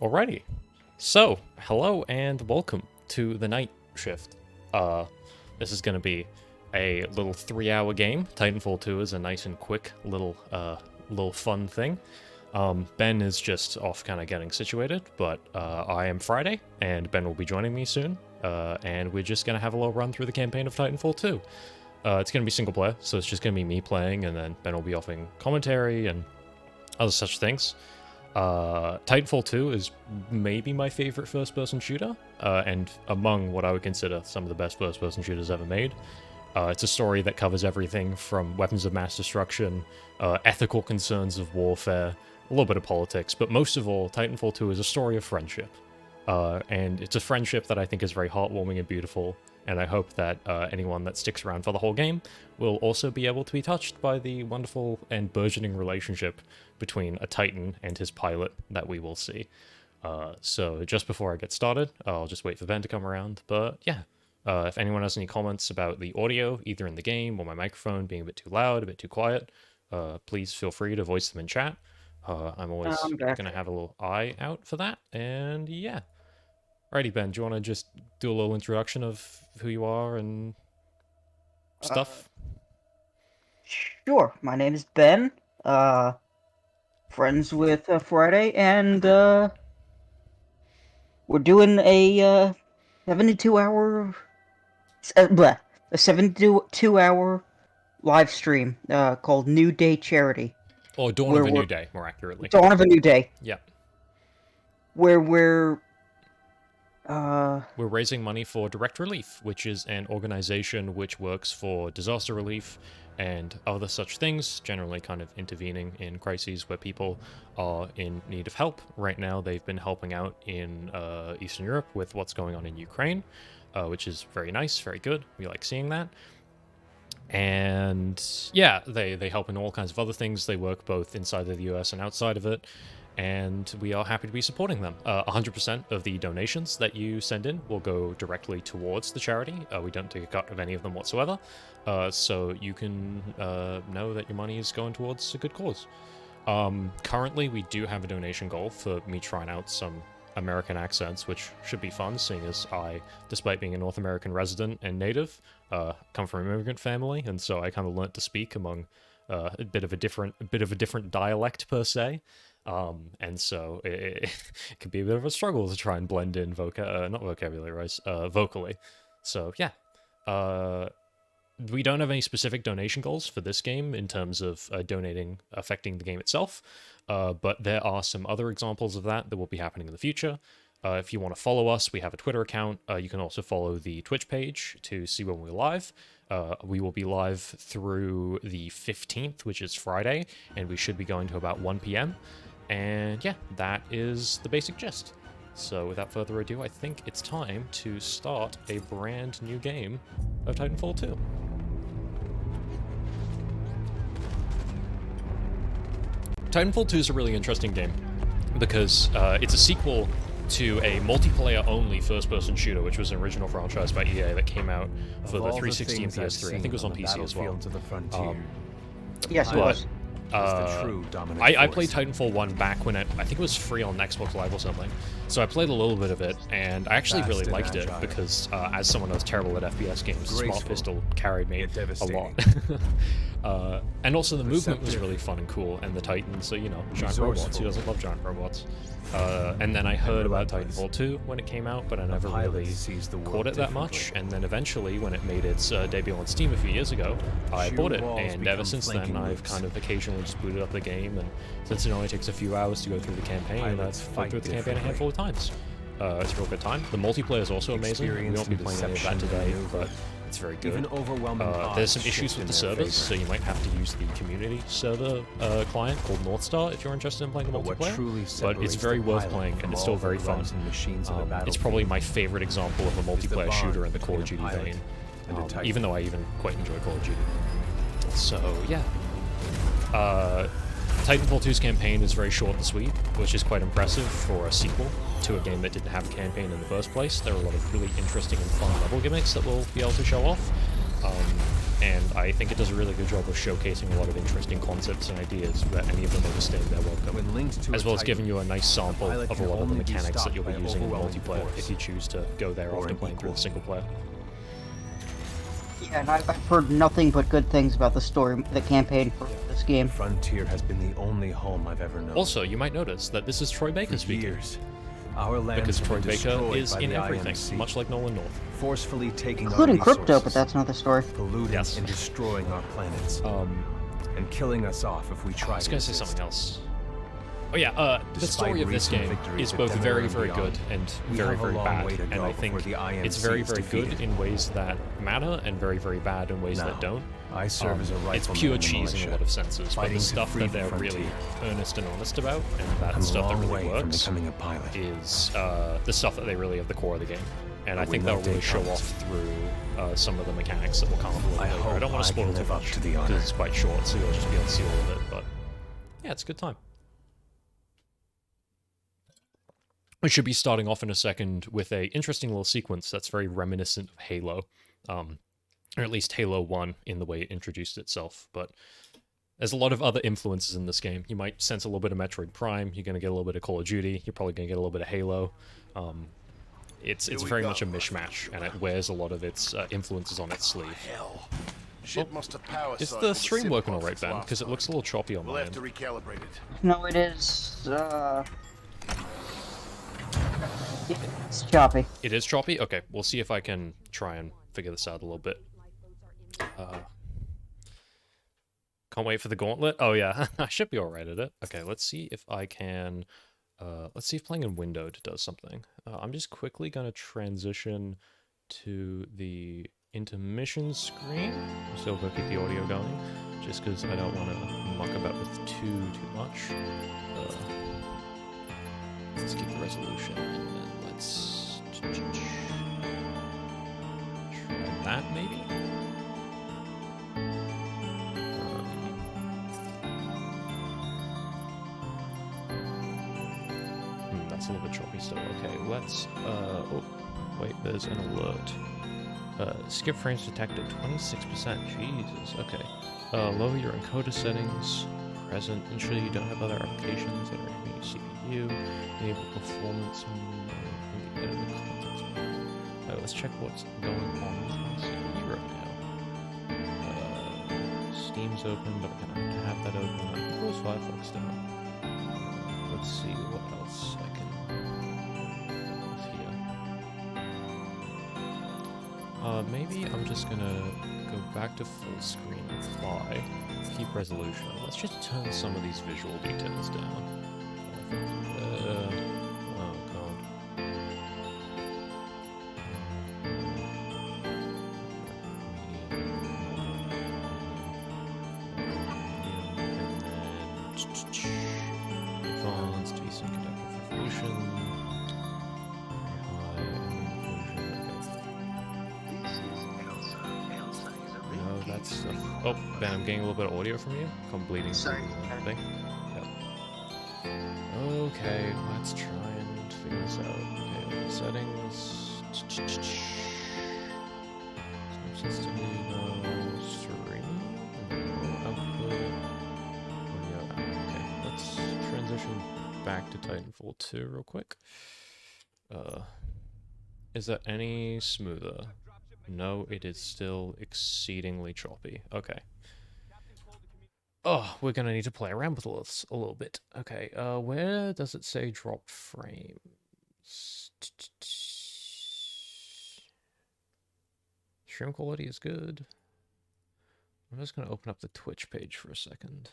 Alrighty. So, hello and welcome to the night shift. This is gonna be a little 3-hour game. Titanfall 2 is a nice and quick little fun thing. Ben is just off kind of getting situated, but I am Friday, and Ben will be joining me soon. And we're just gonna have a little run through the campaign of Titanfall 2. It's gonna be single player, so it's just gonna be me playing, and then Ben will be offering commentary and other such things. Titanfall 2 is maybe my favorite first-person shooter, and among what I would consider some of the best first-person shooters ever made. It's a story that covers everything from weapons of mass destruction, ethical concerns of warfare, a little bit of politics, but most of all, Titanfall 2 is a story of friendship. And it's a friendship that I think is very heartwarming and beautiful, and I hope that anyone that sticks around for the whole game will also be able to be touched by the wonderful and burgeoning relationship between a Titan and his pilot that we will see. So just before I get started, I'll just wait for Ben to come around, but yeah. If anyone has any comments about the audio, either in the game or my microphone being a bit too loud, a bit too quiet, please feel free to voice them in chat. I'm always going to have a little eye out for that, and yeah. Alrighty, Ben, do you want to just do a little introduction of who you are and stuff? Sure. My name is Ben. Friends with Friday, and we're doing a 72-hour, a 72-hour live stream called New Day Charity. Or Dawn of a New Day, more accurately. Dawn of a New Day. Yeah. Where we're raising money for Direct Relief, which is an organization which works for disaster relief and other such things, generally kind of intervening in crises where people are in need of help. Right now, they've been helping out in Eastern Europe with what's going on in Ukraine, which is very nice, very good. We like seeing that. And yeah, they help in all kinds of other things. They work both inside of the US and outside of it. And we are happy to be supporting them. 100% of the donations that you send in will go directly towards the charity. We don't take a cut of any of them whatsoever. So you can know that your money is going towards a good cause. Currently, we do have a donation goal for me trying out some American accents, which should be fun, seeing as I, despite being a North American resident and native, come from an immigrant family, and so I kind of learnt to speak among a bit of a different dialect per se. And so it could be a bit of a struggle to try and blend in not vocabulary, right? Vocally. So yeah, we don't have any specific donation goals for this game in terms of donating affecting the game itself, but there are some other examples of that will be happening in the future. If you want to follow us, we have a Twitter account. You can also follow the Twitch page to see when we're live. We will be live through the 15th, which is Friday, and we should be going to about 1 p.m. And yeah, that is the basic gist. So without further ado, I think it's time to start a brand new game of Titanfall 2. Titanfall 2 is a really interesting game because it's a sequel to a multiplayer-only first-person shooter, which was an original franchise by EA that came out for the 360 and PS3. I think it was on PC as well. Yes, it was. I played Titanfall 1 back when I think it was free on Xbox Live or something. So I played a little bit of it, and I actually really liked it because as someone that was terrible at FPS games, the Smart Pistol carried me a lot. And also the movement was really fun and cool, and the Titan, so you know, giant robots. Who doesn't love giant robots? And then I heard about Titanfall 2 when it came out, but I never really caught it that much. And then eventually, when it made its debut on Steam a few years ago, I bought it. And ever since then, I've kind of occasionally just booted up the game. And since it only takes a few hours to go through the campaign, I've gone through the campaign a handful of times. It's a real good time. The multiplayer is also amazing. We won't be playing any of that today, but it's very good. There's some issues with the servers, so you might have to use the community server client called Northstar if you're interested in playing the multiplayer. But it's very worth playing, and it's still very fun. It's probably my favorite example of a multiplayer shooter in the Call of Duty vein, even though I even quite enjoy Call of Duty. So yeah. Titanfall 2's campaign is very short and sweet, which is quite impressive for a sequel to a game that didn't have a campaign in the first place. There are a lot of really interesting and fun level gimmicks that we'll be able to show off. and I think it does a really good job of showcasing a lot of interesting concepts and ideas without any of them overstaying their welcome, as well as giving you a nice sample of a lot of the mechanics that you'll be using in multiplayer if you choose to go there after playing through the single player. Yeah, and I've heard nothing but good things about the story, the campaign for this game. Frontier has been the only home I've ever known. Also, you might notice that this is Troy Baker speaking. Years, our land Because Troy Baker destroyed is by in the everything, IMC, much like Nolan North. forcefully taking Including our crypto, but resources, that's another story. polluting Yes. and destroying our planets, and killing us off if we try I was to gonna say resist. something else. Oh yeah, the Despite story of this recent game victories is at both Denver very, and very beyond, good and we very, have a very long bad, way to and go I think before the IMC it's very, is very good defeated. in ways that matter and very, very bad in ways Now, that don't. I serve as a rifleman It's pure in the cheese in militia, a lot of senses, but fighting the to stuff free that the they're frontier. really earnest and honest about, and that I'm a stuff that long really way from works, becoming a pilot. is the stuff that they really have the core of the game. And I But think when that'll that really day show comes, off through some of the mechanics that will come up a little I later. I hope don't want I to spoil can too live up much to the honor. because it's quite short, so you'll just be able to see all of it. But yeah, it's a good time. We should be starting off in a second with a interesting little sequence that's very reminiscent of Halo, or at least Halo 1 in the way it introduced itself. But there's a lot of other influences in this game. You might sense a little bit of Metroid Prime. You're going to get a little bit of Call of Duty. You're probably going to get a little bit of Halo. It's very much a mishmash, and it wears a lot of its influences on its sleeve. Hell. Shit must have power Is cycled the the stream sim working box alright, Ben? last Because it time. looks a little choppy on We'll my have to end. recalibrate it. No, it is, it's choppy. It is choppy? Okay, we'll see if I can try and figure this out a little bit. Can't wait for the gauntlet. Oh yeah, I should be alright at it. Okay, let's see if I can... let's see if playing in windowed does something. I'm just quickly going to transition to the intermission screen. I'm still going to keep the audio going, just because I don't want to muck about with too much. Let's keep the resolution, and then let's try that maybe. That's a little bit choppy still. Okay, let's oh wait, there's an alert. Skip frames detected 26%. Jesus, okay. Lower your encoder settings. Present. Ensure you don't have other applications that are aiming at CPU. Enable performance and edit the context. Alright, let's check what's going on with my CPU right now. Steam's open, but I kind of have to have that open. I can close Firefox down. Let's see what else I can with here. Maybe I'm just gonna go back to full screen and apply. Keep resolution. Let's just turn some of these visual details down. Oh god. Advanced VSync adaptive resolution. No, that's stuff. Oh, Ben, I'm getting a little bit of audio from you. Come bleeding Sorry. through the thing. Yep. Okay, let's try and figure this out. Okay, settings. Sensitivity, no. Stream. No output. Audio out. Okay, let's transition back to Titanfall 2 real quick. Is that any smoother? No, it is still exceedingly choppy. Okay. Oh, we're gonna need to play around with this a little bit. Okay, where does it say drop frames? Stream quality is good. I'm just gonna open up the Twitch page for a second.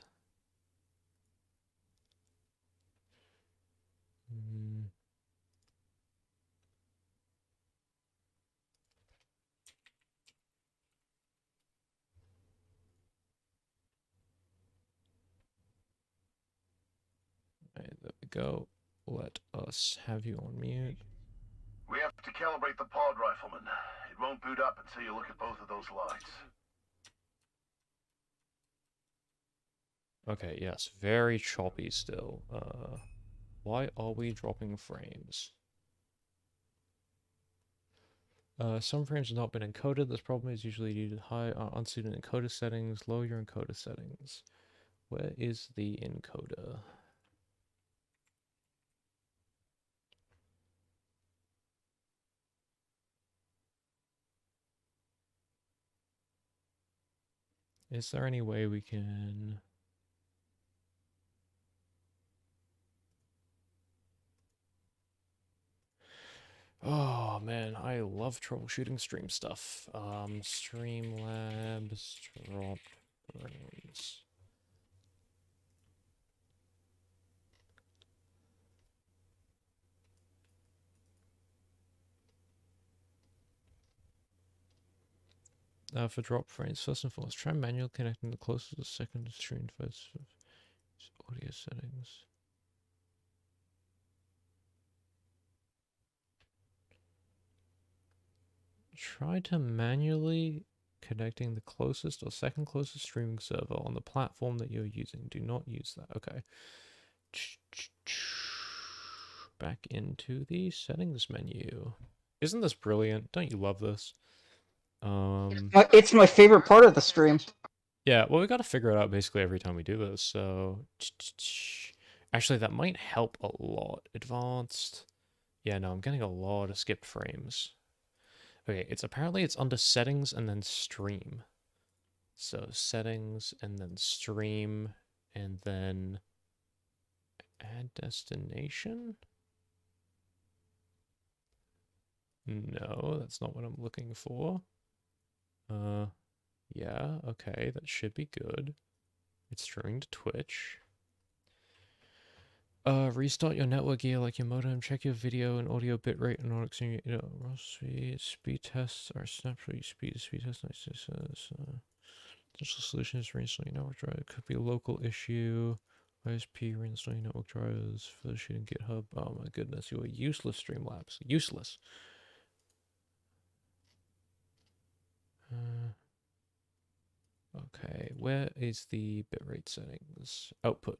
Alright, there we go. Let us have you on mute. We have to calibrate the pod, Rifleman. It won't boot up until you look at both of those lights. Okay, yes, very choppy still. Why are we dropping frames? Some frames have not been encoded. This problem is usually due to high unsuited encoder settings. Lower your encoder settings. Where is the encoder? Is there any way we can... Oh man, I love troubleshooting stream stuff. Streamlabs drop frames. For drop frames, first and foremost, try manual connecting the closest to second stream device audio settings. Try to manually connecting the closest or second closest streaming server on the platform that you're using. Do not use that. Okay. Back into the settings menu. Isn't this brilliant? Don't you love this? It's my favorite part of the stream. Yeah, well, we got to figure it out basically every time we do this. So, actually, that might help a lot. Advanced. Yeah, no, I'm getting a lot of skipped frames. Okay, it's under settings and then stream. So settings and then stream and then add destination? No, that's not what I'm looking for. Yeah, okay, that should be good. It's streaming to Twitch. Restart your network gear like your modem, check your video and audio bitrate and all raw speed tests are snapshot speed test nice. Potential solution is reinstalling your network drive. It could be a local issue. ISP reinstalling network drivers for the shooting GitHub. Oh my goodness, you are useless, Streamlabs. Useless. Okay, where is the bitrate settings? Output.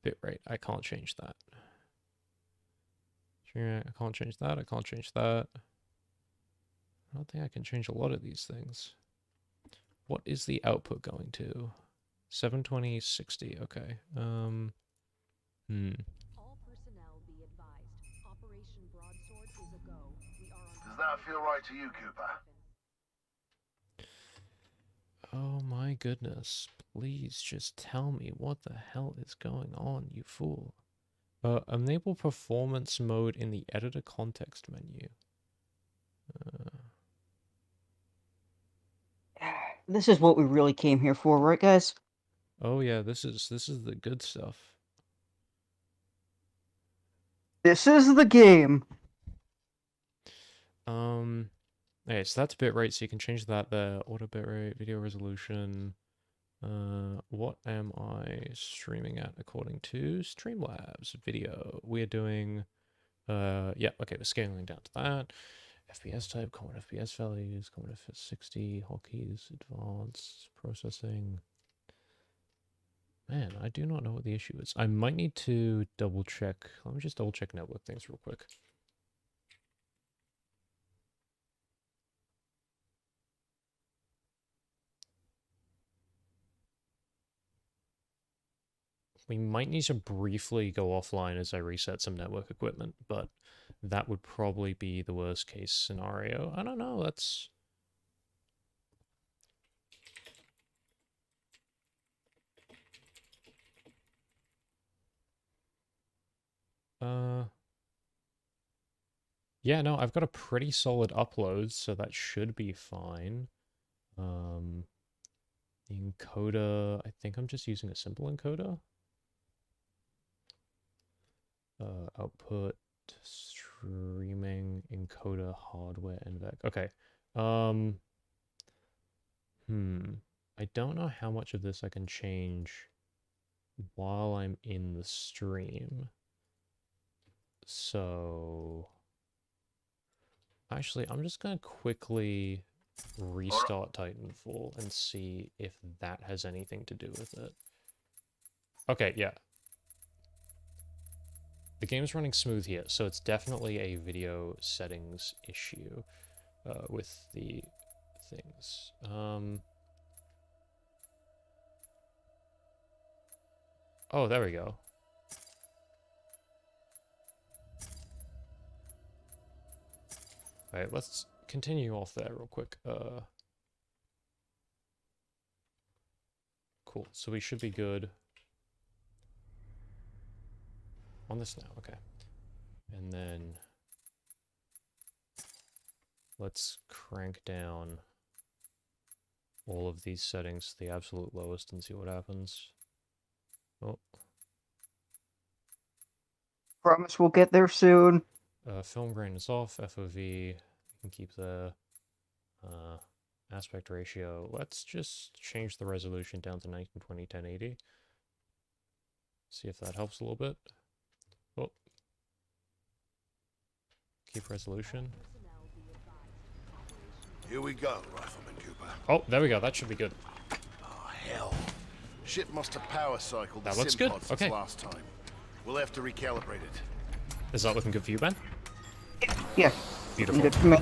Bitrate. I can't change that. I can't change that. I can't change that. I don't think I can change a lot of these things. What is the output going to? 720, 60. Okay. All personnel be advised. Operation Broadsword is a go. We are on. Does that feel right to you, Cooper? Oh my goodness. Please just tell me what the hell is going on, you fool. Enable performance mode in the editor context menu. This is what we really came here for, right, guys? Oh yeah, this is the good stuff. This is the game. Okay, so that's bitrate, so you can change that there. Auto bitrate, video resolution. What am I streaming at according to Streamlabs video? We are doing, yeah, okay, we're scaling down to that. FPS type, common FPS values, common FPS 60, hotkeys, advanced processing. Man, I do not know what the issue is. I might need to double check. Let me just double check network things real quick. We might need to briefly go offline as I reset some network equipment, but that would probably be the worst case scenario. I don't know, that's... Yeah, no, I've got a pretty solid upload, so that should be fine. The encoder, I think I'm just using a simple encoder. Output, streaming, encoder, hardware, and vec. Okay. I don't know how much of this I can change while I'm in the stream. So... Actually, I'm just gonna quickly restart Titanfall and see if that has anything to do with it. Okay, yeah. The game's running smooth here, so it's definitely a video settings issue. with the things. Oh, there we go. Alright, let's continue off there real quick. Cool, so we should be good on this now, okay. And then let's crank down all of these settings to the absolute lowest and see what happens. Oh. Promise we'll get there soon. Film grain is off, FOV, you can keep the aspect ratio. Let's just change the resolution down to 1920 1080. See if that helps a little bit. Oh. Keep resolution. Here we go, Rifleman Cooper. Oh, there we go. That should be good. Oh, hell. Ship must have power cycled the That looks sim good. pod since Okay. last time. We'll have to recalibrate it. Is that looking good for you, Ben? Yeah. Beautiful. Good for me.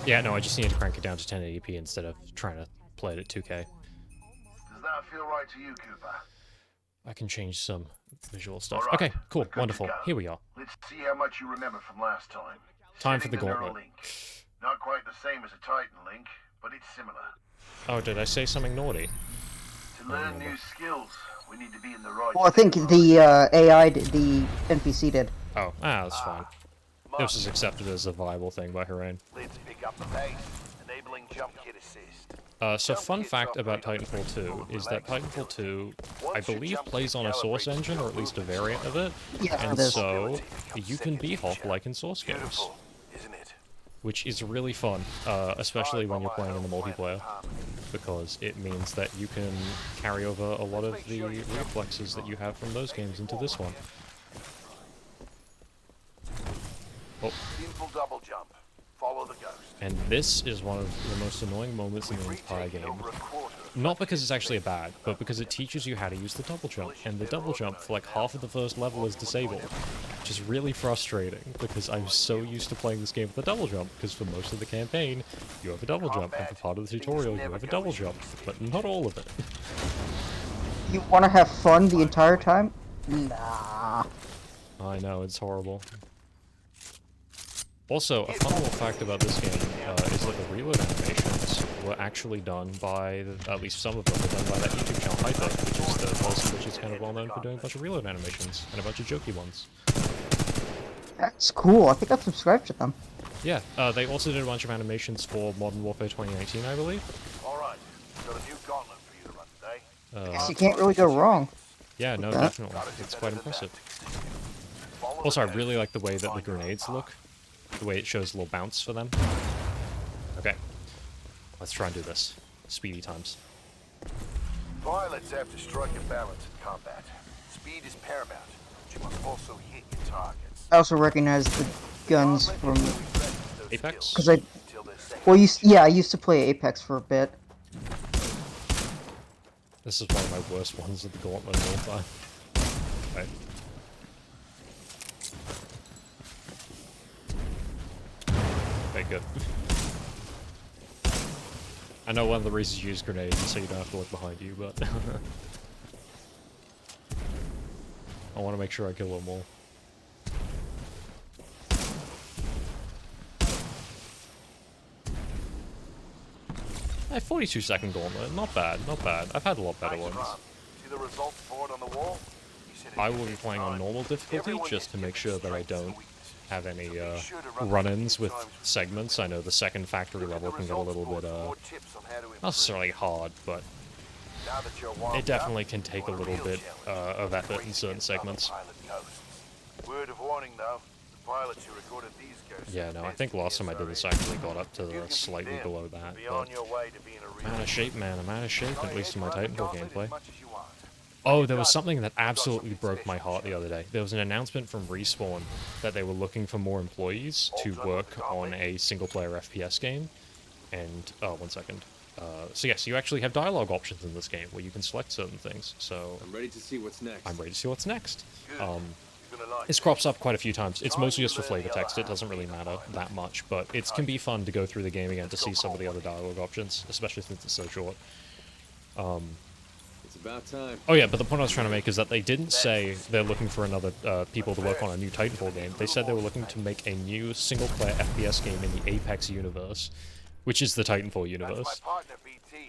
Yeah, no, I just need to crank it down to 1080p instead of trying to play it at 2K. Does that feel right to you, Cooper? I can change some visual stuff. All right, Okay, cool, we're good to wonderful. go. Here we are. Let's see how much you remember from last time. Time for the Setting gauntlet. Neuralink. Not quite the same as a Titan link, but it's similar. Oh, did I say something naughty? To learn new skills, we need to be in the right Well, I think state of the AI, the NPC did. Oh, that's fine. mind. This is accepted as a viable thing by Hoorain. Let's pick up the pace, enabling jump kit assist. So fun fact about Titanfall 2 is that Titanfall 2, I believe, plays on a Source engine, or at least a variant of it, Yeah, and it is. so you can b-hop like in Source games, Beautiful, isn't it? which is really fun, especially when you're playing in the multiplayer, because it means that you can carry over a lot of the reflexes that you have from those games into this one. Oh, Simple double jump. Follow the ghost. and this is one of the most annoying moments in the entire Retaken game. over a quarter of Not because it's actually a bad, but because it teaches you how to use the double jump, and the double jump for like half of the first level is disabled, which is really frustrating, because I'm so used to playing this game with a double jump, because for most of the campaign, you have a double jump, and for part of the tutorial, you have a double jump, but not all of it. You want to have fun the entire time? Nah. I know, it's horrible. Also, a fun little fact about this game is that the reload animations were actually done by, at least some of them were done by that YouTube channel Hyper, which is the person which is kind of well known for doing a bunch of reload animations, and a bunch of jokey ones. That's cool. I think I've subscribed to them. Yeah, they also did a bunch of animations for Modern Warfare 2019, I believe. Alright, got a new gauntlet for you to run today. Guess you can't really go wrong. Yeah, no, that. definitely. It's quite impressive. Also, I really like the way that the grenades look. The way it shows a little bounce for them. Okay. Let's try and do this. Speedy times. Pilots have to strike a balance in combat. Speed is paramount, but you must also hit your targets. I also recognize the guns from... Apex? Because Well, I used to play Apex for a bit. This is one of my worst ones of the gauntlet of all time. Right. Okay, good. I know one of the reasons you use grenades is so you don't have to look behind you, but... I want to make sure I kill them all. Hey, 42-second gauntlet, not bad, not bad. I've had a lot better ones. See the results board on the wall? I will be playing on normal difficulty just to make sure that I don't have any run-ins with segments. I know the second factory level can get a little bit, not necessarily hard, but it definitely can take a little bit of effort in certain segments. Word of warning though, the pilots who recorded these ghosts. Yeah, no, I think last time I did this actually got up to slightly below that, but I'm out of shape, man. I'm out of shape, at least in my Titanfall gameplay. Oh, there was something that absolutely broke my heart the other day. There was an announcement from Respawn that they were looking for more employees to work on a single-player FPS game. And, oh, one second. So yes, you actually have dialogue options in this game where you can select certain things, so... I'm ready to see what's next. I'm ready to see what's next. This crops up quite a few times. It's mostly just for flavor text. It doesn't really matter that much, but it can be fun to go through the game again to see some of the other dialogue options, especially since it's so short. It's about time. Oh yeah, but the point I was trying to make is that they didn't say they're looking for another people to work on a new Titanfall game. They said they were looking to make a new single-player FPS game in the Apex universe, which is the Titanfall universe.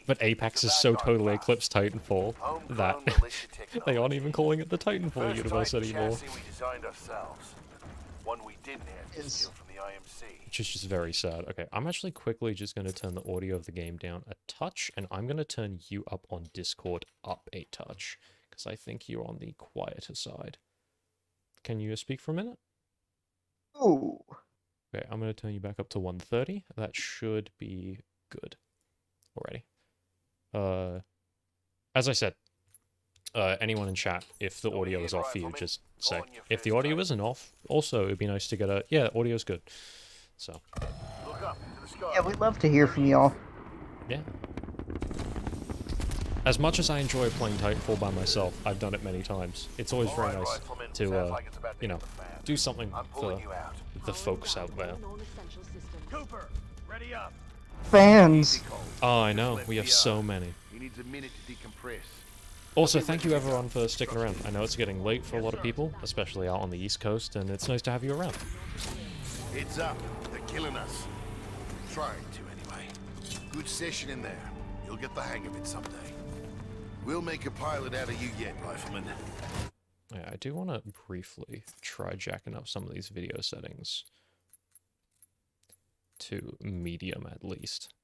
But Apex has so totally eclipsed Titanfall that they aren't even calling it the Titanfall universe anymore. Which is just very sad. Okay, I'm actually quickly just going to turn the audio of the game down a touch, and I'm going to turn you up on Discord up a touch, because I think you're on the quieter side. Can you speak for a minute? Ooh. Okay, I'm going to turn you back up to 130. That should be good already. As I said, anyone in chat, if the audio is off for you, just say. If the audio isn't off, also, it'd be nice to get a... Yeah, audio's good. So. Yeah, we'd love to hear from y'all. Yeah. As much as I enjoy playing Titanfall by myself, I've done it many times. It's always very nice to, you know, do something for the folks out there. Cooper, ready up. Fans. Oh, I know. We have so many. He needs a minute to decompress. Also, thank you everyone for sticking around. I know it's getting late for a lot of people, especially out on the East Coast, and it's nice to have you around. It's up. They're killing us. Trying to, anyway. Good session in there. You'll get the hang of it someday. We'll make a pilot out of you yet, Rifleman. Yeah, I do want to briefly try jacking up some of these video settings to medium at least.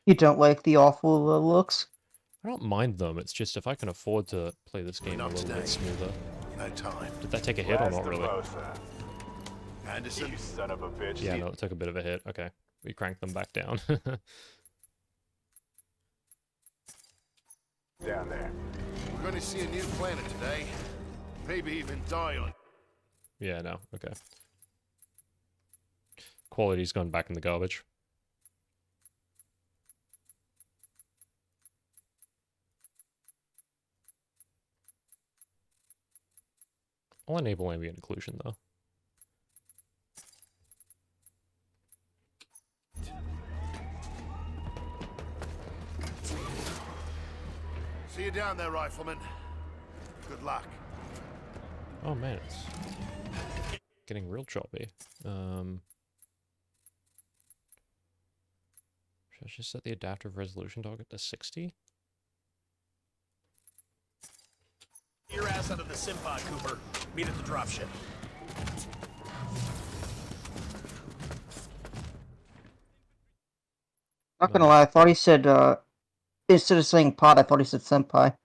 You don't like the awful looks? I don't mind them, it's just if I can afford to play this game a little bit smoother. No time. Did that take a hit or not really? Anderson, You son of a bitch. Yeah, no, it took a bit of a hit. Okay, we cranked them back down. Down there. we're going to see a new planet today. Maybe even die on. Yeah, no, okay. Quality's gone back in the garbage. I'll enable ambient occlusion though. See you down there, Rifleman. Good luck. Oh man, it's getting real choppy. Should I just set the adaptive resolution target to 60? Your ass out of the Simpod, Cooper. Meet at the dropship. Not gonna lie, I thought he said, instead of saying pod, I thought he said senpai.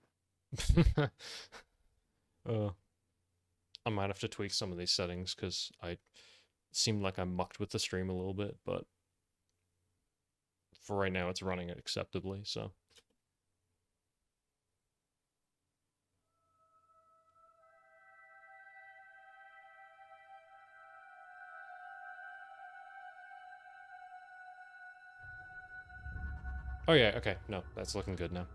I might have to tweak some of these settings because I seemed like I mucked with the stream a little bit, but for right now it's running acceptably, so. Oh yeah, okay, no, that's looking good now.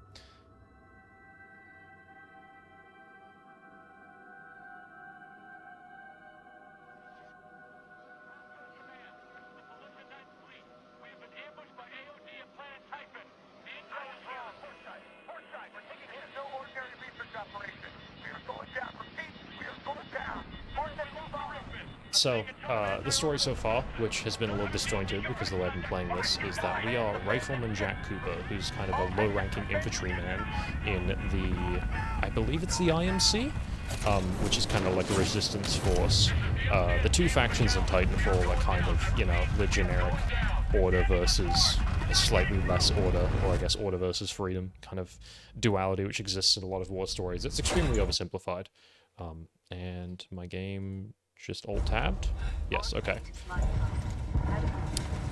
So, the story so far, which has been a little disjointed because the way I've been playing this, is that we are Rifleman Jack Cooper, who's kind of a low-ranking infantryman in the, I believe it's the IMC, which is kind of like a resistance force. The two factions in Titanfall are kind of, you know, the generic order versus a slightly less order, or I guess order versus freedom kind of duality which exists in a lot of war stories. It's extremely oversimplified. And my game just alt-tabbed? Yes, okay.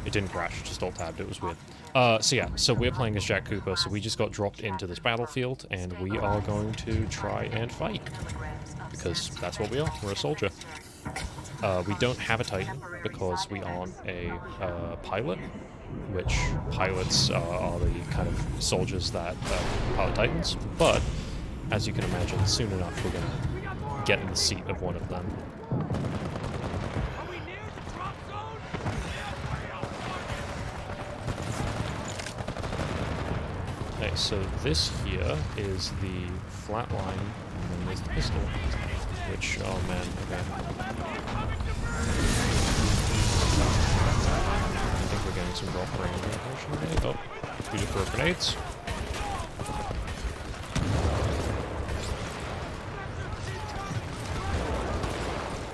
It didn't crash, just alt-tabbed, it was weird. So yeah, so we're playing as Jack Cooper, so we just got dropped into this battlefield, and we are going to try and fight. Because that's what we are, we're a soldier. We don't have a Titan, because we aren't a pilot, which pilots are the kind of soldiers that pilot Titans, but, as you can imagine, soon enough we're gonna get in the seat of one of them. Are we near the drop zone? Okay, so this here is the flatline, and then there's the pistol. Which, oh man, okay. I think we're getting some rock range, unfortunately. Oh, we just throw grenades.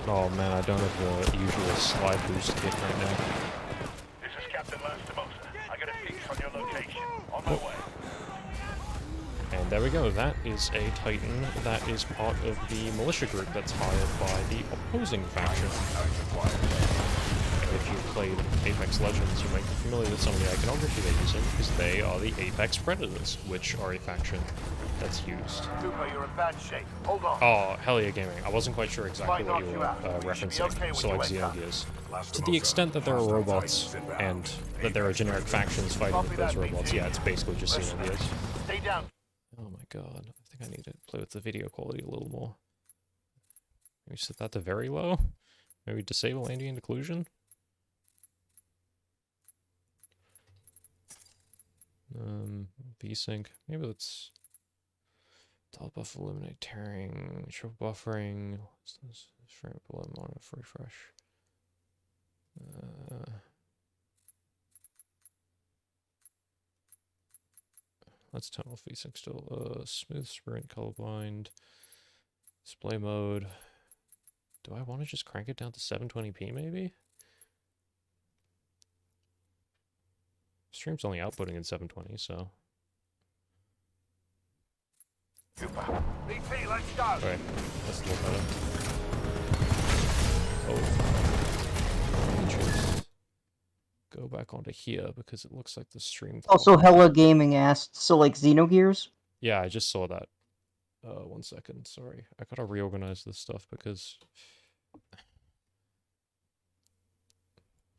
Oh man, I don't have the usual slide boost kit right now. This is Captain Lastimosa. I got a fix on your location. On my way. And there we go, that is a Titan that is part of the militia group that's hired by the opposing faction. If you've played Apex Legends, you might be familiar with some of the iconography they're using, because they are the Apex Predators, which are a faction that's used. Cooper, you're in bad shape. Hold on. Oh, hell yeah, gaming. I wasn't quite sure exactly what you were referencing, okay so like when you wake Xenogears. To the extent that there are robots, and that there are generic factions fighting with those robots, yeah, it's basically just Xenogears. Stay down. Oh my god, I think I need to play with the video quality a little more. Maybe set that to very low? Maybe disable ambient occlusion? VSync. Maybe let's top buff, eliminate tearing, triple buffering, frame below monitor refresh. Let's turn off VSync still. Smooth sprint, colorblind, display mode. Do I want to just crank it down to 720p maybe? Stream's only outputting in 720, so. Cooper. BT, let's go. Alright, that's a little better. Oh. Let me just go back onto here because it looks like the stream. Also, Hella Gaming asked, so like Xenogears? Yeah, I just saw that. 1 second, sorry. I gotta reorganize this stuff because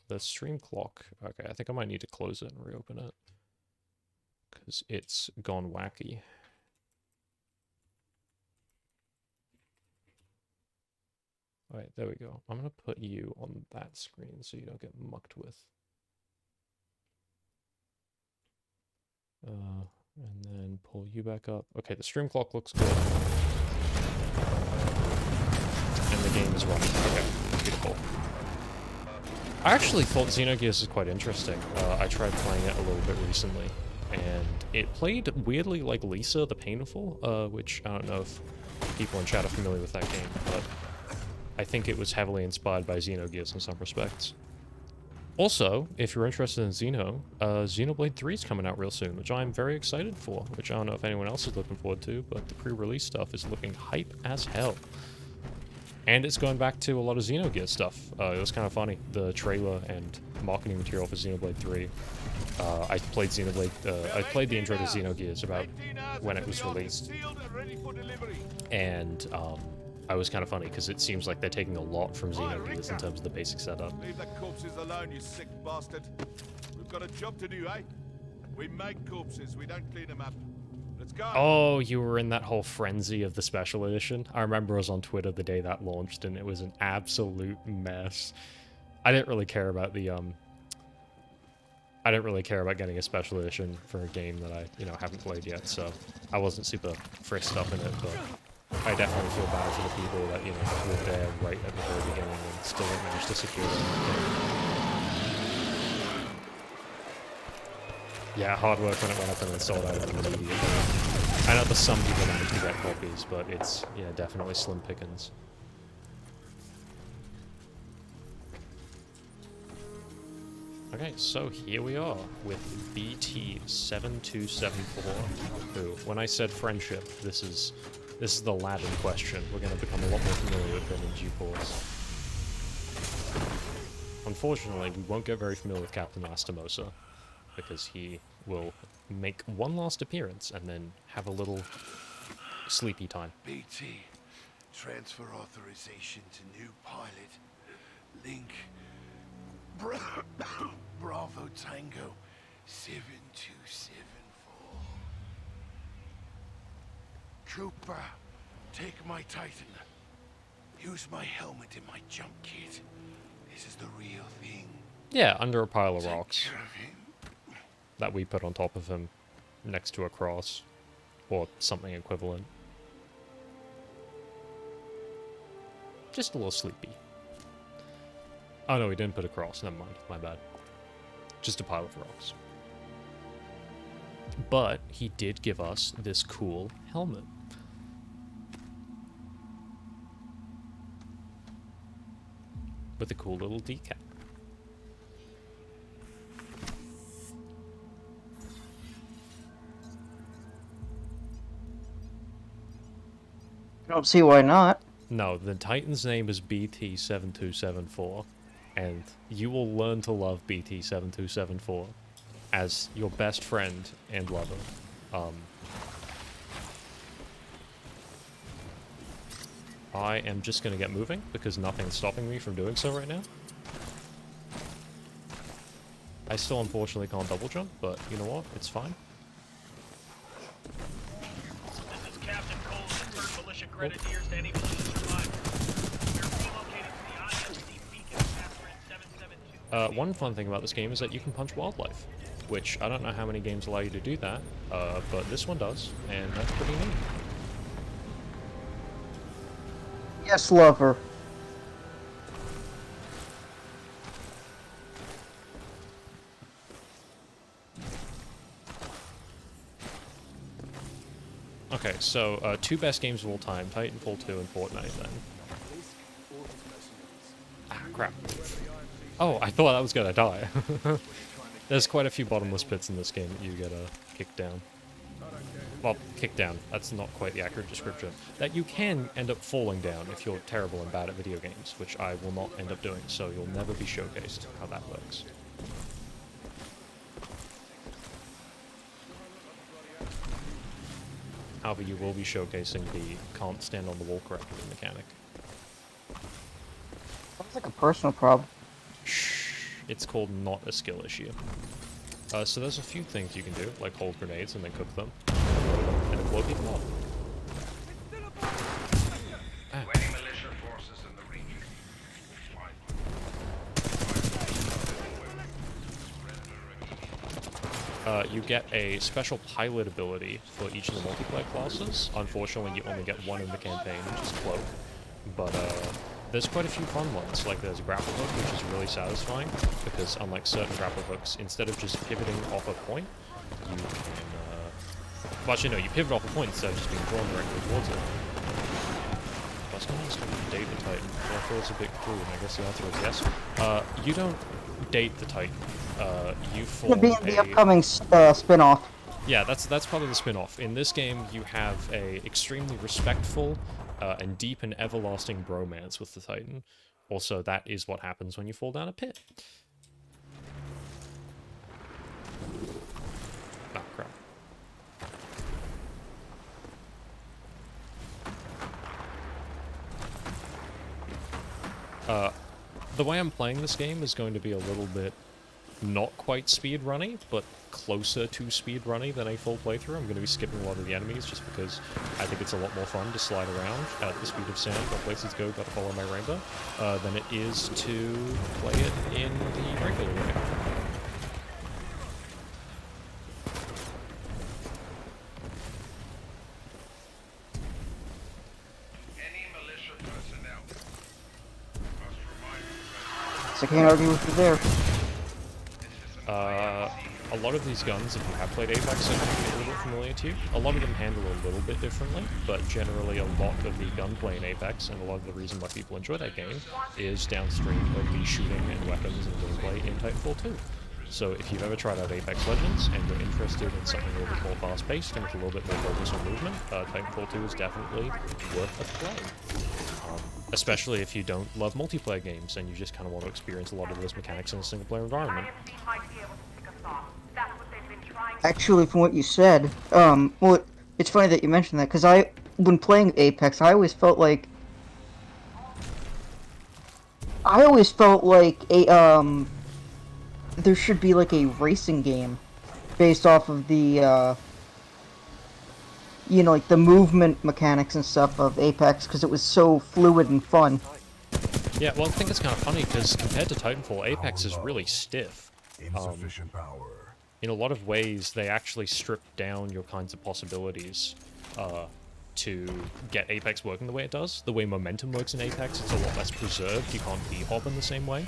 the stream clock. Okay, I think I might need to close it and reopen it because it's gone wacky. Alright, there we go. I'm gonna put you on that screen so you don't get mucked with. And then pull you back up. Okay, the stream clock looks good. And the game is running. Okay, beautiful. I actually thought Xenogears is quite interesting. I tried playing it a little bit recently, and it played weirdly like Lisa the Painful, which I don't know if people in chat are familiar with that game, but I think it was heavily inspired by Xenogears in some respects. Also, if you're interested in Xenoblade 3 is coming out real soon, which I'm very excited for, which I don't know if anyone else is looking forward to, but the pre-release stuff is looking hype as hell. And it's going back to a lot of Xenogears stuff. It was kind of funny, the trailer and marketing material for Xenoblade 3. I played I played the intro to Xenogears about when it was released. And, I was kind of funny because it seems like they're taking a lot from Xenogears in terms of the basic setup. Leave the corpses alone, you sick bastard. We've got a job to do, eh? We make corpses, we don't clean them up. Let's go. Oh, you were in that whole frenzy of the special edition? I remember I was on Twitter the day that launched and it was an absolute mess. I didn't really care about the I didn't really care about getting a special edition for a game that I, haven't played yet, so I wasn't super frisked up in it, but I definitely feel bad for the people that, were there right at the very beginning and still didn't manage to secure them. Yeah, hard work when it went up and then sold out immediately. I know there's some people managed to get copies, but it's, definitely slim pickings. Okay, so here we are with BT7274, who, when I said friendship, this is the lad in question. We're going to become a lot more familiar with him in due course. Unfortunately, we won't get very familiar with Captain Lastimosa, because he will make one last appearance and then have a little sleepy time. BT, transfer authorization to new pilot. Link, Bravo Tango, 7274. Cooper, take my Titan. Use my helmet in my jump kit. This is the real thing. Yeah, under a pile of Take rocks care of him. that we put on top of him next to a cross or something equivalent. Just a little sleepy. Oh no, we didn't put a cross. Never mind. My bad. Just a pile of rocks. But he did give us this cool helmet. With a cool little decal. I don't see why not. No, the Titan's name is BT7274, and you will learn to love BT7274 as your best friend and lover. I am just going to get moving, because nothing's stopping me from doing so right now. I still unfortunately can't double jump, but you know what? It's fine. This is Captain Cole, the 3rd Militia Grenadiers to any militia survivors. We're relocated to the IMC Beacon Catherine 772. One fun thing about this game is that you can punch wildlife, which I don't know how many games allow you to do that, but this one does, and that's pretty neat. Yes, lover. Okay, so two best games of all time, Titanfall 2 and Fortnite then. Ah, crap. Oh, I thought I was gonna die. There's quite a few bottomless pits in this game that you get kicked down. Well, kicked down. That's not quite the accurate description. That you can end up falling down if you're terrible and bad at video games, which I will not end up doing, so you'll never be showcased how that works. However, you will be showcasing the can't stand on the wall correctly mechanic. Sounds like a personal problem. Shh. It's called not a skill issue. So there's a few things you can do, like hold grenades and then cook them, and then blow people up. Ah. Militia forces in the region. You get a special pilot ability for each of the multiplayer classes. Unfortunately, you only get one in the campaign, which is Cloak. But there's quite a few fun ones. Like there's a grapple hook, which is really satisfying, because unlike certain grapple hooks, instead of just pivoting off a point, you can... well, actually, no, you pivot off a point instead of just being drawn directly towards it. I was going to ask if you date the Titan, but I feel it's a bit cruel, and I guess the answer is yes. You don't date the Titan. You form It'll be in the upcoming spin-off. Yeah, that's probably the spin-off. In this game, you have a extremely respectful and deep and everlasting bromance with the Titan. Also, that is what happens when you fall down a pit. Oh, crap. The way I'm playing this game is going to be a little bit not quite speedrunny, but closer to speedrunny than a full playthrough. I'm going to be skipping a lot of the enemies just because I think it's a lot more fun to slide around at the speed of sound, got places to go, got to follow my rainbow, than it is to play it in the regular way. Any militia personnel must remind So I can't argue with you there. A lot of these guns, if you have played Apex, are going to be a little bit familiar to you. A lot of them handle a little bit differently, but generally a lot of the gunplay in Apex, and a lot of the reason why people enjoy that game, is downstream of the shooting and weapons and gameplay in Titanfall 2. So if you've ever tried out Apex Legends, and you're interested in something a little bit more fast-paced and with a little bit more focus on movement, Titanfall 2 is definitely worth a play. Especially if you don't love multiplayer games, and you just kind of want to experience a lot of those mechanics in a single-player environment. Actually, from what you said, well, it's funny that you mentioned that, because when playing Apex, I always felt like there should be like a racing game based off of the you know, like the movement mechanics and stuff of Apex because it was so fluid and fun. Yeah, well, I think it's kind of funny because compared to Titanfall, Apex is really stiff. Insufficient power. In a lot of ways, they actually strip down your kinds of possibilities to get Apex working the way it does. The way momentum works in Apex, it's a lot less preserved. You can't B-hop in the same way.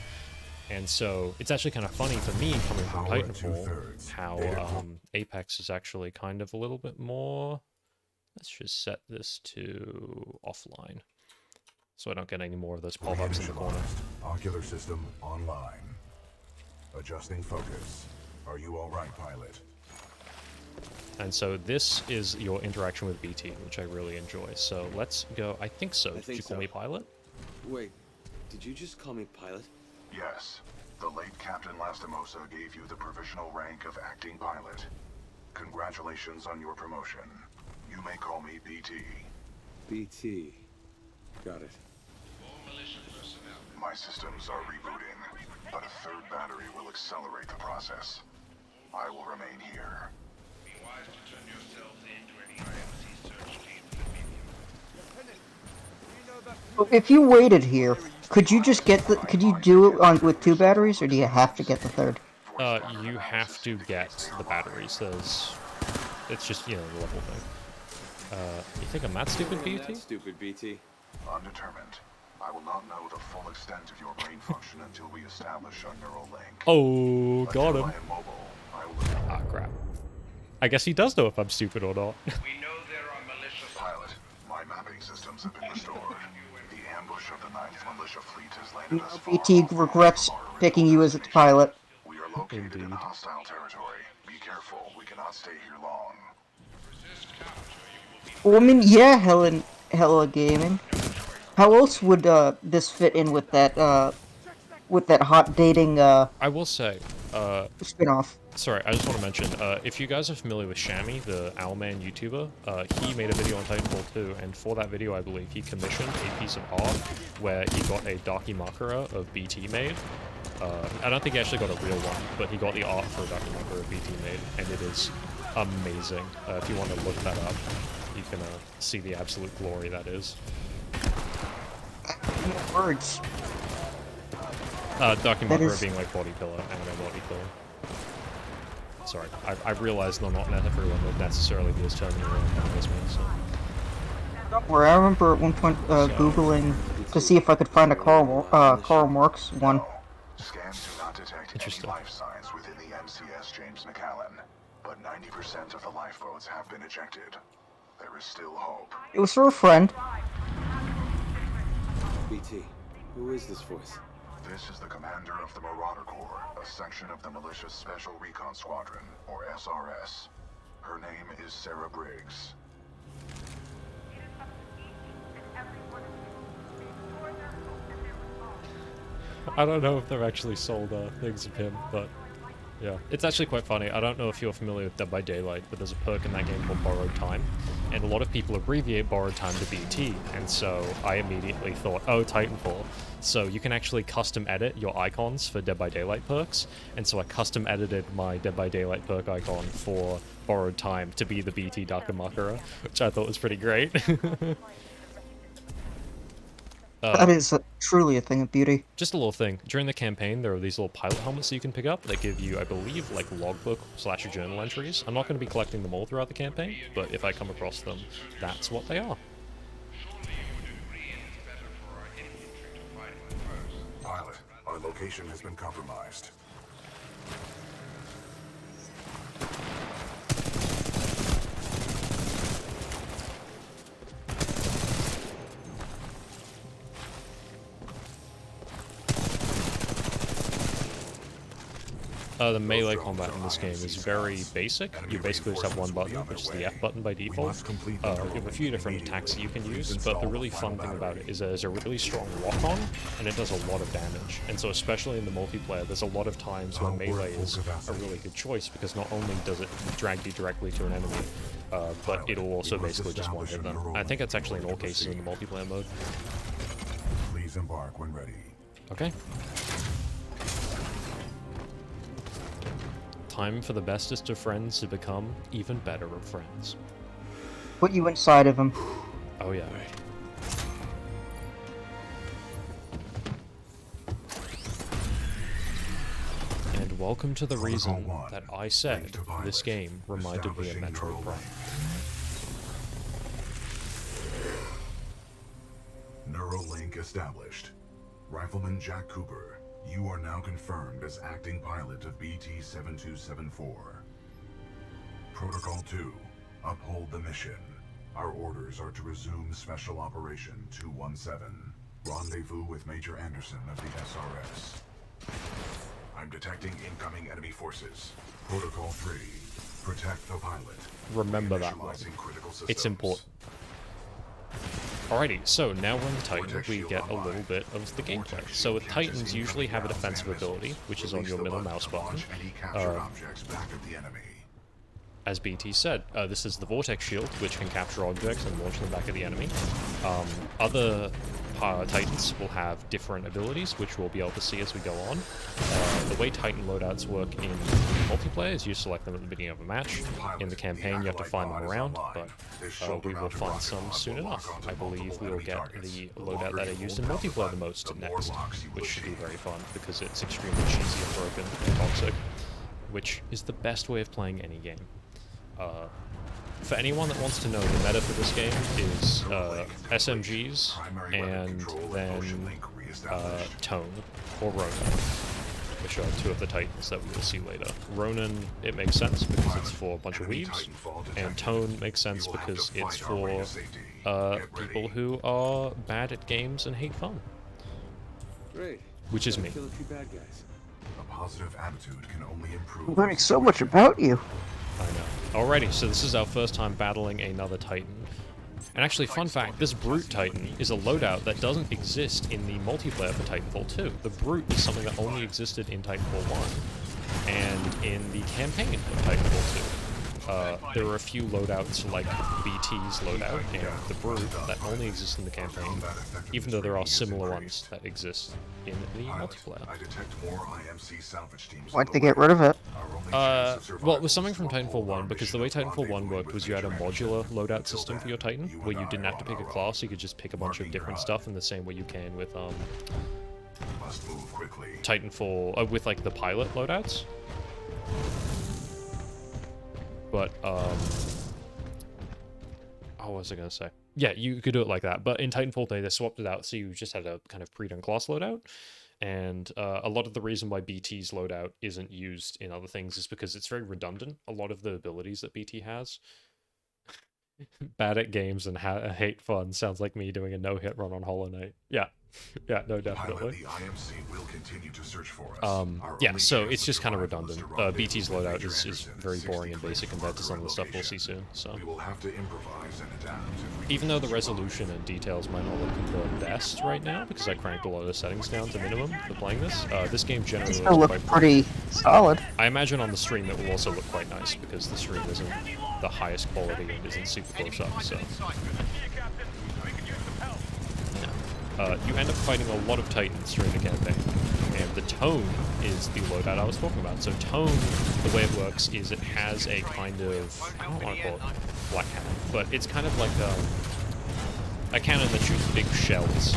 And so it's actually kind of funny for me, coming from Power at Titanfall, 2/3. how Apex is actually kind of a little bit more... Let's just set this to offline, so I don't get any more of those pop-ups in the corner. Reinitialized. Ocular system online. Adjusting focus. Are you alright, pilot? And so this is your interaction with BT, which I really enjoy. So let's go. I think so. Did you call me pilot? Wait, did you just call me pilot? Yes. The late Captain Lastimosa gave you the provisional rank of acting pilot. Congratulations on your promotion. You may call me BT. BT. Got it. My systems are rebooting, but a third battery will accelerate the process. I will remain here. Be wise to turn yourselves into any IMC search team for the medium. If you waited here, could you just get the? Could you do it on with 2 batteries, or do you have to get the third? You have to get the batteries. It's just, you know, the level thing. You think I'm that stupid, BT? That stupid BT. Undetermined. I will not know the full extent of your brain function until we establish a neural link. Oh, got Until him. I am mobile, I will Ah, crap. I guess he does know if I'm stupid or not. We know there are malicious pilot. My mapping systems have been restored. The ambush of the 9th Militia Fleet has landed us far BT off regrets our picking you as its pilot. We are located in Indeed. hostile territory. Be careful. We cannot stay here long. Well, I mean, yeah, Hella Gaming. How else would this fit in with that hot dating I will say, spin-off? sorry, I just want to mention, if you guys are familiar with Shammy, the Owlman YouTuber, he made a video on Titanfall 2, and for that video, I believe, he commissioned a piece of art where he got a Dakimakura of BT made. I don't think he actually got a real one, but he got the art for a Dakimakura of BT made, and it is amazing. If you want to look that up, you can see the absolute glory that is. Words. Dakimakura being like body pillar, anime body pillar. Sorry, I realized not everyone would necessarily be as terminally wrong as me, so... Don't worry, I remember at one point Googling to see if I could find a Karl Marx one. Scans do not detect any life signs within the MCS James McAllen, but 90% of the lifeboats have been ejected. There is still hope. It was for a friend. BT, who is this voice? This is the commander of the Marauder Corps, a section of the Militia's Special Recon Squadron, or SRS. Her name is Sarah Briggs. I don't know if they've actually sold things of him, but yeah. It's actually quite funny. I don't know if you're familiar with Dead by Daylight, but there's a perk in that game called Borrowed Time, and a lot of people abbreviate Borrowed Time to BT, and so I immediately thought, oh, Titanfall. So you can actually custom edit your icons for Dead by Daylight perks, and so I custom edited my Dead by Daylight perk icon for Borrowed Time to be the BT Dakimakura, which I thought was pretty great. That is truly a thing of beauty. Just a little thing. During the campaign, there are these little pilot helmets that you can pick up that give you, I believe, like logbook / journal entries. I'm not going to be collecting them all throughout the campaign, but if I come across them, that's what they are. Pilot, our location has been compromised. The melee combat in this game is very basic. You basically just have one button, which is the F button by default. You have a few different attacks that you can use, but the really fun thing about it is there's a really strong lock-on, and it does a lot of damage. And so especially in the multiplayer, there's a lot of times when melee is a really good choice, because not only does it drag you directly to an enemy, but it'll also basically just one-hit them. I think that's actually in all cases in the multiplayer mode. Please embark when ready. Okay. Time for the bestest of friends to become even better of friends. put you inside of him. Oh yeah. And welcome to the reason that I said this game reminded me of Metroid Prime. Neuralink established. Rifleman Jack Cooper, you are now confirmed as acting pilot of BT-7274. Protocol 2, uphold the mission. Our orders are to resume Special Operation 217. Rendezvous with Major Anderson of the SRS. I'm detecting incoming enemy forces. Protocol 3, protect the pilot. Remember that one. Initializing critical systems. It's important. Alrighty, so now we're on the Titan, we get a little bit of the gameplay. So with Titans usually have a defensive ability, which is on your middle mouse button. As BT said, this is the Vortex Shield, which can capture objects and launch them back at the enemy. Other Titans will have different abilities, which we'll be able to see as we go on. The way Titan loadouts work in multiplayer is you select them at the beginning of a match. In the campaign, you have to find them around, but we will find some soon enough. I believe we will get the loadout that I used in multiplayer the most next, which should be very fun, because it's extremely cheesy and broken and toxic, which is the best way of playing any game. For anyone that wants to know, the meta for this game is SMGs and then Tone or Ronan, which are two of the Titans that we will see later. Ronan, it makes sense because it's for a bunch of weebs, and Tone makes sense because it's for people who are bad at games and hate fun. Which is me. A positive attitude can only improve. I'm learning so much about you. I know. Alrighty, so this is our first time battling another Titan. And actually, fun fact, this Brute Titan is a loadout that doesn't exist in the multiplayer for Titanfall 2. The Brute is something that only existed in Titanfall 1 and in the campaign of Titanfall 2. There are a few loadouts like BT's loadout and the Brute that only exist in the campaign, even though there are similar ones that exist in the multiplayer. Why'd they get rid of it? Well, it was something from Titanfall 1, because the way Titanfall 1 worked was you had a modular loadout system for your Titan, where you didn't have to pick a class, you could just pick a bunch of different stuff in the same way you can with, Titanfall, with, like, the pilot loadouts. But, what was I gonna say? Yeah, you could do it like that, but in Titanfall they swapped it out, so you just had a kind of pre-done class loadout, and a lot of the reason why BT's loadout isn't used in other things is because it's very redundant. A lot of the abilities that BT has. Bad at games and hate fun sounds like me doing a no-hit run on Hollow Knight. Yeah. Yeah, no, definitely. The IMC will continue to search for us. Yeah, so it's just kind of redundant. BT's loadout is very boring and basic compared to some of the stuff we'll see soon, so. We will have to improvise and adapt. Even though the resolution and details might not look the best right now, because I cranked a lot of the settings down to minimum for playing this game generally It looks quite pretty solid. I imagine on the stream it will also look quite nice, because the stream isn't the highest quality and isn't super close up, so. You end up fighting a lot of Titans during the campaign, and the Tone is the loadout I was talking about. So Tone, the way it works is it has a kind of, I don't want to call it black cannon, but it's kind of like a cannon that shoots big shells,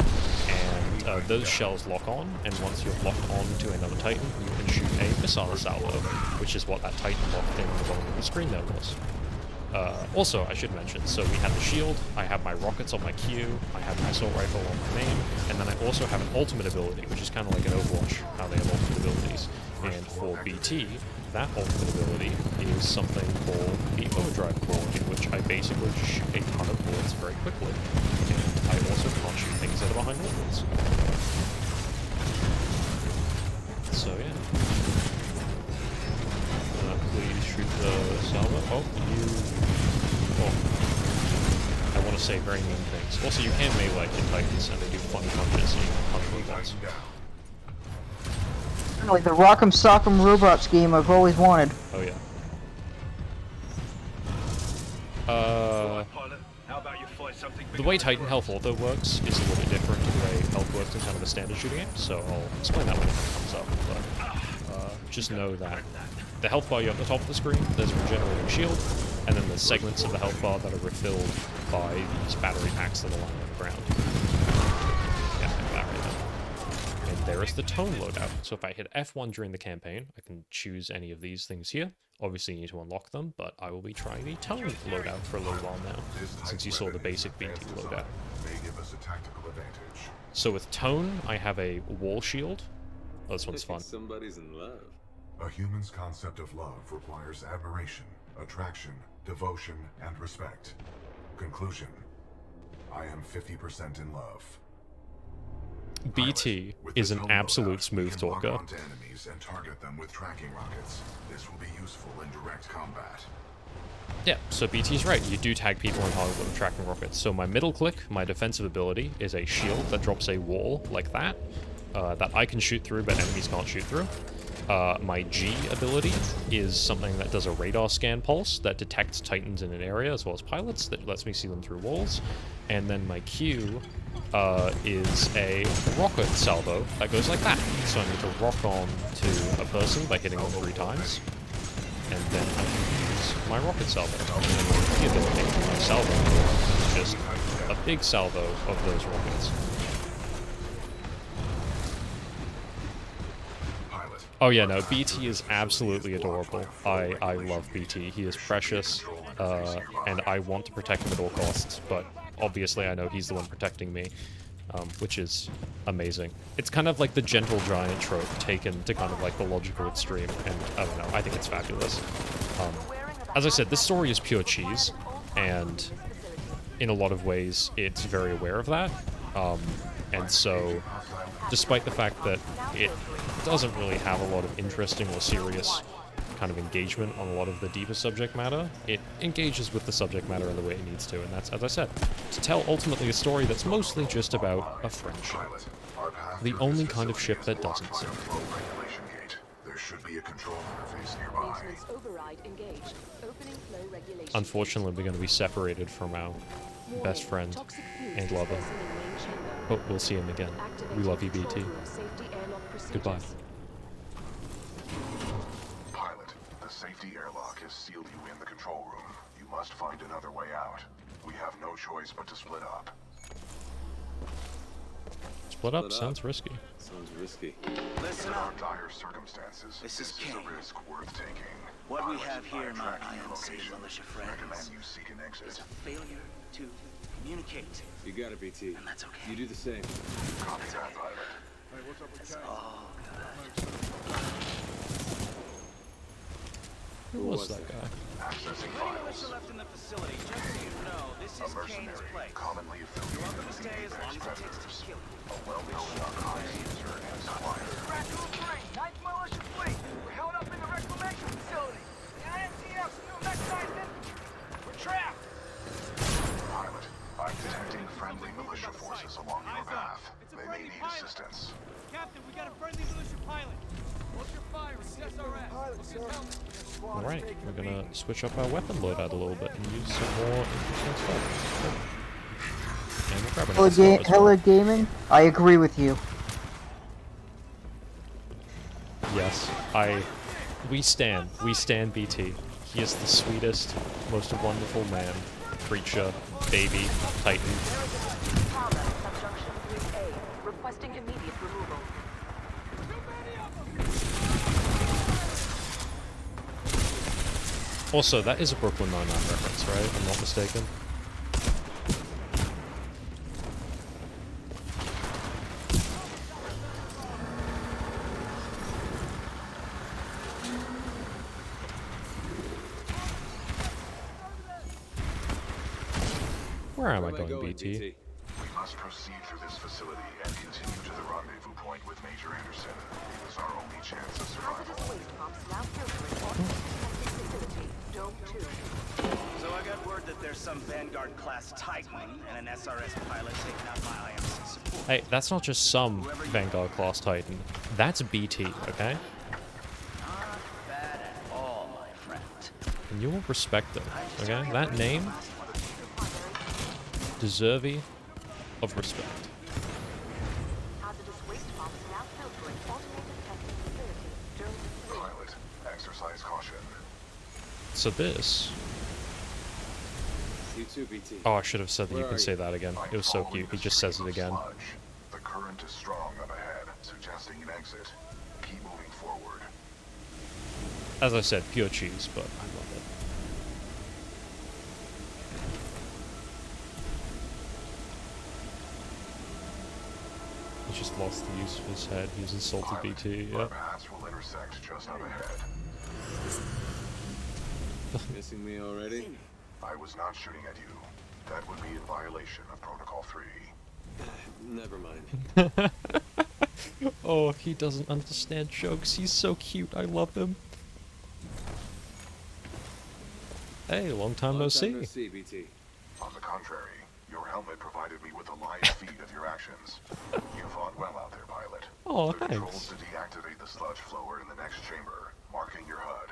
and those shells lock on, and once you're locked on to another Titan, you can shoot a missile salvo, which is what that Titan locked thing at the bottom of the screen there was. Also, I should mention, so we have the shield, I have my rockets on my Q, I have my assault rifle on my main, and then I also have an ultimate ability, which is kind of like an Overwatch, how they have ultimate abilities. And for BT, that ultimate ability is something called the Overdrive Core, in which I basically just shoot a ton of bullets very quickly. And I also can't shoot things that are behind walls. So yeah. Please shoot the salvo. I want to say very mean things. Also, you can melee in Titans, and they do funny punches, so you can punch robots. Like the Rock'em Sock'em Robots game I've always wanted. Oh yeah. The way Titan Health Auto works is a little bit different to the way health works in kind of a standard shooting game, so I'll explain that when it comes up, but just know that the health bar you have at the top of the screen, there's a regenerating shield, And then there's segments of the health bar that are refilled by these battery packs that are lying on the ground. Yeah, like that right there. And there is the tone loadout. So if I hit F1 during the campaign, I can choose any of these things here. Obviously you need to unlock them, but I will be trying the tone loadout for a little while now, since you saw the basic BT loadout. May give us a tactical advantage. So with tone, I have a wall shield. Oh, this one's fun. Somebody's in love. A human's concept of love requires admiration, attraction, devotion, and respect. Conclusion. I am 50% in love. BT With is the an tone absolute loadout, smooth we can lock talker. onto enemies and target them with tracking rockets. This will be useful in direct combat. Yeah, so BT's right. You do tag people in hard with tracking rockets. So my middle click, my defensive ability, is a shield that drops a wall like that, that I can shoot through, but enemies can't shoot through. My G ability is something that does a radar scan pulse that detects Titans in an area as well as pilots, that lets me see them through walls. And then my Q is a rocket salvo that goes like that. So I need to rock on to a person by hitting them 3 times, and then I can use my rocket salvo. And then my Q ability, my salvo, is just a big salvo of those rockets. Oh yeah, no, BT is absolutely adorable. I love BT. He is precious, and I want to protect him at all costs, but obviously I know he's the one protecting me, which is amazing. It's kind of like the gentle giant trope taken to kind of like the logical extreme, and I don't know, I think it's fabulous. As I said, this story is pure cheese, and in a lot of ways it's very aware of that, and so despite the fact that it doesn't really have a lot of interesting or serious kind of engagement on a lot of the deeper subject matter, it engages with the subject matter in the way it needs to, and that's, as I said, to tell ultimately a story that's mostly just about a friendship. The only kind of ship that doesn't sink. There should be a control interface nearby. Unfortunately, we're going to be separated from our best friend and lover. But we'll see him again. We love you, BT. Goodbye. Pilot, the safety airlock has sealed you in the control room. You must find another way out. We have no choice but to split up. Split up sounds risky. Sounds risky. Listen In up. our dire circumstances, This is a King. risk worth taking. What we Pilot, have here, I'm my tracking your INC location. militia Recommend friends, you seek an is exit. a failure to communicate. You got it, BT. And that's okay. You do the same. Copy that, pilot. It's all Who was that guy? Accessing Any files. militia left in the facility, just so you know, this A is Kane's mercenary, place. commonly You're affiliated welcome to with the stay as long Apex as it takes to Predators. kill you. A well-known narcotics user and supplier. Raccoon 3, 9th Militia Fleet. We're held up in the reclamation facility. The INCF's new mechanized infantry. We're trapped. Pilot, I'm detecting friendly militia forces along your path. They may need assistance. Captain, we got a friendly militia pilot. Hold your fire. It's SRS. Look his helmet. Alright, we're gonna switch up our weapon loadout a little bit and use some more interesting stuff. And we'll grab another star as well. Hella Gaming, I agree with you. Yes, we stand BT. He is the sweetest, most wonderful man, creature, baby, Titan. Requesting immediate removal. Also, that is a Brooklyn Nine-Nine reference, right? I'm not mistaken. Where am I going, BT? We must proceed through this facility and continue to the rendezvous point with Major Anderson. It is our only chance of survival. Hazardous waste pumps now filtering water to the facility. Dome 2. So I got word that there's some Vanguard-class Titan and an SRS pilot taking out my IMC support. Hey, that's not just some Vanguard-class Titan. That's BT, okay? Not bad at all, my friend. And you will respect them, okay? That name, deserving of respect. Hazardous waste pumps now filtering automated testing facility. Dome 3. Pilot, exercise caution. So this 2, BT. Oh, I should have said that you Where can are say you? that again. I'm It was so following cute. He the just says it stream of again. sludge. The current is strong up ahead, suggesting an exit. Keep moving forward. As I said, pure cheese, but I love it. He just lost the use of his head. He's insulted Pilot, BT, our yeah. paths will intersect just up ahead. Missing me already? I was not shooting at you. That would be in violation of Protocol 3. Never mind. Oh, he doesn't understand jokes. He's so cute. I love him. Hey, long time no see. No see, BT. On the contrary, your helmet provided me with a live feed of your actions. You fought well out there, pilot. Oh, the controls thanks. to deactivate the sludge flower in the next chamber, marking your HUD.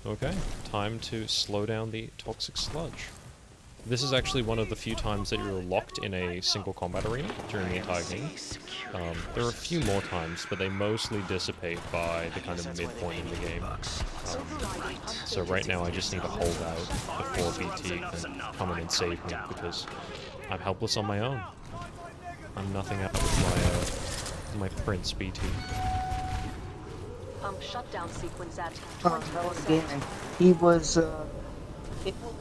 Okay, time to slow down the toxic sludge. This is actually one of the few times that you're locked in a single combat arena during the entire game. There are a few more times, but they mostly dissipate by the kind of midpoint in the game. So right now I just need to hold out before BT can come in and save me, because I'm helpless on my own. I'm nothing out with my prince, BT. Pump shutdown sequence at That was 20%. gaming. He was, at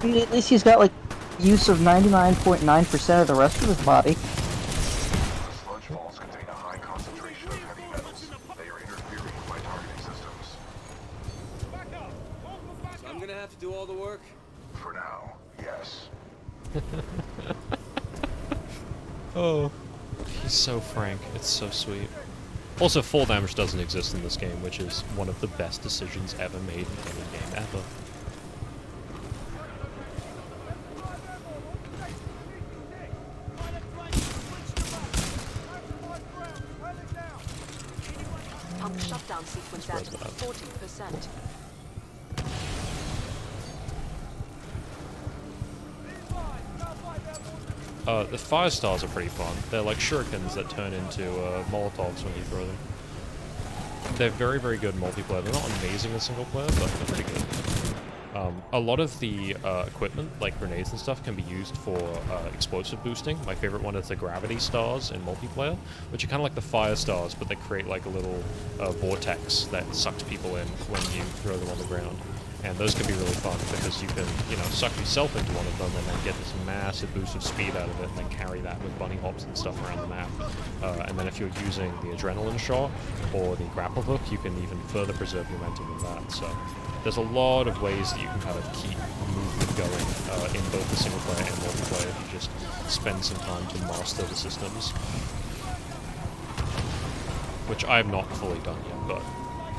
least he's got, like, use of 99.9% of the rest of his body. The sludge falls contain a high concentration of heavy metals. They are interfering with my targeting systems. So I'm gonna have to do all the work? For now, yes. Oh, he's so frank. It's so sweet. Also, fall damage doesn't exist in this game, which is one of the best decisions ever made in any game ever. Pump shutdown sequence at Spread that. 40%. The fire stars are pretty fun. They're like shurikens that turn into molotovs when you throw them. They're very, very good in multiplayer. They're not amazing in single player, but they're pretty good. A lot of the equipment, like grenades and stuff, can be used for explosive boosting. My favorite one is the gravity stars in multiplayer, which are kind of like the fire stars, but they create like a little vortex that sucks people in when you throw them on the ground. And those can be really fun because you can, you know, suck yourself into one of them and then get this massive boost of speed out of it and then carry that with bunny hops and stuff around the map. And then if you're using the adrenaline shot or the grapple hook, you can even further preserve your momentum with that. So there's a lot of ways that you can kind of keep movement going in both the single player and multiplayer if you just spend some time to master the systems. Which I have not fully done yet, but,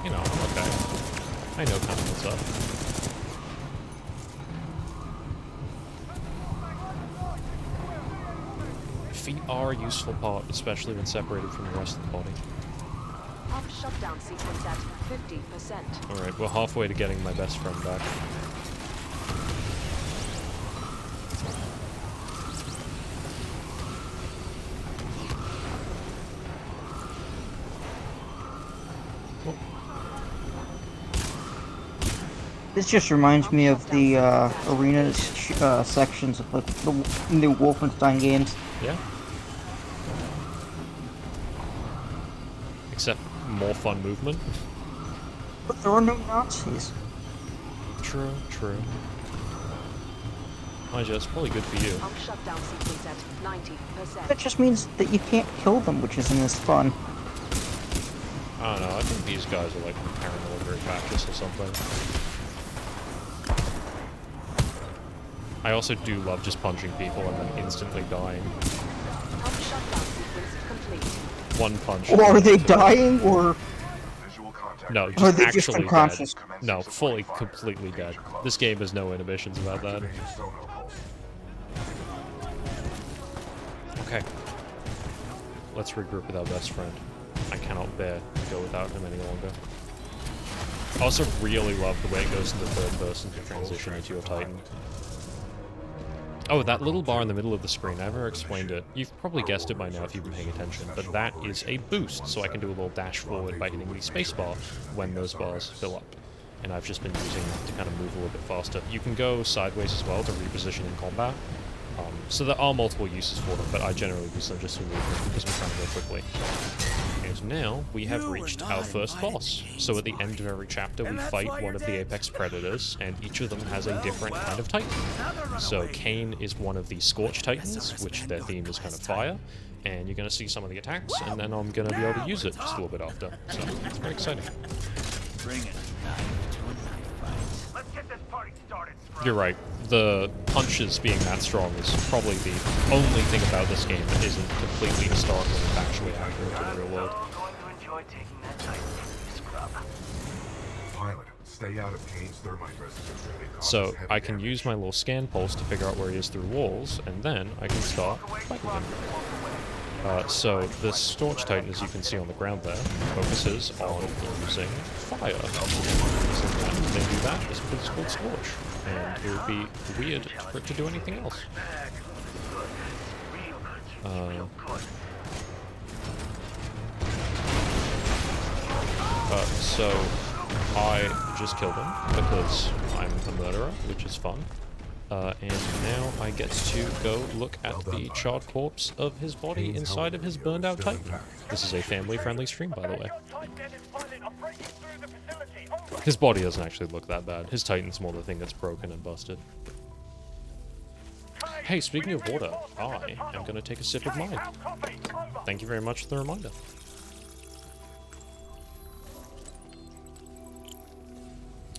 you know, okay. I know kind of what's up. Feet are a useful part, especially when separated from the rest of the body. Pump shutdown sequence at 50%. Alright, we're halfway to getting my best friend back. This just reminds me of the arena sections of like the new Wolfenstein games. Yeah. Except more fun movement. But there are no Nazis. True, true. Mind you, that's probably good for you. Pump shutdown sequence at 90%. That just means that you can't kill them, which isn't as fun. I don't know, I think these guys are like paramilitary fascists or something. I also do love just punching people and then instantly dying. Pump shutdown sequence complete. One punch. Or are they dying, or Visual contact. No, Or just they just actually unconscious? dead. No, fully, completely dead. This game has no inhibitions about that. Activating sonar pulse. Okay. Let's regroup with our best friend. I cannot bear to go without him any longer. I also really love the way it goes into third person to transition into your Titan. Oh, that little bar in the middle of the screen, I never explained it. You've probably guessed it by now if you've been paying attention, but that is a boost, so I can do a little dash forward by hitting the spacebar when those bars fill up. and I've just been using that to kind of move a little bit faster. You can go sideways as well to reposition in combat. So there are multiple uses for them, but I generally use them just for movement because we're trying to go quickly. And now we have reached our first boss. So at the end of every chapter we fight one of the Apex Predators, and each of them has a different kind of Titan. So Kane is one of the Scorch Titans, which their theme is kind of fire, and you're going to see some of the attacks, and then I'm going to be able to use it just a little bit after. So it's very exciting. Bring it. Let's get this party started. You're right. The punches being that strong is probably the only thing about this game that isn't completely historical and factually accurate to the real world. Pilot, stay out of Kane's thermite residence. So I can use my little scan pulse to figure out where he is through walls, and then I can start fighting him. So the Scorch Titan, as you can see on the ground there, focuses on using fire. So when they do that, it's because it's called Scorch, and it would be weird for it to do anything else. So I just killed him because I'm a murderer, which is fun. And now I get to go look at the charred corpse of his body inside of his burned out Titan. This is a family-friendly stream, by the way. His body doesn't actually look that bad. His Titan's more the thing that's broken and busted. Hey, speaking of water, I am going to take a sip of mine. Thank you very much for the reminder.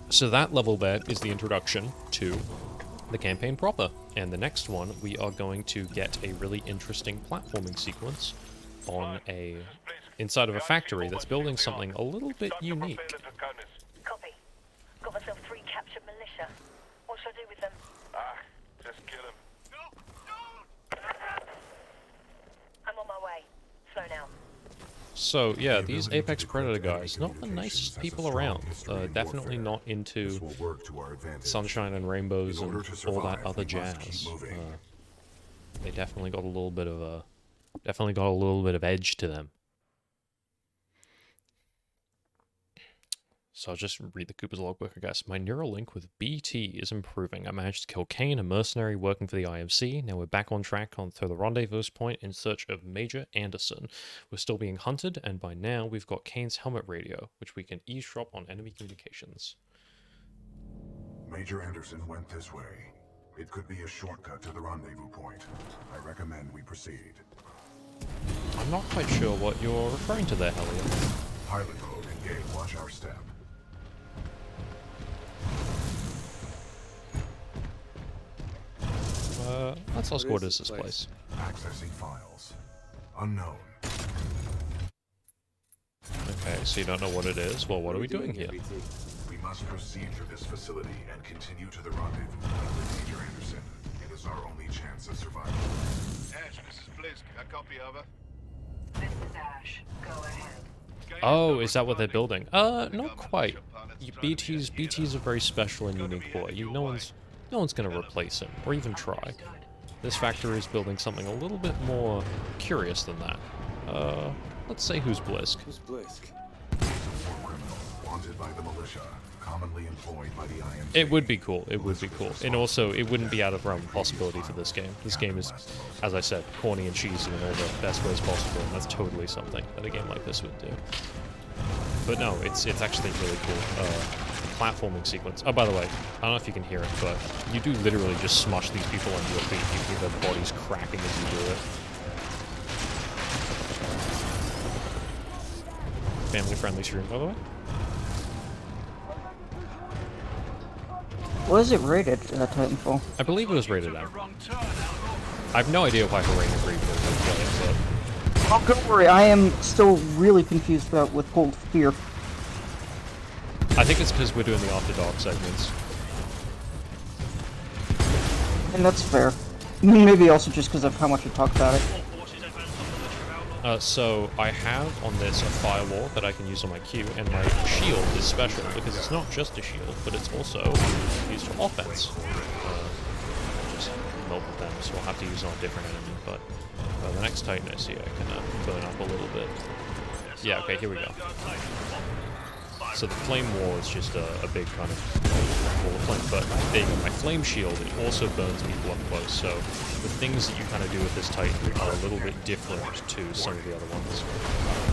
So that level there is the introduction to the campaign proper, and the next one we are going to get a really interesting platforming sequence on inside of a factory that's building something a little bit unique. Copy. Got myself 3 captured militia. What should I do with them? Just kill him. I'm on my way. Slow now. So yeah, these Apex Predator guys, not the nicest people around. Definitely not into sunshine and rainbows and all that other jazz. They definitely got a little bit of edge to them. So I'll just read the Cooper's logbook, I guess. My neural link with BT is improving. I managed to kill Kane, a mercenary working for the IMC. Now we're back on track to the rendezvous point in search of Major Anderson. We're still being hunted, and by now we've got Kane's helmet radio, which we can eavesdrop on enemy communications. Major Anderson went this way. It could be a shortcut to the rendezvous point. I recommend we proceed. I'm not quite sure what you're referring to there, Hellion. Pilot mode engage. Watch our step. Let's ask what is this place. Accessing files. Unknown. Okay, so you don't know what it is? Well, what are we doing here? We must proceed through this facility and continue to the rendezvous point with Major Anderson. It is our only chance of survival. Ash, this is Blisk. A copy over. This is Ash. Go ahead. Oh, is that what they're building? Not quite. BT's a very special and unique boy. No one's gonna replace him, or even try. This factory is building something a little bit more curious than that. Let's say who's Blisk. Who's Blisk? Criminal wanted by the militia, commonly employed by the IMC. It would be cool. It would be cool. And also, it wouldn't be out of realm of possibility for this game. This game is, as I said, corny and cheesy in all the best ways possible, and that's totally something that a game like this would do. But no, it's actually really cool. Platforming sequence. Oh, by the way, I don't know if you can hear it, but you do literally just smush these people under your feet. You hear their bodies cracking as you do it. Family-friendly stream, by the way. Was it rated in Titanfall? I believe it was rated M. I have no idea why for rated review, but Oh, don't worry, I am still really confused about with Cold Fear. I think it's because we're doing the After Dark segments. And that's fair. Maybe also just because of how much we talk about it. So I have on this a firewall that I can use on my Q, and my shield is special because it's not just a shield, but it's also used for offense. Just multiple them, so I'll have to use it on a different enemy, but the next Titan I see I can burn up a little bit. Yeah, okay, here we go. So the flame wall is just a big kind of wall of flame. But there you go, my flame shield, it also burns people up close. So the things that you kind of do with this Titan are a little bit different to some of the other ones.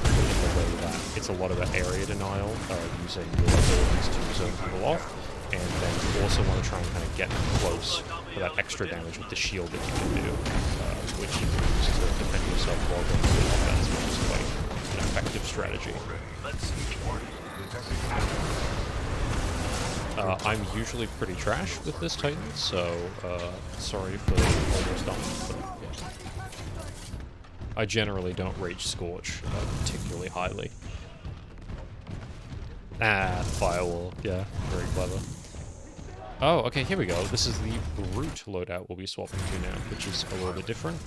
In the way that it's a lot of area denial, using your abilities to zone people off, and then you also want to try and kind of get close for that extra damage with the shield that you can do, which you can use to defend yourself while going through offense, which is quite an effective strategy. I'm usually pretty trash with this Titan, so sorry for almost done, but yeah. I generally don't Rage Scorch particularly highly. Ah, Firewall, yeah, very clever. Oh, okay, here we go. This is the Brute loadout we'll be swapping to now, which is a little bit different.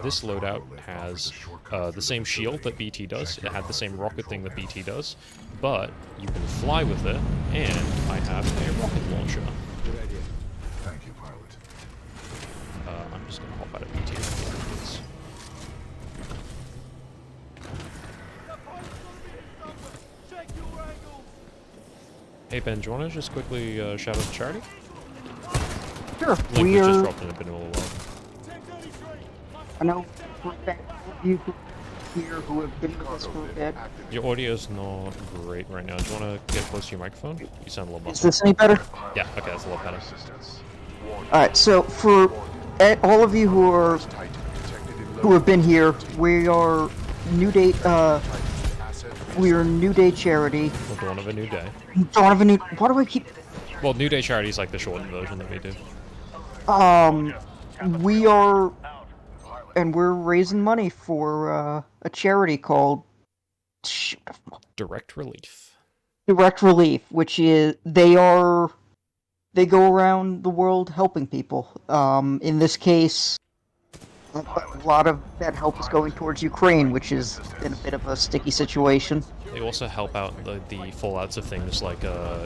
This loadout has the same shield that BT does. It had the same rocket thing that BT does, but you can fly with it, and I have a rocket launcher. Good idea. Thank you, pilot. I'm just gonna hop out of BT because... Hey Ben, do you want to just quickly shout out to Charity? Sure. Link was just dropped in a bit of a while. I know for a fact all of you here who have been with us for a bit. Your audio's not great right now. Do you want to get close to your microphone? You sound a little muffled. Is this any better? Yeah, okay, that's a lot better. Alright, so for all of you who have been here, we are New Day, we are New Day Charity. Well, Dawn of a New Day. Dawn of a New... Why do I keep... Well, New Day Charity is like the shortened version that we do. We are... And we're raising money for a charity called... Direct Relief. Direct Relief, which is... They go around the world helping people. In this case... A lot of that help is going towards Ukraine, which is in a bit of a sticky situation. They also help out the fallouts of things like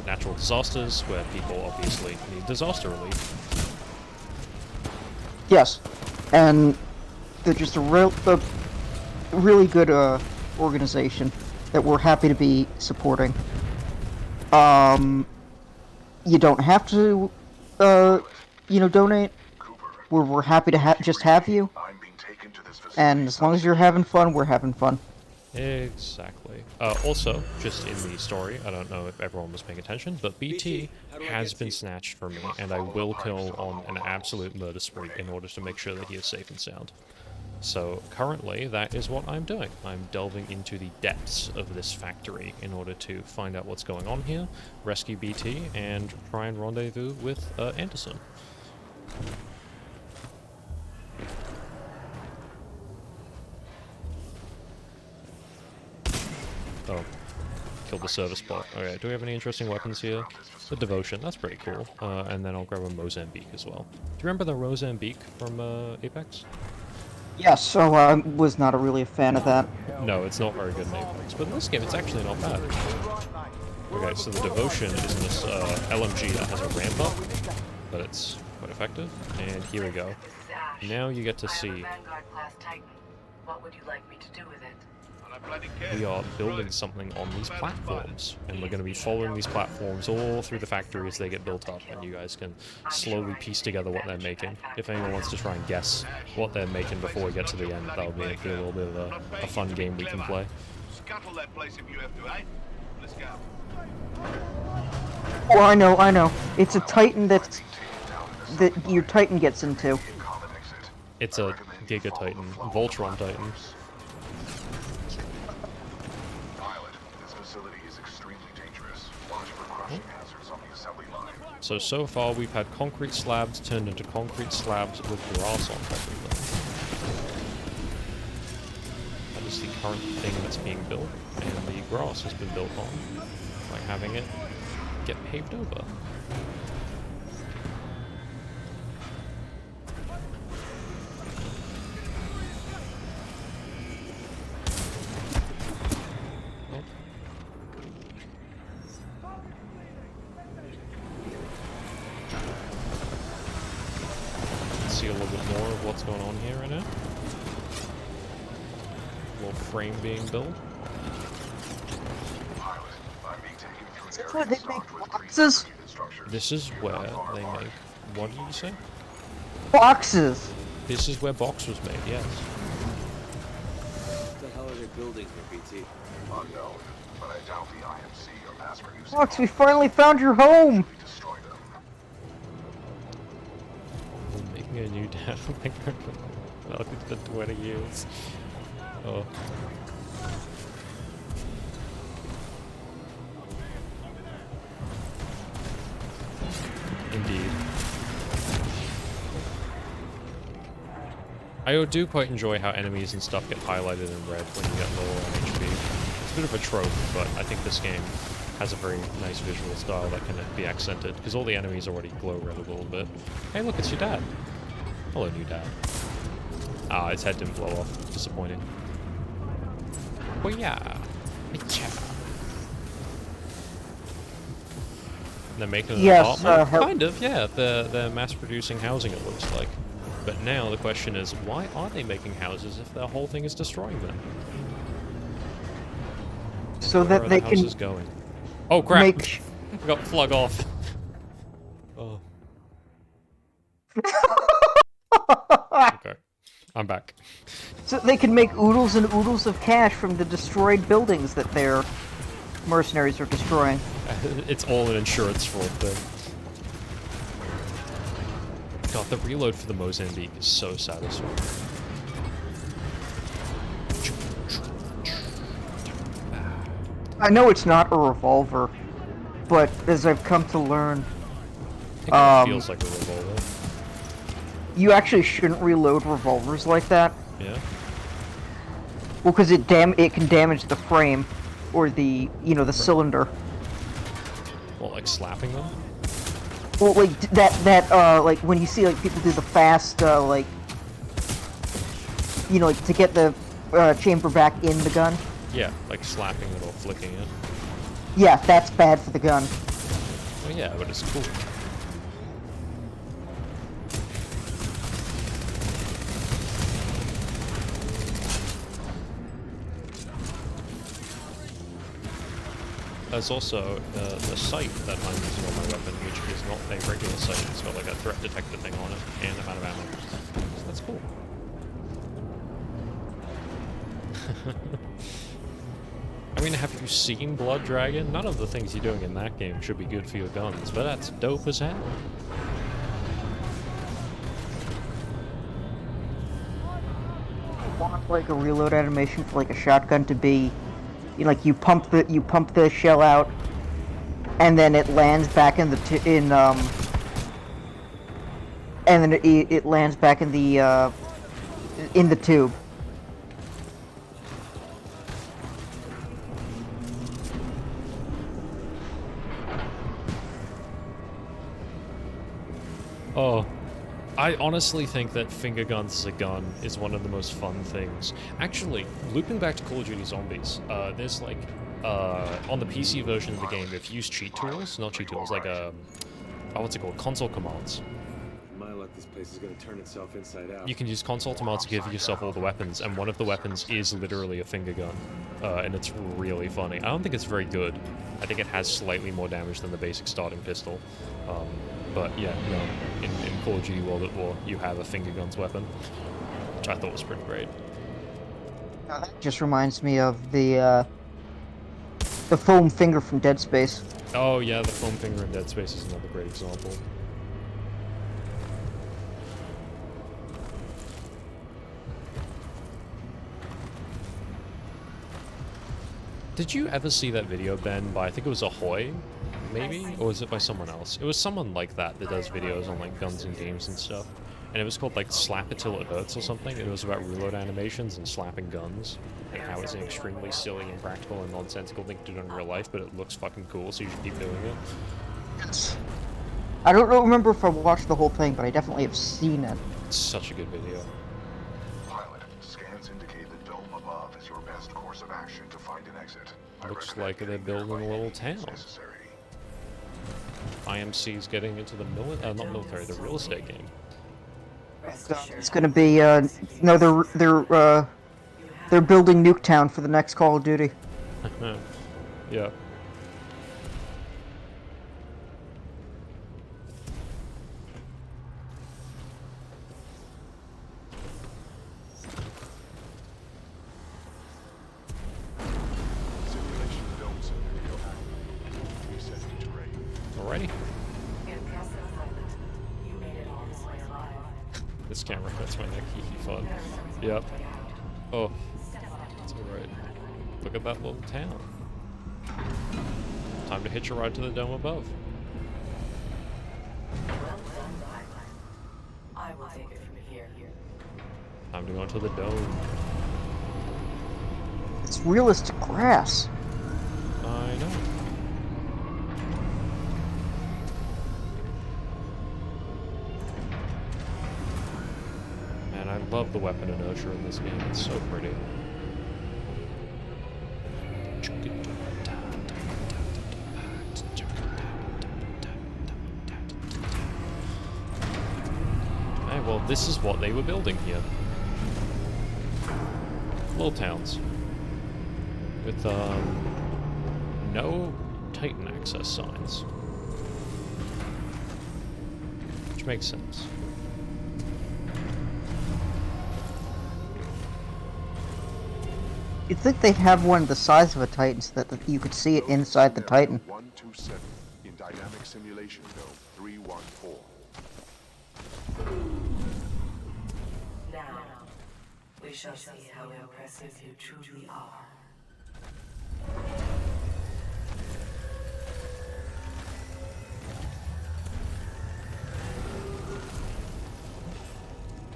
natural disasters, where people obviously need disaster relief. Yes, and they're just a really good organization that we're happy to be supporting. You don't have to, donate. We're happy to just have you, and as long as you're having fun, we're having fun. Exactly. Also, just in the story, I don't know if everyone was paying attention, but BT has been snatched from me, and I will kill on an absolute murder spree in order to make sure that he is safe and sound. So currently, that is what I'm doing. I'm delving into the depths of this factory in order to find out what's going on here, rescue BT, and try and rendezvous with Anderson. Oh, killed the service bot. Okay, do we have any interesting weapons here? The Devotion, that's pretty cool. And then I'll grab a Mozambique as well. Do you remember the Mozambique from Apex? Yes, so I was not really a fan of that. No, it's not very good in Apex, but in this game it's actually not bad. Okay, so the Devotion is this LMG that has a ramp up, but it's quite effective. And here we go. Now you get to see... What would you like me to do with it? We are building something on these platforms, and we're going to be following these platforms all through the factory as they get built up, and you guys can slowly piece together what they're making. If anyone wants to try and guess what they're making before we get to the end, that'll be a little bit of a fun game we can play. Scuttle that place if you have to, eh? Let's go. Oh, I know. It's a Titan that your Titan gets into. It's a Giga Titan, Voltron Titan. So far we've had concrete slabs turned into concrete slabs with grass on top of them. That is the current thing that's being built, and the grass has been built on by having it get paved over. See a little bit more of what's going on here right now. A little frame being built. Pilot, I'm being taken Where they make boxes? This is where they make... What did you say? Boxes! This is where box was made, yes. What the hell are they building here, BT? Unknown, but I doubt the IMC are mass producing. Box, we finally found your home! Destroy them. We're making a new data micro. Welcome to the 20 years. Oh. Indeed. I do quite enjoy how enemies and stuff get highlighted in red when you get lower on HP. It's a bit of a trope, but I think this game has a very nice visual style that can be accented, because all the enemies already glow red a little bit. Hey look, it's your dad. Hello, new dad. Ah, its head didn't blow off. Disappointing. Oh yeah. They're making an Yes, apartment? Kind of, yeah. They're mass-producing housing, it looks like. But now the question is, why are they making houses if their whole thing is destroying them? So Where that are they the can houses going? Oh crap! make... We got plug off. Oh. Okay. I'm back. So they can make oodles and oodles of cash from the destroyed buildings that their mercenaries are destroying. It's all an insurance fraud thing. God, the reload for the Mozambique is so satisfying. I know it's not a revolver, but as I've come to learn, It kind of feels like a revolver. you actually shouldn't reload revolvers like that. Yeah. Well, because it can damage the frame, or the the cylinder. Well, like slapping them? Well, like like when you see like people do the fast like to get the chamber back in the gun. Yeah, like slapping it or flicking it. Yeah, that's bad for the gun. Well, yeah, but it's cool. There's also the sight that I'm using on my weapon, which is not a regular sight. It's got like a threat detector thing on it, and I'm out of ammo. So that's cool. I mean, have you seen Blood Dragon? None of the things you're doing in that game should be good for your guns, but that's dope as hell. I want like a reload animation for like a shotgun to be, like you pump the shell out, and then it lands back in the and then it lands back in the tube. Oh, I honestly think that finger guns as a gun is one of the most fun things. Actually, looping back to Call of Duty Zombies, there's like, on the PC version of the game, if you use cheat tools, not cheat tools, like, what's it called, console commands. My luck, this place is gonna turn itself inside out. You can use console commands to give yourself all the weapons, and one of the weapons is literally a finger gun, and it's really funny. I don't think it's very good. I think it has slightly more damage than the basic starting pistol. But yeah, no, in Call of Duty World at War, you have a finger guns weapon, which I thought was pretty great. Now that just reminds me of the foam finger from Dead Space. Oh yeah, the foam finger in Dead Space is another great example. Did you ever see that video, Ben, by, I think it was Ahoy, maybe? Or was it by someone else? It was someone like that does videos on, like, guns and games and stuff. And it was called, like, Slap It Till It Hurts or something. And it was about reload animations and slapping guns. And how it's an extremely silly and practical and nonsensical thing to do in real life, but it looks fucking cool, so you should keep doing it. Yes. I don't remember if I watched the whole thing, but I definitely have seen it. It's such a good video. Pilot, scans indicate the dome above is your best course of action to find an exit. Looks like they're building a little town. IMC's getting into the not military, the real estate game. It's gonna be no, they're building Nuketown for the next Call of Duty. Yeah. already. This camera hurts my neck, hee fun. Yep. Oh, that's alright. Look at that little town. Time to hitch a ride to the dome above. I will take it from here. Time to go into the dome. It's realistic grass. I know. Man, I love the weapon inertia in this game. It's so pretty. Hey, well, this is what they were building here. Little towns. With, no Titan access signs. Which makes sense. You'd think they'd have one the size of a Titan so that you could see it inside the Titan. 127 in dynamic simulation dome 314. Now, we shall see how impressive you truly are.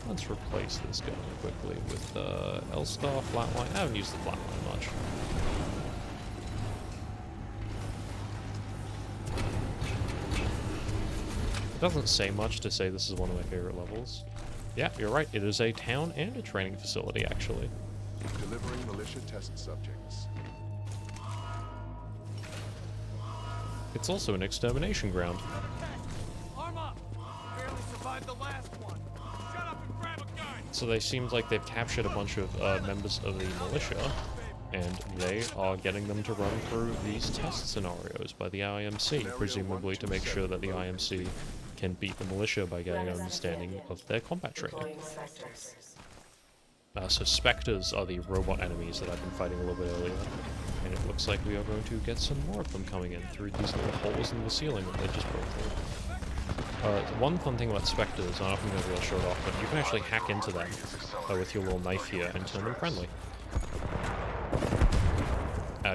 Let's replace this guy quickly with L-Star Flatline. I haven't used the Flatline much. It doesn't say much to say this is one of my favorite levels. Yeah, you're right. It is a town and a training facility, actually. Delivering militia test subjects. It's also an extermination ground. Arm up! Barely survived the last one. Shut up and grab a gun! So they seemed like they've captured a bunch of members of the militia, and they are getting them to run through these test scenarios by the IMC, presumably to make sure that the IMC can beat the militia by getting an understanding of their combat training. So Spectres are the robot enemies that I've been fighting a little bit earlier, and it looks like we are going to get some more of them coming in through these little holes in the ceiling that they just broke through. One fun thing about Spectres, I don't know if I'm going to be able to show it off, but you can actually hack into them with your little knife here and turn them friendly.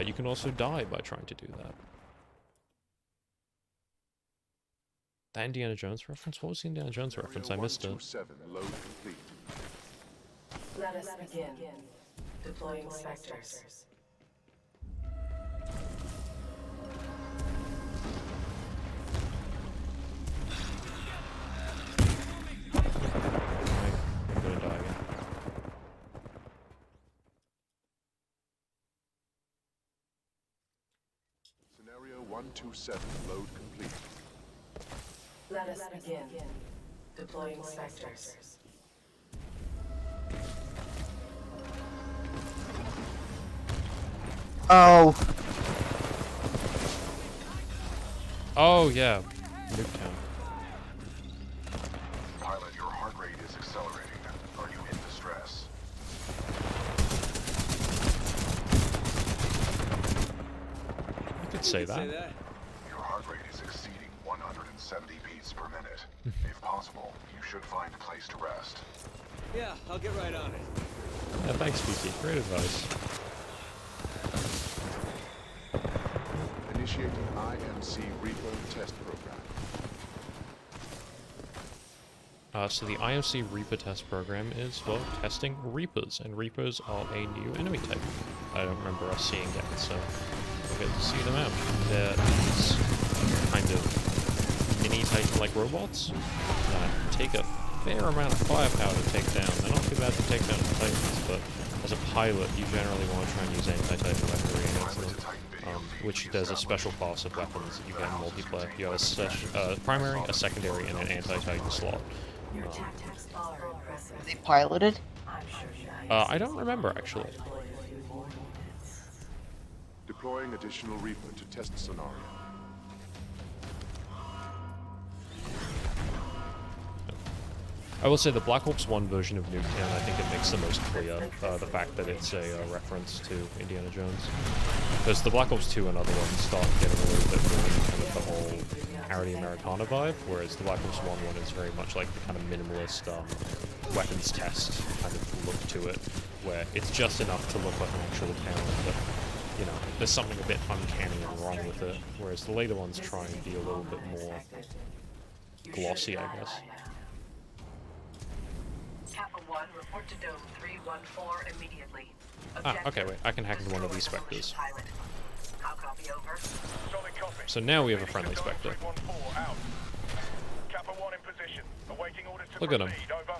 You can also die by trying to do that. That Indiana Jones reference? What was the Indiana Jones reference? I missed it. Load complete. Let us begin. Deploying Spectres. I'm gonna die again. Scenario 127, load complete. Let us begin. Deploying Spectres. Oh. Oh, yeah. Nuketown. Pilot, your heart rate is accelerating. Are you in distress? I could say that. Your heart rate is exceeding 170 beats per minute. If possible, you should find a place to rest. Yeah, I'll get right on it. Yeah, thanks, PT. Great advice. Initiating IMC Reaper test program. So the IMC Reaper test program is, well, testing Reapers, and Reapers are a new enemy type. I don't remember us seeing yet, so we'll get to see them out. They're these kind of mini Titan-like robots that take a fair amount of firepower to take down. They're not too bad to take down the Titans, but as a pilot, you generally want to try and use anti-Titan weaponry against them. Which there's a special class of weapons that you get in multiplayer. You have a primary, a secondary, and an anti-Titan slot. They piloted? I don't remember, actually. Deploying additional Reaper to test scenario. I will say the Black Ops 1 version of Nuketown, I think it makes the most clear the fact that it's a reference to Indiana Jones. Because the Black Ops 2 and other ones start getting a little bit more into kind of the whole parody Americana vibe, whereas the Black Ops 1 one is very much like the kind of minimalist weapons test kind of look to it, where it's just enough to look like an actual town, but, you know, there's something a bit uncanny and wrong with it, whereas the later ones try and be a little bit more glossy, I guess. Kappa 1, report to Dome 314 immediately. Okay, wait, I can hack into one of these Spectres. I'll copy over. Solid copy. So now we have a friendly Spectre. 314 out. Kappa 1 in position. Awaiting orders to Look at him. proceed. Over.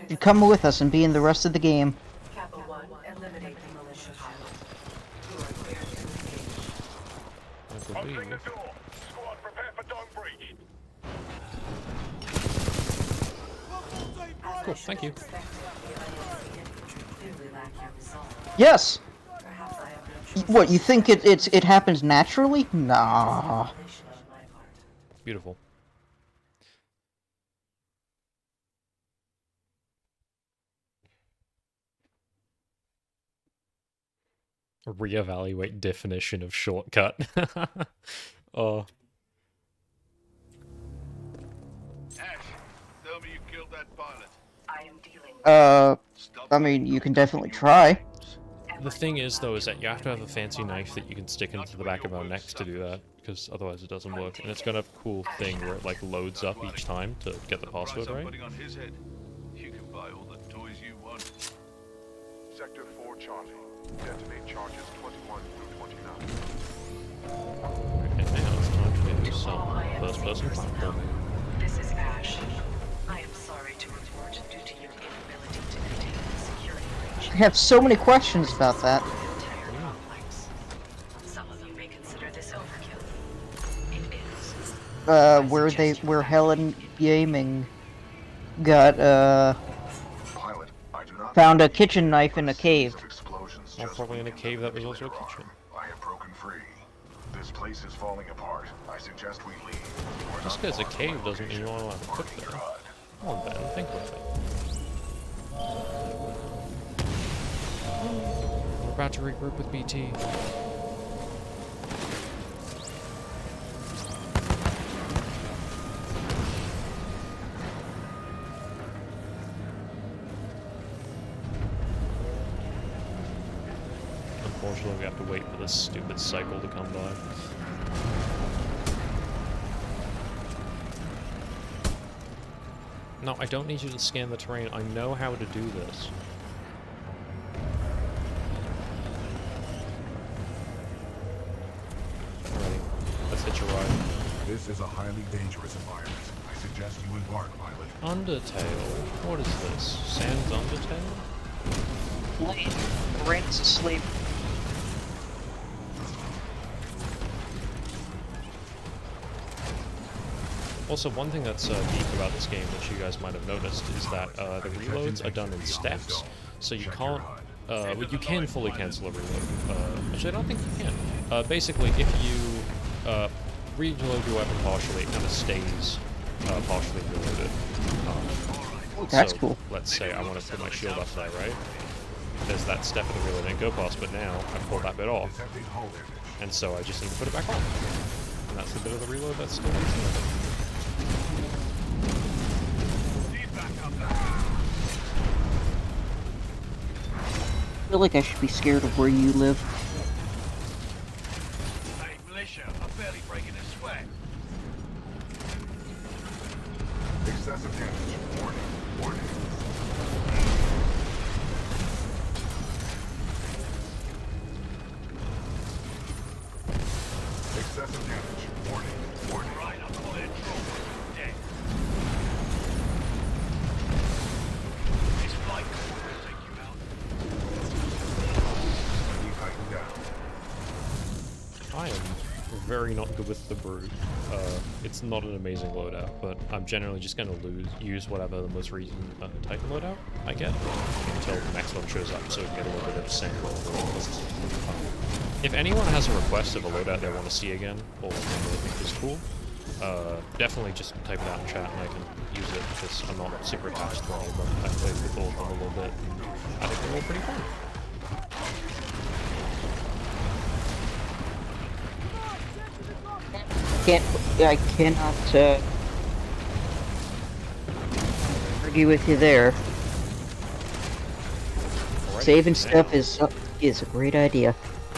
You come with us and be in the rest of the game. Kappa 1, eliminate the militia pilot. You are clear to engage. Opening the door. Squad, prepare for dome breach. Cool, thank you. Yes. What, you think it happens naturally? Nah. Beautiful. Reevaluate definition of shortcut. Oh. Ash, tell me you killed that pilot. I am dealing. I mean, you can definitely try. The thing is, though, is that you have to have a fancy knife that you can stick into the back of our necks to do that, because otherwise it doesn't work. And it's got a cool thing where it, like, loads up each time to get the password right. Putting on his head. You can buy all the toys you want. Sector 4 Charlie. Detonate charges 21 through 29. And now it's time to do some first-person platforming. This is Ash. I am sorry to report due to your inability to maintain the security breach. I have so many questions about that. Entire complex. Some of you may consider this overkill. It is. Where Helen Gaming got Pilot, I do not found a kitchen knife in a cave. Well, probably in a cave that was also a kitchen. I have broken free. This place is falling apart. I suggest we leave. We're Just not because a far from cave our doesn't mean you location. want to cook there. God. Come on, Ben, think with it. We're about to regroup with BT. Unfortunately, we have to wait for this stupid cycle to come by. No, I don't need you to scan the terrain. I know how to do this. Alrighty, let's hitch a ride. This is a highly dangerous environment. I suggest you embark, pilot. Undertale? What is this? Sans Undertale? Brent's asleep. Also, one thing that's neat about this game that you guys might have noticed is that the reloads are done in steps, so you can't, well, you can fully cancel a reload. Actually, I don't think you can. Basically, if you reload your weapon partially, it kind of stays partially reloaded. That's so, cool. Let's say I want to put my shield up there, right? There's that step of the reload I didn't go past, but now I pulled that bit off, and so I just need to put it back on. And that's the bit of the reload that's still missing. I feel like I should be scared of where you live. Hey, militia, I'm barely breaking a sweat. Excessive damage. Warning. Warning. Excessive damage. Warning. Warning. Right, I'm clear. Dead. This flight will take you out. Enemy tightened down. I am very not good with the Brood. It's not an amazing loadout, but I'm generally just going to use whatever the most recent Titan loadout I get until the next one shows up, so we can get a little bit of a sample. If anyone has a request of a loadout they want to see again, or one they think is cool, definitely just type it out in chat and I can use it, because I'm not super attached to any of them. I've played with all of them a little bit, and I think they're all pretty fun. I cannot argue with you there. Alright, Saving stuff is a great idea.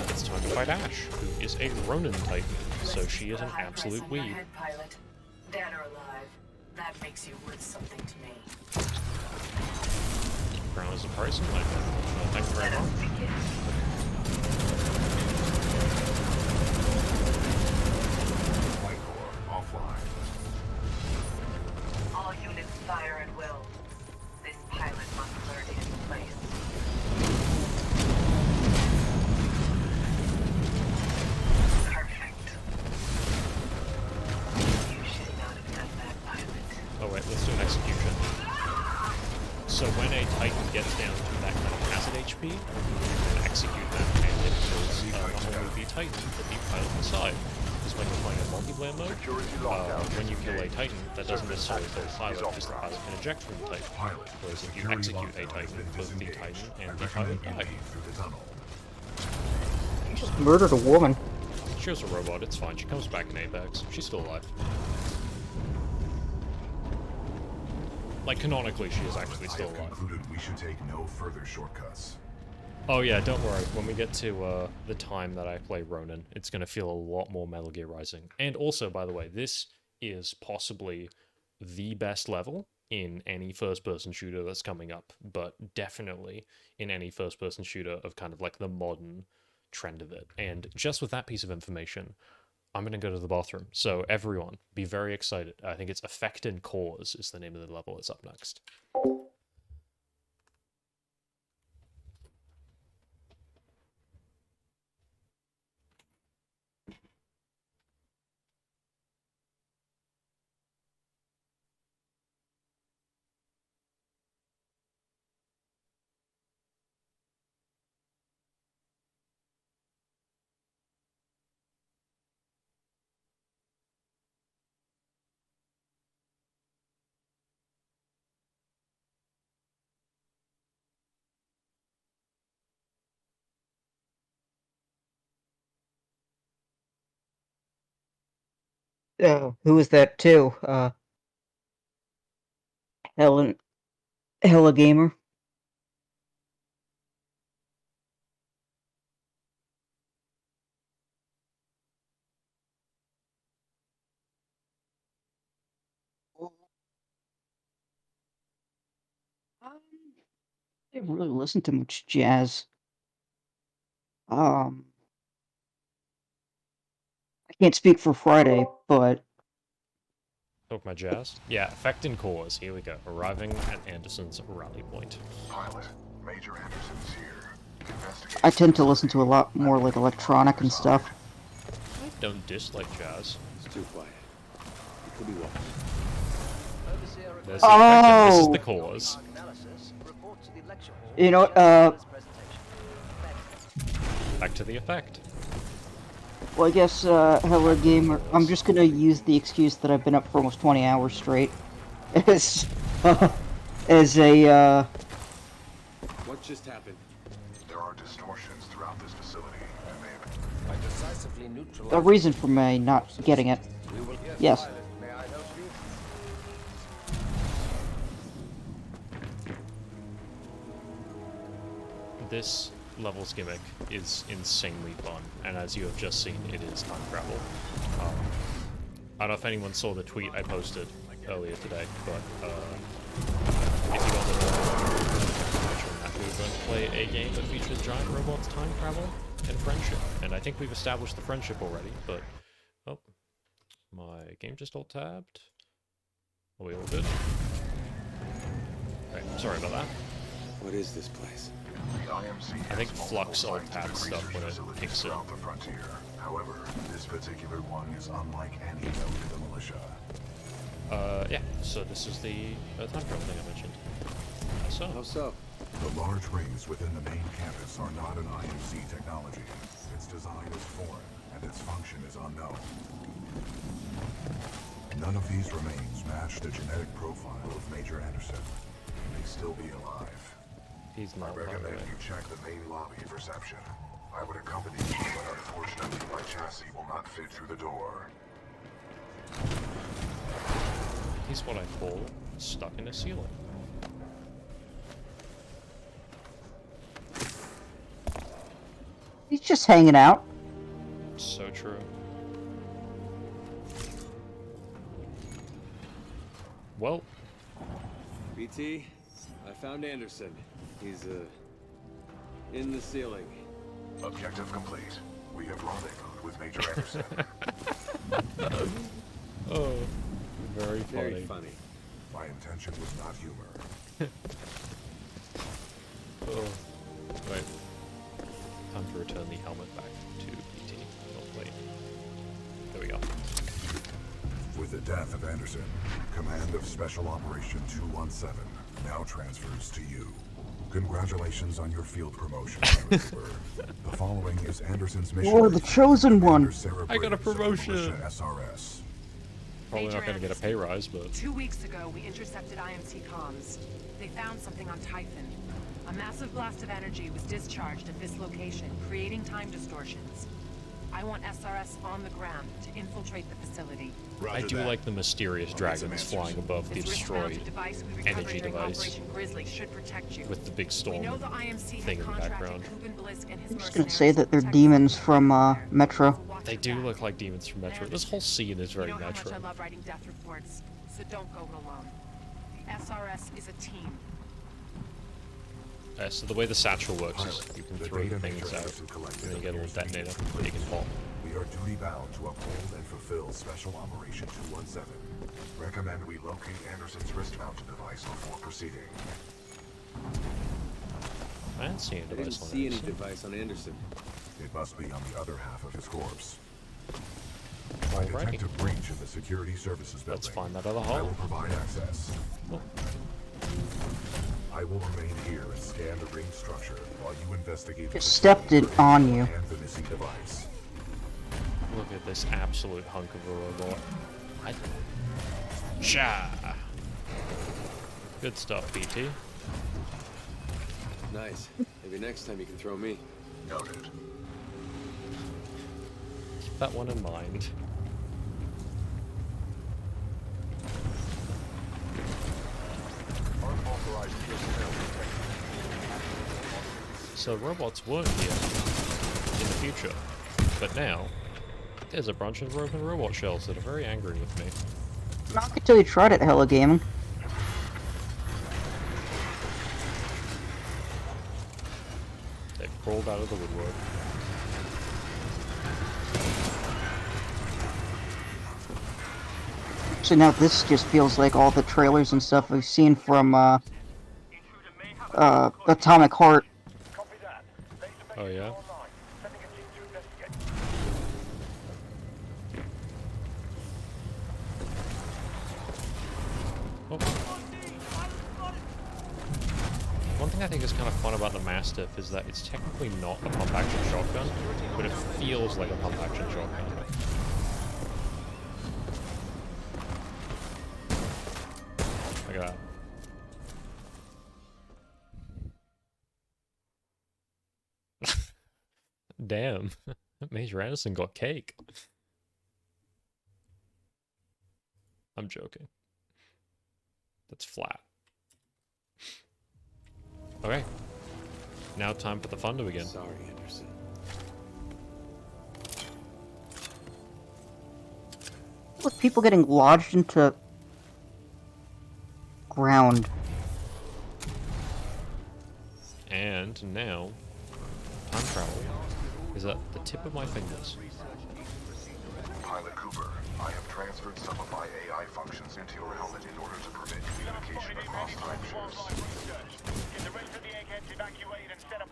It's time to fight Ash, who is a Ronin Titan, so she is an absolute weed. Pilot, dead or alive, that makes you worth something to me. Crown is a price, and thank you very much. All units fire at will. This pilot must learn his place. Perfect. You should not have done that, pilot. Oh wait, let's do an execution. So when a Titan gets down to that kind of acid HP, you can execute them, and it kills not only the Titan, but the pilot inside. Because when you're playing a multiplayer mode, when you kill a Titan, that doesn't necessarily kill the pilot, because the pilot can eject from the Titan. Whereas if you execute a Titan, both the Titan and the pilot die. You just murdered a woman. She was a robot, it's fine. She comes back in Apex. She's still alive. Like, canonically, she is actually still alive. Concluded we should take no further shortcuts. Oh yeah, don't worry. When we get to the time that I play Ronin, it's going to feel a lot more Metal Gear Rising. And also, by the way, this is possibly the best level in any first-person shooter that's coming up, but definitely in any first-person shooter of kind of like the modern trend of it. And just with that piece of information, I'm going to go to the bathroom. So everyone, be very excited. I think it's Effect and Cause is the name of the level that's up next. Who was that too? Hella Gamer. I haven't really listened to much jazz. I can't speak for Friday, but Talk my jazz? Yeah, Effect and Cause. Here we go. Arriving at Anderson's rally point. Pilot, Major Anderson's here. I tend to listen to a lot more like electronic and stuff. I don't dislike jazz. It's too quiet. You could be walking. There's the Effect and this is the Cause. You know, Back to the Effect. well, I guess, Hella Gamer, I'm just gonna use the excuse that I've been up for almost 20 hours straight as a, What just happened? There are distortions throughout this facility, and they have I decisively neutralized. a reason for me not getting it. We will get Yes. pilot. May I help you? This level's gimmick is insanely fun, and as you have just seen, it is time travel. I don't know if anyone saw the tweet I posted earlier today, but if you got the mentioning that we were going to play a game that features giant robots, time travel, and friendship. And I think we've established the friendship already, but... Oh, my game just alt-tabbed. Are we all good? Okay, sorry about that. What is this place? The IMC I think has Flux multiple alt tabs scientific stuff when it research kicks in. throughout the frontier. However, this particular one is unlike any known to the militia. Yeah, so this is the time travel thing I mentioned. So. How so? The large rings within the main campus are not an IMC technology. Its design is foreign, and its function is unknown. None of these remains match the genetic profile of Major Anderson. He may still be alive. He's not, I recommend you check the main lobby of reception. I would accompany you, but unfortunately my chassis will not fit through the door. He's what I call stuck in a ceiling. He's just hanging out. So true. Well, BT, I found Anderson. He's, in the ceiling. Objective complete. We have rendezvoused with Major Anderson. oh, very funny. Very funny. My intention was not humor. Oh, wait. Time to return the helmet back to BT. Oh, wait. There we go. With the death of Anderson, command of Special Operation 217 now transfers to you. Congratulations on your field promotion, Cooper. The following is Anderson's mission. You're the chosen one. I got a promotion. SRS. Probably not going to get a pay rise, but 2 weeks ago, we intercepted IMC comms. They found something on Typhon. A massive blast of energy was discharged at this location, creating time distortions. I want SRS on the ground to infiltrate the facility. I do like the mysterious dragons flying above the destroyed energy device with the big storm thing in the background. I'm just gonna say that they're demons from Metro. They do look like demons from Metro. This whole scene is very Metro. I love writing death reports, so don't go it alone. The SRS is a team. So the way the satchel works is you can throw the things out, and then you get a little detonator, they can pop. We are duty bound to uphold and fulfill Special Operation 217. Recommend we locate Anderson's wrist-mounted device before proceeding. I didn't see a I didn't device on see any Anderson. device on Anderson. It must be on the other half of his corpse. I Alrighty. detect a breach in the security services building. Let's find that other I hole. will provide access. Oh. I will remain here and scan the ring structure while you investigate. Just stepped it on you. And the missing device. Look at this absolute hunk of a robot. Sha! Good stuff, BT. Nice. Maybe next time you can throw me. Noted. Keep that one in mind. So robots weren't here in the future, but now there's a bunch of broken robot shells that are very angry with me. Not until you tried it, Hella Gaming. They've crawled out of the woodwork. So now this just feels like all the trailers and stuff we've seen from Atomic Heart. Oh yeah? Oh. One thing I think is kind of fun about the Mastiff is that it's technically not a pump-action shotgun, but it feels like a pump-action shotgun. Look at that. Damn, Major Anderson got cake. I'm joking. That's flat. Okay. Now time for the fun to begin. Sorry, Anderson. Look, people getting lodged into ground. And now, time travel is at the tip of my fingers. Pilot Cooper, I have transferred some of my AI functions into your helmet in order to permit communication across time shifts. Get the rest of the eggheads evacuated and set up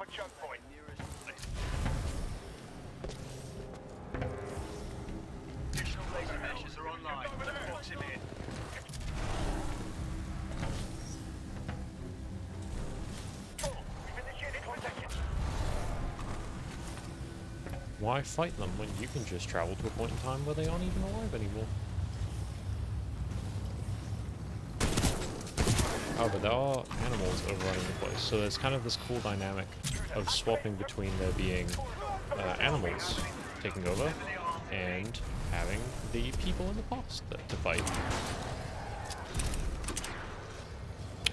why fight them when you can just travel to a point in time where they aren't even alive anymore? Oh, but there are animals overrunning the place, so there's kind of this cool dynamic of swapping between there being animals taking over and having the people in the past to fight.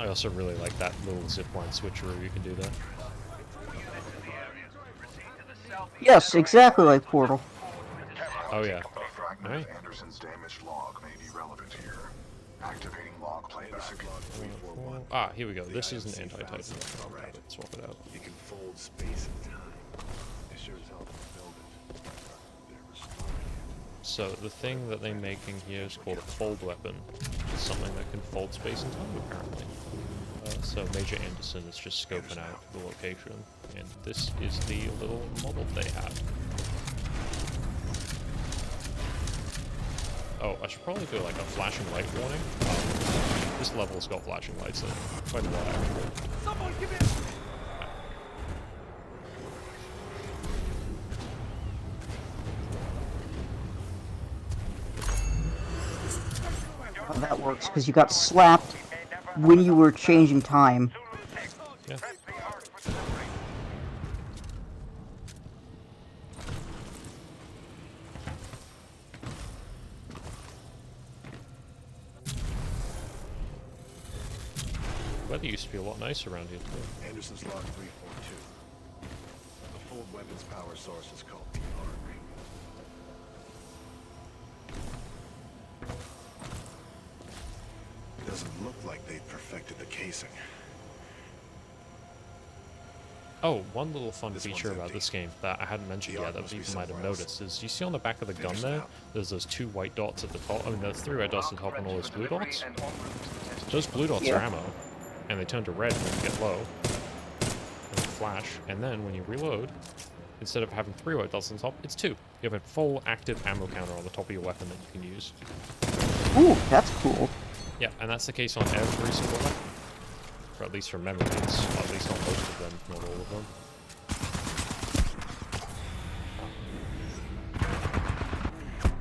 I also really like that little zipline switcheroo you can do there. Yes, exactly like Portal. Oh yeah. A fragment Alright. of Anderson's damaged log may be relevant here. Activating log playback. Ah, here we go. This is an anti-Titan. Alright, swap it out. You can fold space and time. It sure as hell don't build it. They're restoring it. So the thing that they're making here is called a fold weapon. It's something that can fold space and time, apparently. So Major Anderson is just scoping out the location, and this is the little model they have. Oh, I should probably do like a flashing light warning. This level's got flashing lights in it. Quite a lot, actually. Someone give me How that works, because you got slapped when you were changing time. Yeah. Weather used to be a lot nicer around here too. Anderson's log 342. The fold weapon's power source is called the arc. Doesn't look like they've perfected the casing. Oh, one little fun This feature one's about empty. this game that I hadn't mentioned The yet arc that must be people might have somewhere else. noticed is you see on the back of the gun Anderson there, out. there's those 2 white dots at the top. I mean, there's 3 red dots at the top and all those blue dots. Those blue dots are Yeah. ammo, and they turn to red when you get low, and they flash, and then when you reload, instead of having 3 white dots on top, it's 2. You have a full active ammo counter on the top of your weapon that you can use. Ooh, that's cool. Yeah, and that's the case on every single weapon. Or at least for memories, at least on most of them, not all of them.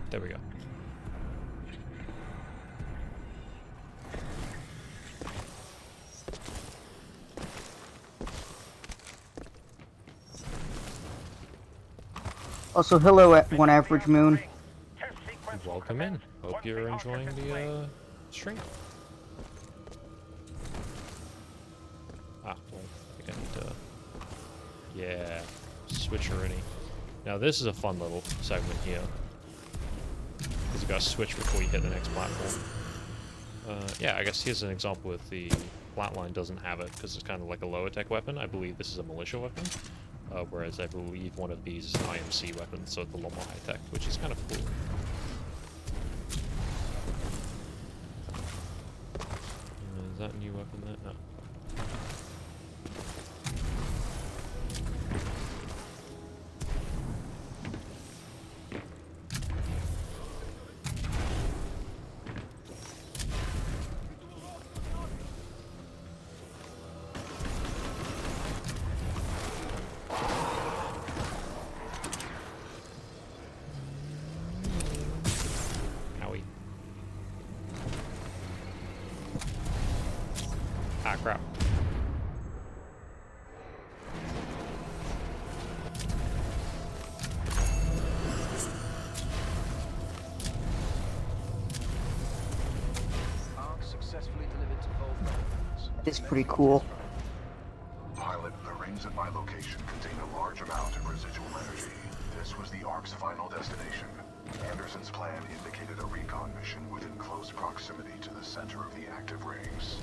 There we go. Also, hello at One Average Moon. Welcome in. Hope you're enjoying the stream. Ah, well, I think I need to... Yeah, switcheroo. Now this is a fun little segment here. Because you gotta switch before you hit the next platform. Yeah, I guess here's an example with the flatline doesn't have it, because it's kind of like a lower tech weapon. I believe this is a militia weapon. Whereas I believe one of these is an IMC weapon, so it's a lot more high tech, which is kind of cool. Is that a new weapon there? No. Owie. Ah, crap. Arc successfully delivered to Volvo. It's pretty cool. Pilot, the rings at my location contain a large amount of residual energy. This was the Ark's final destination. Anderson's plan indicated a recon mission within close proximity to the center of the active rings.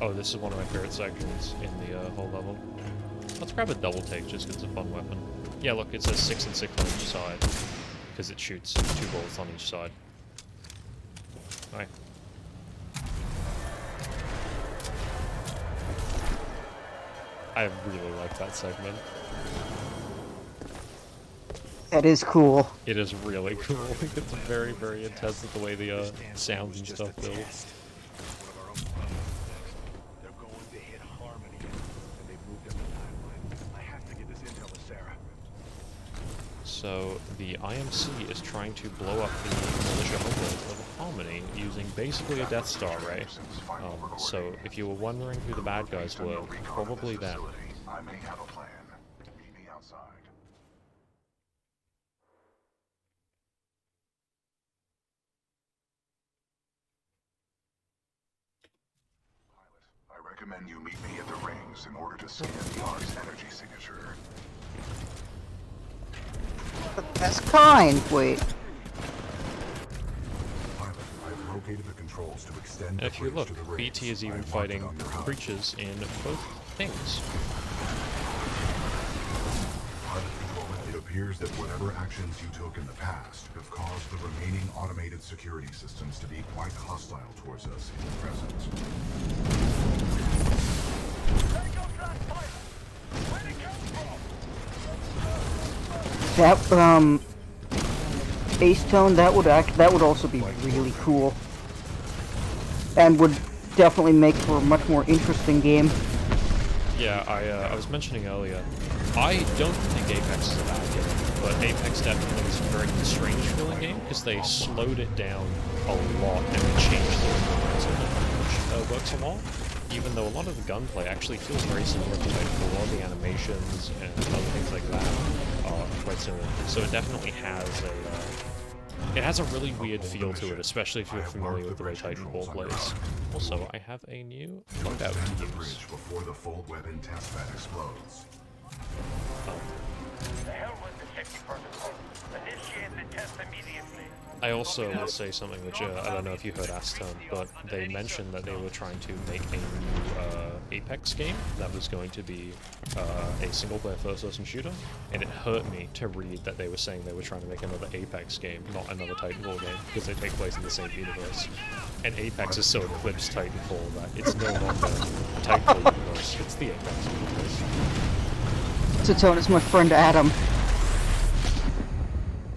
Oh, this is one of my favorite sections in the whole level. Let's grab a double take just because it's a fun weapon. Yeah, look, it says 6 and 6 on each side. Because it shoots 2 bullets on each side. Alright. I really like that segment. That is cool. It is really cool. It's very, very intense with the way the sounds and stuff build. One of our own products next. They're going to hit Harmony, and they've moved up the timeline. I So the IMC is trying to blow up the militia homeworld of Harmony using basically a Death Star ray. So if you were wondering who the bad guys were, probably them. I may have a plan. Meet me outside. Pilot, I recommend you meet me at the rings in order to scan the Ark's energy signature. That's kind. Wait. Pilot, I've located the controls to extend the If you bridge look, to the rings. BT is I even marked it fighting on your HUD. creatures in both things. Pilot control, it appears that whatever actions you took in the past have caused the remaining automated security systems to be quite hostile towards us in the present. There goes that fight! Where'd it come from? That bass tone, that would also be really cool, and would definitely make for a much more interesting game. Yeah, I was mentioning earlier, I don't think Apex is a bad game, but Apex definitely is a very strange feeling game because they slowed it down a lot and they changed the momentum, which works a lot. Even though a lot of the gunplay actually feels very similar to Titanfall, a lot of the animations and other things like that are quite similar. So it definitely has a really weird feel to it, especially if you're familiar with the way Titanfall plays. Also, I have a new loadout Extend to the use. bridge before the fold weapon testbed explodes. The hell with the safety protocol. Initiate the test immediately. I also will say something which I don't know if you heard Aston, but they mentioned that they were trying to make a new Apex game that was going to be a single-player first-person shooter, and it hurt me to read that they were saying they were trying to make another Apex game, not another Titanfall game, because they take place in the same universe. And Apex is so eclipsed Titanfall that it's no longer the Titanfall universe, it's the Apex universe. Titone is my friend Adam.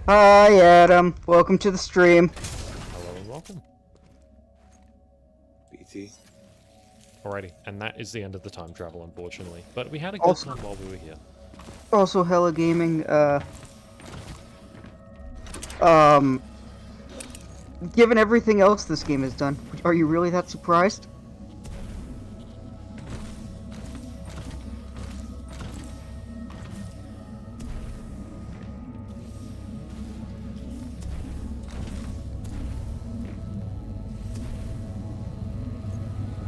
Hi Adam, welcome to the stream. Hello and welcome. BT. Alrighty, and that is the end of the time travel, unfortunately. But we had a good time while we were here. Also, Hella Gaming, given everything else this game has done, are you really that surprised?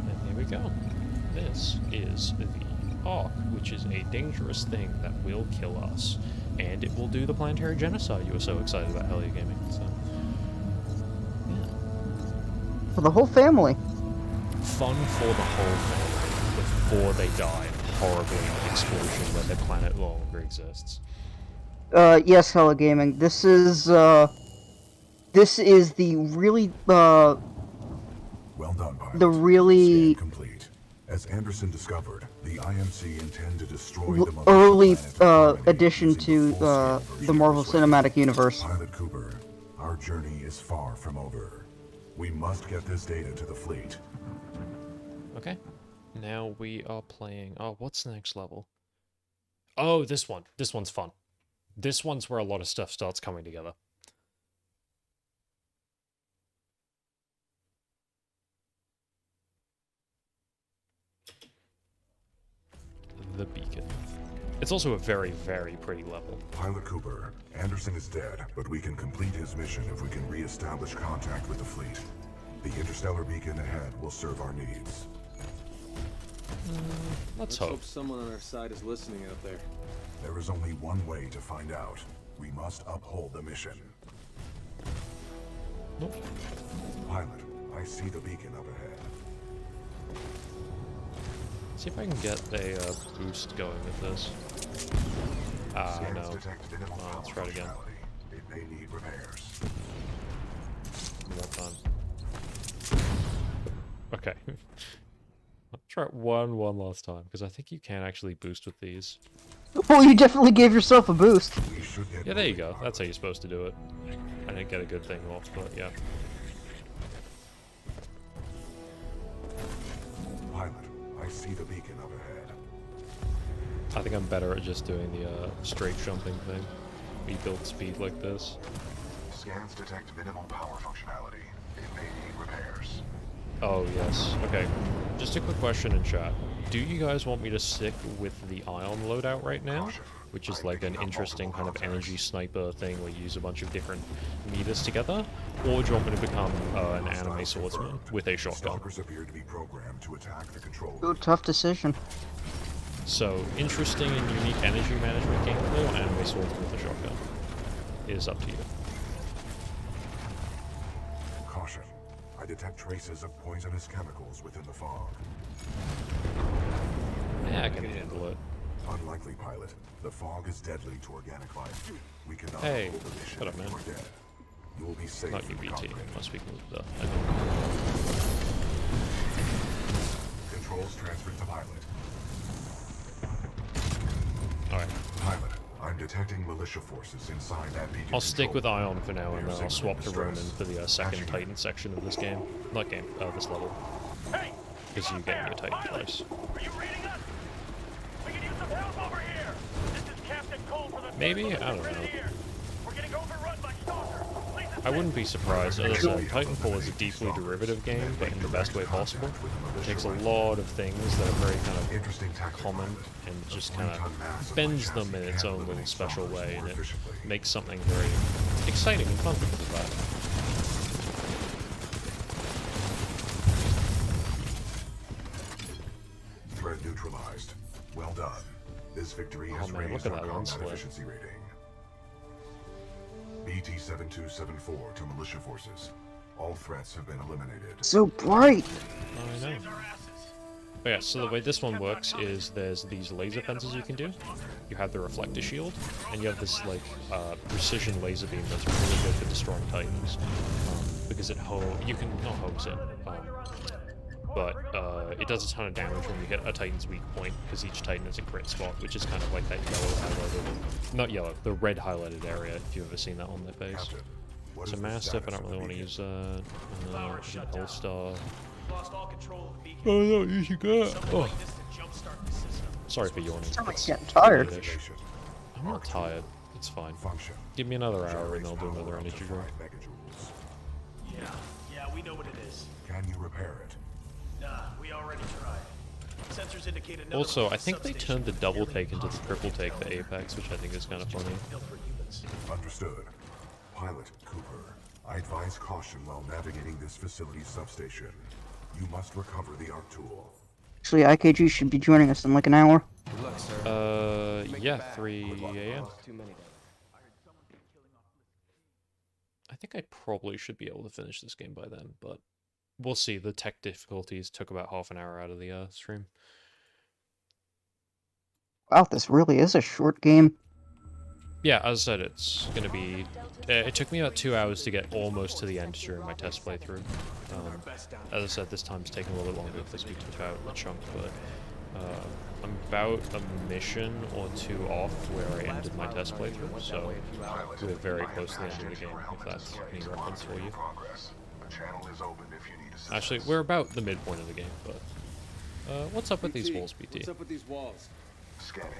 And here we go. This is the Ark, which is a dangerous thing that will kill us. And it will do the planetary genocide you were so excited about, Hellier Gaming. So, yeah. For the whole family. Fun for the whole family before they die horribly in an explosion where their planet no longer exists. Yes, Hella Gaming. This is the really, Well done, pilot. the really Scan complete. As Anderson discovered, the IMC intend to destroy the mothership early planet Harmony addition using to the full-scale version the Marvel of this weapon. Cinematic Universe. Pilot Cooper, our journey is far from over. We must get this data to the fleet. Okay. Now we are playing... Oh, what's the next level? Oh, this one. This one's fun. This one's where a lot of stuff starts coming together. The beacon. It's also a very, very pretty level. Pilot Cooper, Anderson is dead, but we can complete his mission if we can re-establish contact with the fleet. The interstellar beacon ahead will serve our needs. Let's hope. Someone on our side is listening out there. There is only one way to find out. We must uphold the mission. Nope. Pilot, I see the beacon up ahead. See if I can get a boost going with this. Scans No. detected an Oh, let's try it again. functionality. It may need repairs. One more time. Okay. I'll try it one last time, because I think you can actually boost with these. Well, you definitely gave yourself a boost. We should get Yeah, there you moving, go. pilot. That's how you're supposed to do it. I didn't get a good thing off, but yeah. Pilot, I see the beacon up ahead. I think I'm better at just doing the straight jumping thing. be built speed like this. Scans detect minimal power functionality. It may need repairs. Oh, yes. Okay. Just a quick question in chat. Do you guys want me to stick with the Ion loadout right now? Which is like an interesting kind of energy sniper thing where you use a bunch of different meters together? Or do you want me to become an anime swordsman with a shotgun? Appear to be programmed to attack the control. Ooh, tough decision. So, interesting and unique energy management gameplay or anime swordsman with a shotgun? It is up to you. Caution. I detect traces of poisonous chemicals within the fog. Yeah, I can handle it. Unlikely, pilot. The fog is deadly to organic life. We cannot Hey, hold the mission what up, if man? you are dead. You will be safe. Not in the UBT. cockpit. Must be moved though. Controls transferred to pilot. Alright. Pilot, I'm detecting militia forces inside that beacon. I'll stick with control Ion for now, and then I'll swap to Ronin for the second Titan section of this game. Not game, this level. Because you get your Titan twice. Are you reading us? We can use some help over here. This is Captain Cole for the Maybe? I don't know. We're getting overrun by stalkers. I wouldn't be surprised. As I said, Titanfall is a deeply derivative game, but in the best way possible. It takes a lot of things that are very kind of common and just kind of bends them in its own little special way, and it makes something very exciting and fun because of that. Threat neutralized. Well done. This victory has man, raised look at our that lens combat flare. efficiency rating. BT-7274 to militia forces. All threats have been eliminated. So bright! I know. But yeah, so the way this one works is there's these laser fences you can do. You have the reflector shield, and you have this like precision laser beam that's really good for destroying Titans. Because it you can not hose it, but it does a ton of damage when you hit a Titan's weak point, because each Titan is a crit spot, which is kind of like that yellow highlighted, not yellow, the red highlighted area, if you've ever seen that on their face. So Mastiff, I don't really want to use that. All-Star. Lost all control of the beacon. Oh no, you should go. Oh. This to jumpstart the system. Sorry for yawning. Someone's getting tired. I'm not tired. It's fine. Give me another hour and I'll do another energy drink. Yeah, we know what it is. Can you repair it? Nah, we already tried. Sensors indicate another Also, I think they turned the double take into the triple take for Apex, which I think is kind of funny. Understood. Pilot Cooper, I advise caution while navigating this facility's substation. You must recover the ARC tool. Actually, IKG should be joining us in like an hour. Yeah, 3 a.m. I think I probably should be able to finish this game by then, but we'll see. The tech difficulties took about half an hour out of the stream. Wow, this really is a short game. Yeah, as I said, it's going to be... it took me about 2 hours to get almost to the end during my test playthrough. As I said, this time's taking a little bit longer because we took out a chunk, but I'm about a mission or two off where I ended my test playthrough, so we're very close to the end of the game, if that's any reference for you. Actually, we're about the midpoint of the game, but... what's up with these walls, BT? What's up with these walls? Scanning.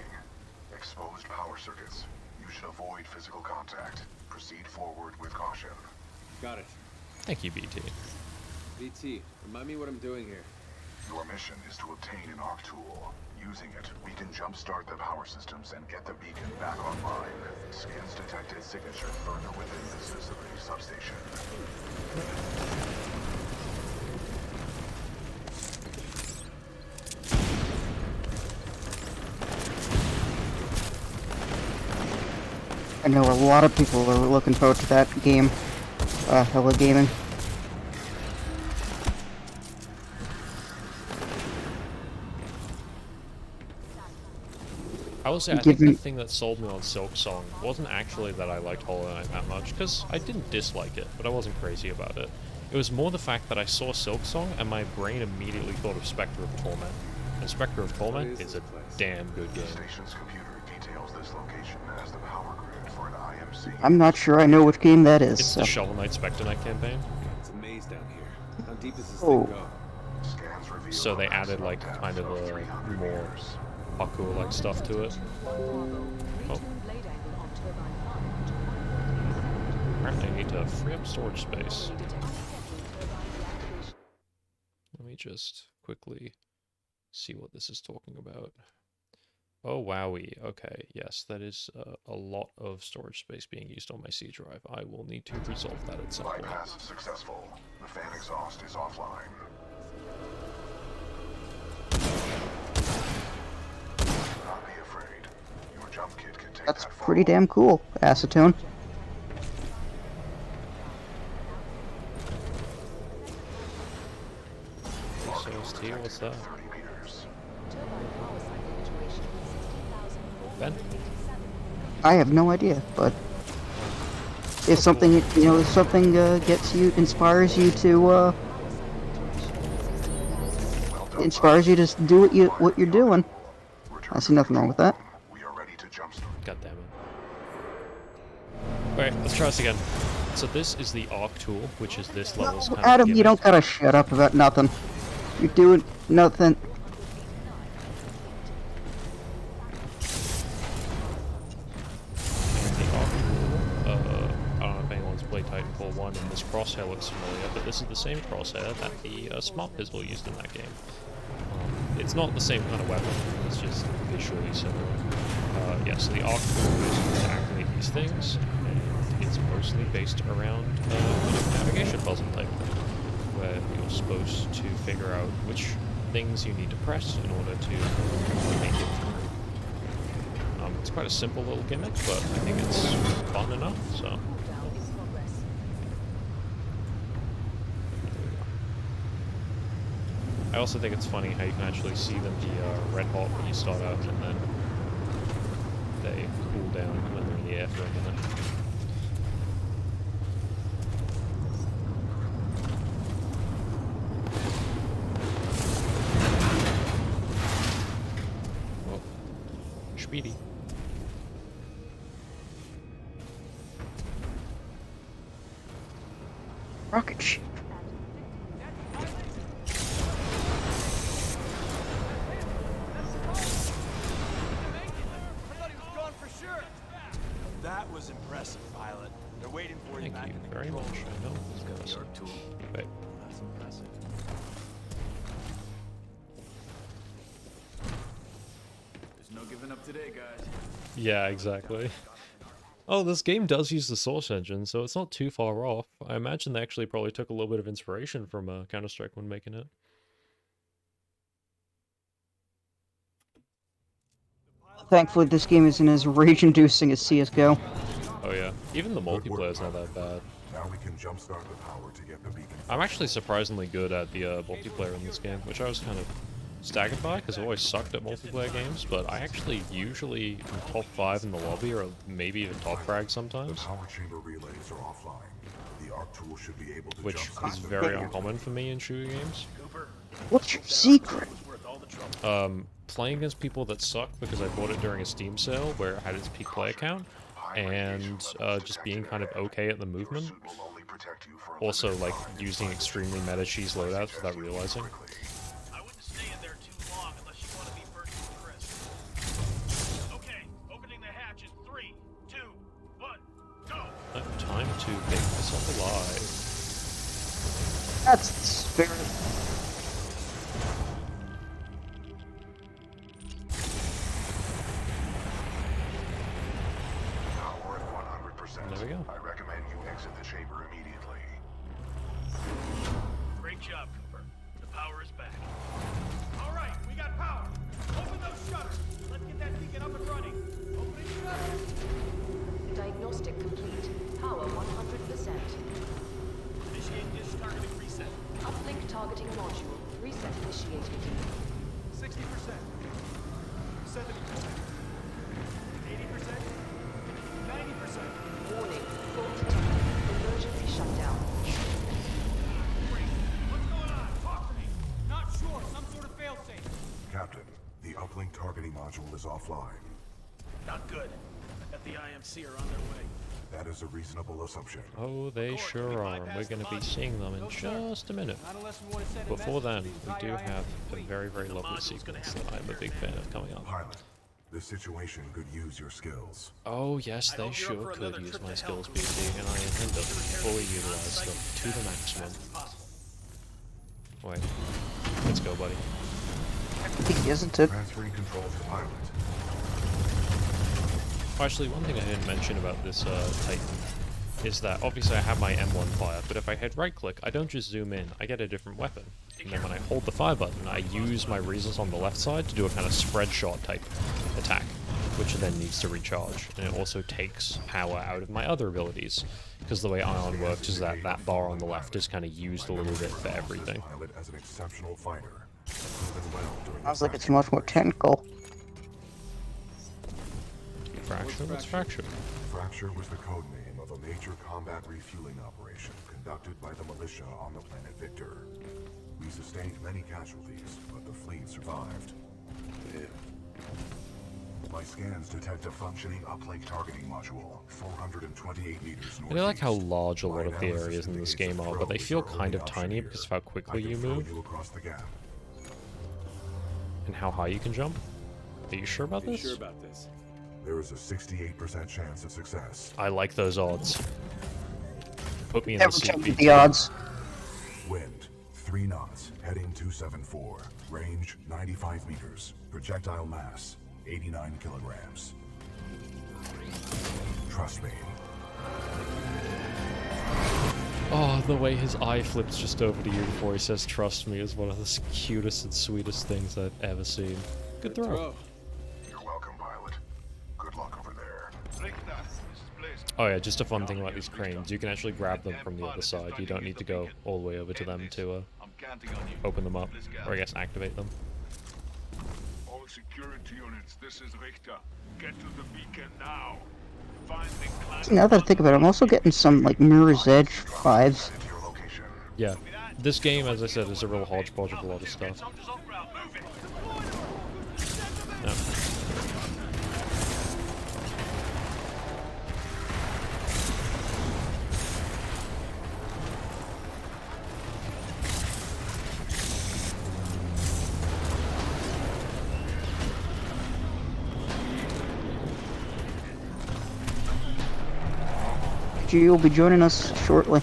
Exposed power circuits. You should avoid physical contact. Proceed forward with caution. Got it. Thank you, BT. BT, remind me what I'm doing here. Your mission is to obtain an ARC tool. Using it, we can jumpstart the power systems and get the beacon back online. Scans detected signature further within this facility substation. I know a lot of people are looking forward to that game. Hella Gaming. I will say, I think the thing that sold me on Silk Song wasn't actually that I liked Hollow Knight that much, because I didn't dislike it, but I wasn't crazy about it. It was more the fact that I saw Silk Song and my brain immediately thought of Spectre of Torment. And Spectre of Torment is a damn good game. Station's computer details this location as the power grid for an IMC. I'm not sure I know what game that is. It's the Shovel Knight Spectre Knight campaign. It's a maze down here. How deep does this thing go? So they added like kind of a more parkour-like stuff to it. Oh. I need to free up storage space. Let me just quickly see what this is talking about. Oh, wowie. Okay, yes, that is a lot of storage space being used on my C drive. I will need to resolve that at some point. Bypass successful. The fan exhaust is offline. Do not be afraid. Your jump kit can take That's that fall. pretty damn cool, Acetone. SOST, what's that? 30 meters. Ben? I have no idea, but if something, you know, if something inspires you to do what you're doing, I see nothing wrong with that. We are ready to jumpstart. God damn it. Alright, let's try this again. So this is the arc tool, which is this level's kind of Adam, you gimmick. don't gotta shut up about nothing. You're doing nothing. The arc tool, I don't know if anyone's played Titanfall 1 and this crosshair looks familiar, but this is the same crosshair that the smart pistol used in that game. It's not the same kind of weapon, it's just visually similar. Yeah, so the arc tool is to activate these things, and it's mostly based around a navigation puzzle type thing, where you're supposed to figure out which things you need to press in order to make it through. It's quite a simple little gimmick, but I think it's fun enough, so... I also think it's funny how you can actually see them be red hot when you start out, and then they cool down when they're in the air for a minute. Oh, speedy. Rocket ship. That was impressive, pilot. They're waiting for you back Thank in you the very control much. room. I know this guy's tool. Wait. That's impressive. There's no giving up today, guys. Yeah, exactly. Oh, this game does use the Source engine, so it's not too far off. I imagine they actually probably took a little bit of inspiration from Counter-Strike when making it. Thankfully, this game isn't as rage-inducing as CS:GO. Oh yeah, even the multiplayer's not that bad. Now we can jumpstart the power to get the beacon. I'm actually surprisingly good at the multiplayer in this game, which I was kind of staggered by, because I always sucked at multiplayer games, but I actually usually am top 5 in the lobby, or maybe even top frag sometimes. The power chamber relays are offline. The arc tool should be able to Which jumpstart is the very beacon. uncommon for me in shooting games. What's your secret? Playing against people that suck because I bought it during a Steam sale where it had its peak player count, and just being kind of okay at the movement. Also, like, using extremely meta cheese loadouts without realizing. I wouldn't stay in there too long unless you want to be first and crisp. Okay, opening the hatch in 3, 2, 1, go! Time to make myself alive. That's the spirit. Power at 100%. There we go. I recommend you exit the chamber immediately. Great job, Cooper. The power is back. All right, we got power. Open those shutters. Let's get that beacon up and running. Opening shutters. Diagnostic complete. Power 100%. Initiate dish targeting reset. Uplink targeting module. Reset initiated. 60%. 70%. 80%. 90%. Warning. Fault detected. Emergency shutdown. Great. What's going on? Talk to me. Not sure. Some sort of failsafe. Captain, the uplink targeting module is offline. Not good. At the IMC are on their way. That is a reasonable assumption. Oh, they sure are, and we're going to be seeing them in just a minute. Not unless we want to send a Before message then, to the we do entire have IMC a fleet. very, very lovely sequence that I'm a big fan of coming up. Pilot, This situation could use your skills. Oh yes, they sure could use my skills, BT, and I intend to fully utilize them to the maximum. Wait, let's go, buddy. Isn't it? Transferring control to pilot. Actually, one thing I didn't mention about this Titan is that obviously I have my M1 fire, but if I hit right click, I don't just zoom in, I get a different weapon. And then when I hold the fire button, I use my reasons on the left side to do a kind of spread shot type attack, which then needs to recharge. And it also takes power out of my other abilities, because the way Ion works is that that bar on the left is kind of used a little bit for everything. As an exceptional fighter. Sounds like it's much more technical. Fracture? What's Fracture? Fracture was the code name of a major combat refueling operation conducted by the militia on the planet Victor. We sustained many casualties, but the fleet survived. My scans detect a functioning uplink targeting module, 428 meters northeast. I like how large a lot of the areas in this game are, but they feel kind of tiny because of how quickly you move. And how high you can jump. Are you sure about this? There is a 68% chance of success. I like those odds. Put me in the seat. Never the odds. Wind, 3 knots, heading 274. Range, 95 meters. Projectile mass, 89 kilograms. Trust me. Oh, the way his eye flips just over to you before he says trust me is one of the cutest and sweetest things I've ever seen. Good throw. You're welcome, pilot. Good luck over there. Oh yeah, just a fun thing about these cranes. You can actually grab them from the other side. You don't need to go all the way over to them to open them up, or I guess activate them. All security units, this is Richter. Get to the beacon now. Find the Now that I think about it, I'm also getting some like Mirror's Edge vibes. Yeah, this game, as I said, is a real hodgepodge of a lot of stuff. No. You'll be joining us shortly.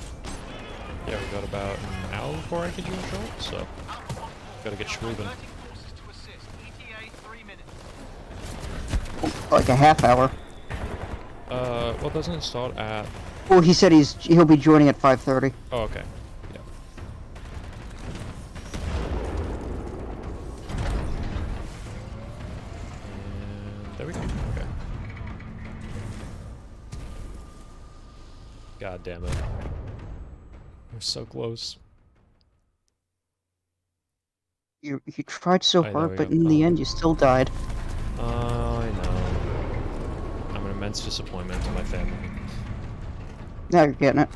Yeah, we got about an hour before I could join short, so gotta get schmoovin'. Like a half hour. Well, doesn't it start at... Well, he said he'll be joining at 5:30. Oh, okay. Yeah. And there we go. Okay. God damn it. We're so close. You tried so I hard, know, but yeah. in the end, you still died. I know. I'm an immense disappointment to my family. Now you're getting it.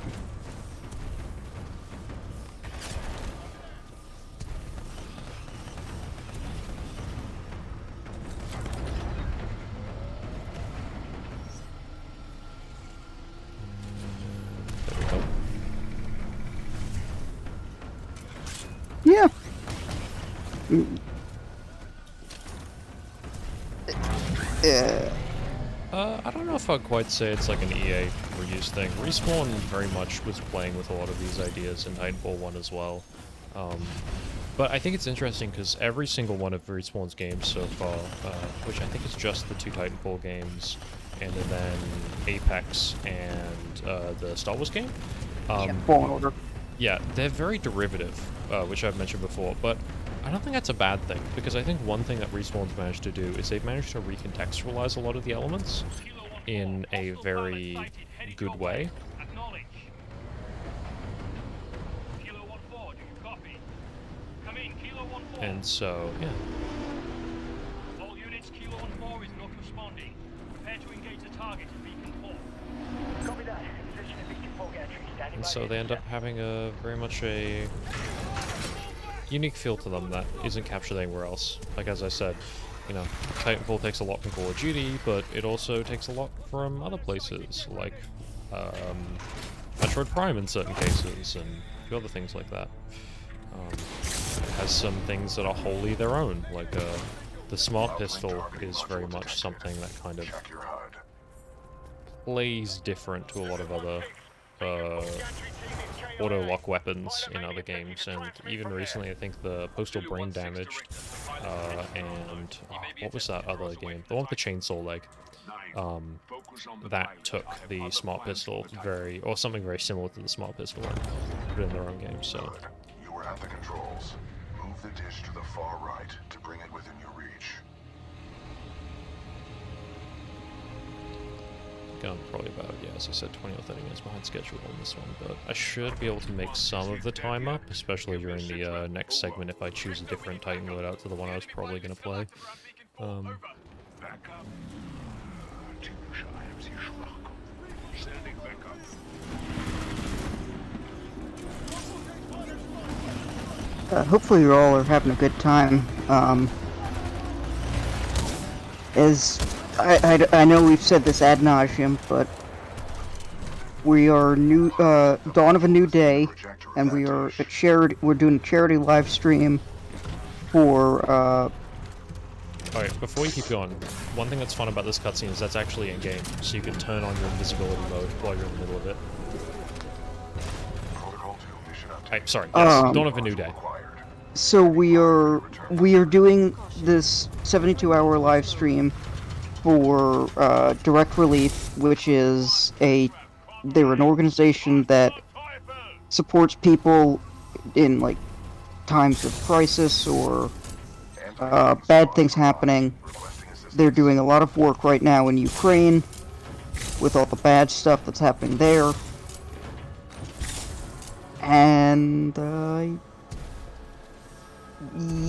There we go. Yeah. I don't know if I'd quite say it's like an EA reuse thing. Respawn very much was playing with a lot of these ideas in Titanfall 1 as well. But I think it's interesting because every single one of Respawn's games so far, which I think is just the 2 Titanfall games, and then Apex and the Star Wars game. Fallen Order. Yeah, they're very derivative, which I've mentioned before, but I don't think that's a bad thing, because I think one thing that Respawn's managed to do is they've managed to recontextualize a lot of the elements in a very good way. And so, yeah. All units, Kilo 1-4 is not responding. Prepare to engage the target at Beacon 4. Copy that. Position at Beacon 4 gantry. Standing And by. so they end up having a very much a unique feel to them that isn't captured anywhere else. Like as I said, you know, Titanfall takes a lot from Call of Duty, but it also takes a lot from other places, like Metroid Prime in certain cases, and a few other things like that. It has some things that are wholly their own, like the the smart pistol is very much something that kind of Check your HUD. plays different to a lot of other auto-lock weapons in other games, and even recently I think the Postal Brain Damaged, and what was that other game? The one with the chainsaw leg. That took the smart pistol or something very similar to the smart pistol and put it in their own game, so... Good. You were at the controls. Move the dish to the far right to bring it within your reach. I'm probably about, yeah, as I said, 20 or 30 minutes behind schedule on this one, but I should be able to make some of the time up, especially during the next segment if I choose a different Titan loadout to the one I was probably going to play. Hopefully you all are having a good time. As I know we've said this ad nauseum, but we are dawn of a new day, and we are we're doing a charity live stream for Alright, before you keep going, one thing that's fun about this cutscene is that's actually in-game, so you can turn on your invisibility mode while you're in the middle of it. Alright, sorry, yes, dawn of a new day. So we are doing this 72-hour live stream for Direct Relief, which is they're an organization that supports people in like times of crisis or bad things happening. They're doing a lot of work right now in Ukraine with all the bad stuff that's happening there. And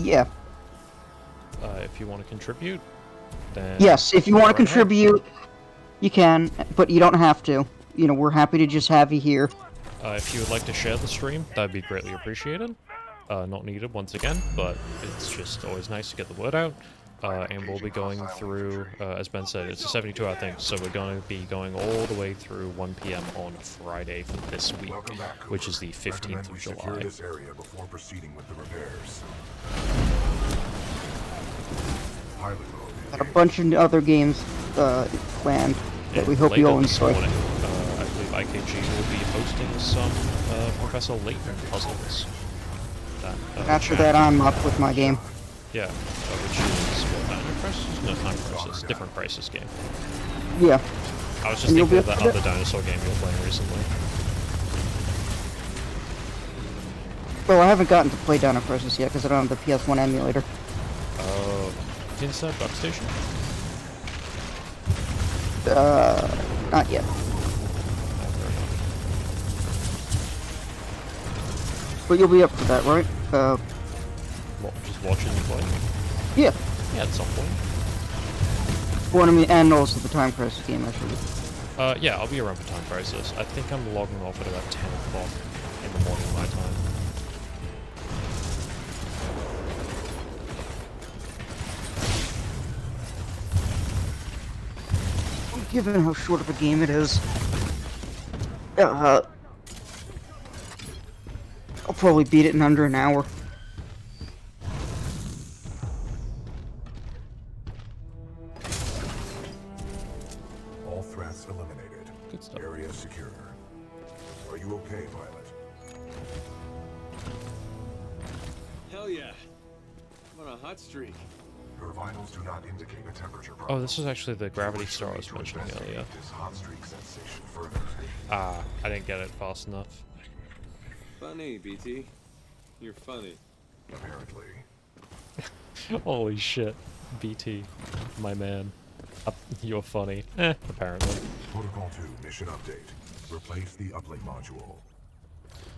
yeah. If you want to contribute, then... Yes, if you want to contribute, you can, but you don't have to. You know, we're happy to just have you here. If you would like to share the stream, that'd be greatly appreciated. Not needed once again, but it's just always nice to get the word out. And we'll be going through, as Ben said, it's a 72-hour thing, so we're going to be going all the way through 1 PM on Friday for this week, which is the 15th of July. This area before proceeding with the repairs. Pilot mode. Got a bunch of other games planned that we hope you all enjoy. I believe IKG will be hosting some Professor Layton puzzles. After that, I'm up with my game. Yeah, which is what, Dino Crisis? No, Time Crisis. Different Crisis game. Yeah. I was just thinking of that other dinosaur game you were playing recently. Well, I haven't gotten to play Dino Crisis yet because I don't have the PS1 emulator. Oh, inside Duck Station? Not yet. But you'll be up for that, right? What, just watching you play? Yeah. Yeah, at some point. Well, I mean, and also the Time Crisis game, actually. Yeah, I'll be around for Time Crisis. I think I'm logging off at about 10 o'clock in the morning my time. Given how short of a game it is, I'll probably beat it in under an hour. All threats eliminated. Good stuff. Area secure. Are you okay, pilot? Hell yeah. I'm on a hot streak. Your vitals do not indicate a temperature problem. Oh, this is actually the gravity star I was mentioning earlier. This hot streak sensation further. Ah, I didn't get it fast enough. Funny, BT. You're funny. Apparently. Holy shit. BT, my man. You're funny. Apparently. Protocol 2 mission update. Replace the uplink module.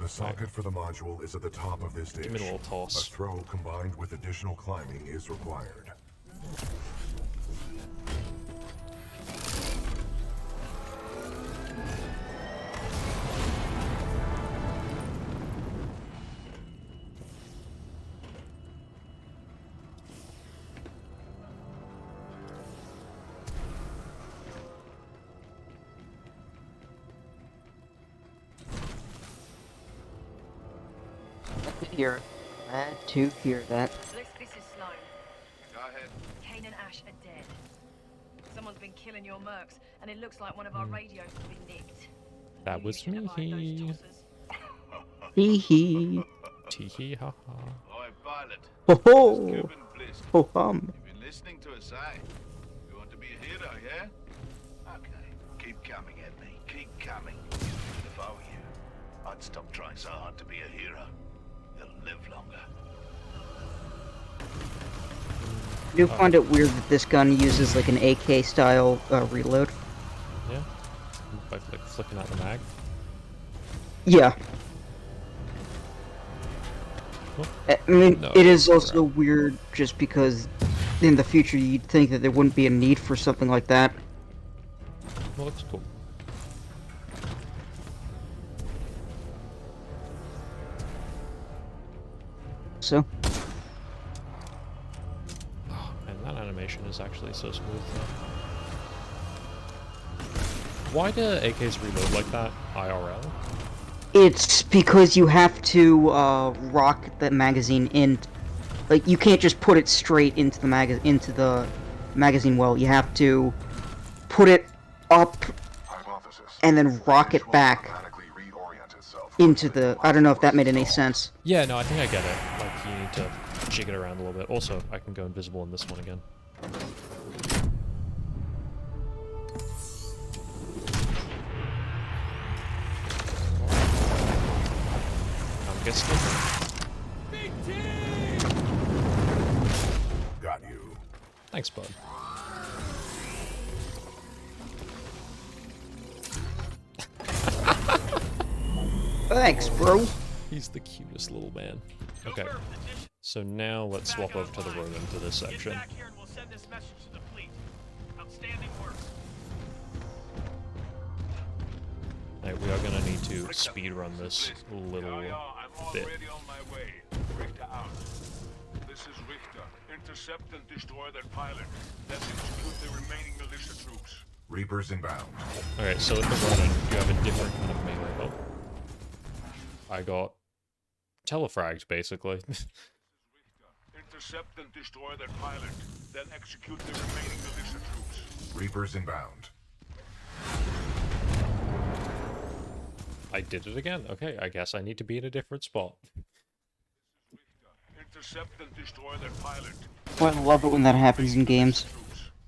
The socket for the module is at the top of this dish. Give me a little toss. A throw combined with additional climbing is required. Glad to hear that. This is slow. Go ahead. Kane and Ash are dead. Someone's been killing your mercs, and it looks like one of our radios has been nicked. That was me. Hee hee. Tee hee ha ha. Oi, pilot. Ho This is ho. Cuban Bliss. Ho hum. You've been listening to us, eh? You want to be a hero, yeah? Okay. Keep coming at me. Keep coming. If I were you, I'd stop trying so hard to be a hero. You'll live longer. I do find it weird that this gun uses like an AK style reload. Yeah. By like flicking out the mag. Yeah. I mean, No, it is also weird just because in the future you'd think that there wouldn't be a need for something like that. Well, looks cool. So, Oh, man, that animation is actually so smooth though. Why do AKs reload like that, IRL? it's because you have to rock the magazine in. Like, you can't just put it straight into the magazine well. You have to put it up and then rock it back into the... I don't know if that made any sense. Yeah, no, I think I get it. Like, you need to jig it around a little bit. Also, I can go invisible in this one again. Get Got you. Thanks, bud. Thanks, bro. He's the cutest little man. Okay, so now let's swap over to the road into this section. Get back here and we'll send this message to the fleet. Outstanding work. Right, we are gonna need to speed run this a little I'm bit. already on my way. Richter out. This is Richter. Intercept and destroy that pilot. Let's execute the remaining militia troops. Reapers inbound. Okay, so at the Ronin, you have a different kind of melee. Oh. I got telefragged, basically. Intercept and destroy that pilot. Then execute the remaining militia troops. Reapers inbound. I did it again. Okay, I guess I need to be in a different spot. Intercept and destroy that pilot. I love it when that happens in games.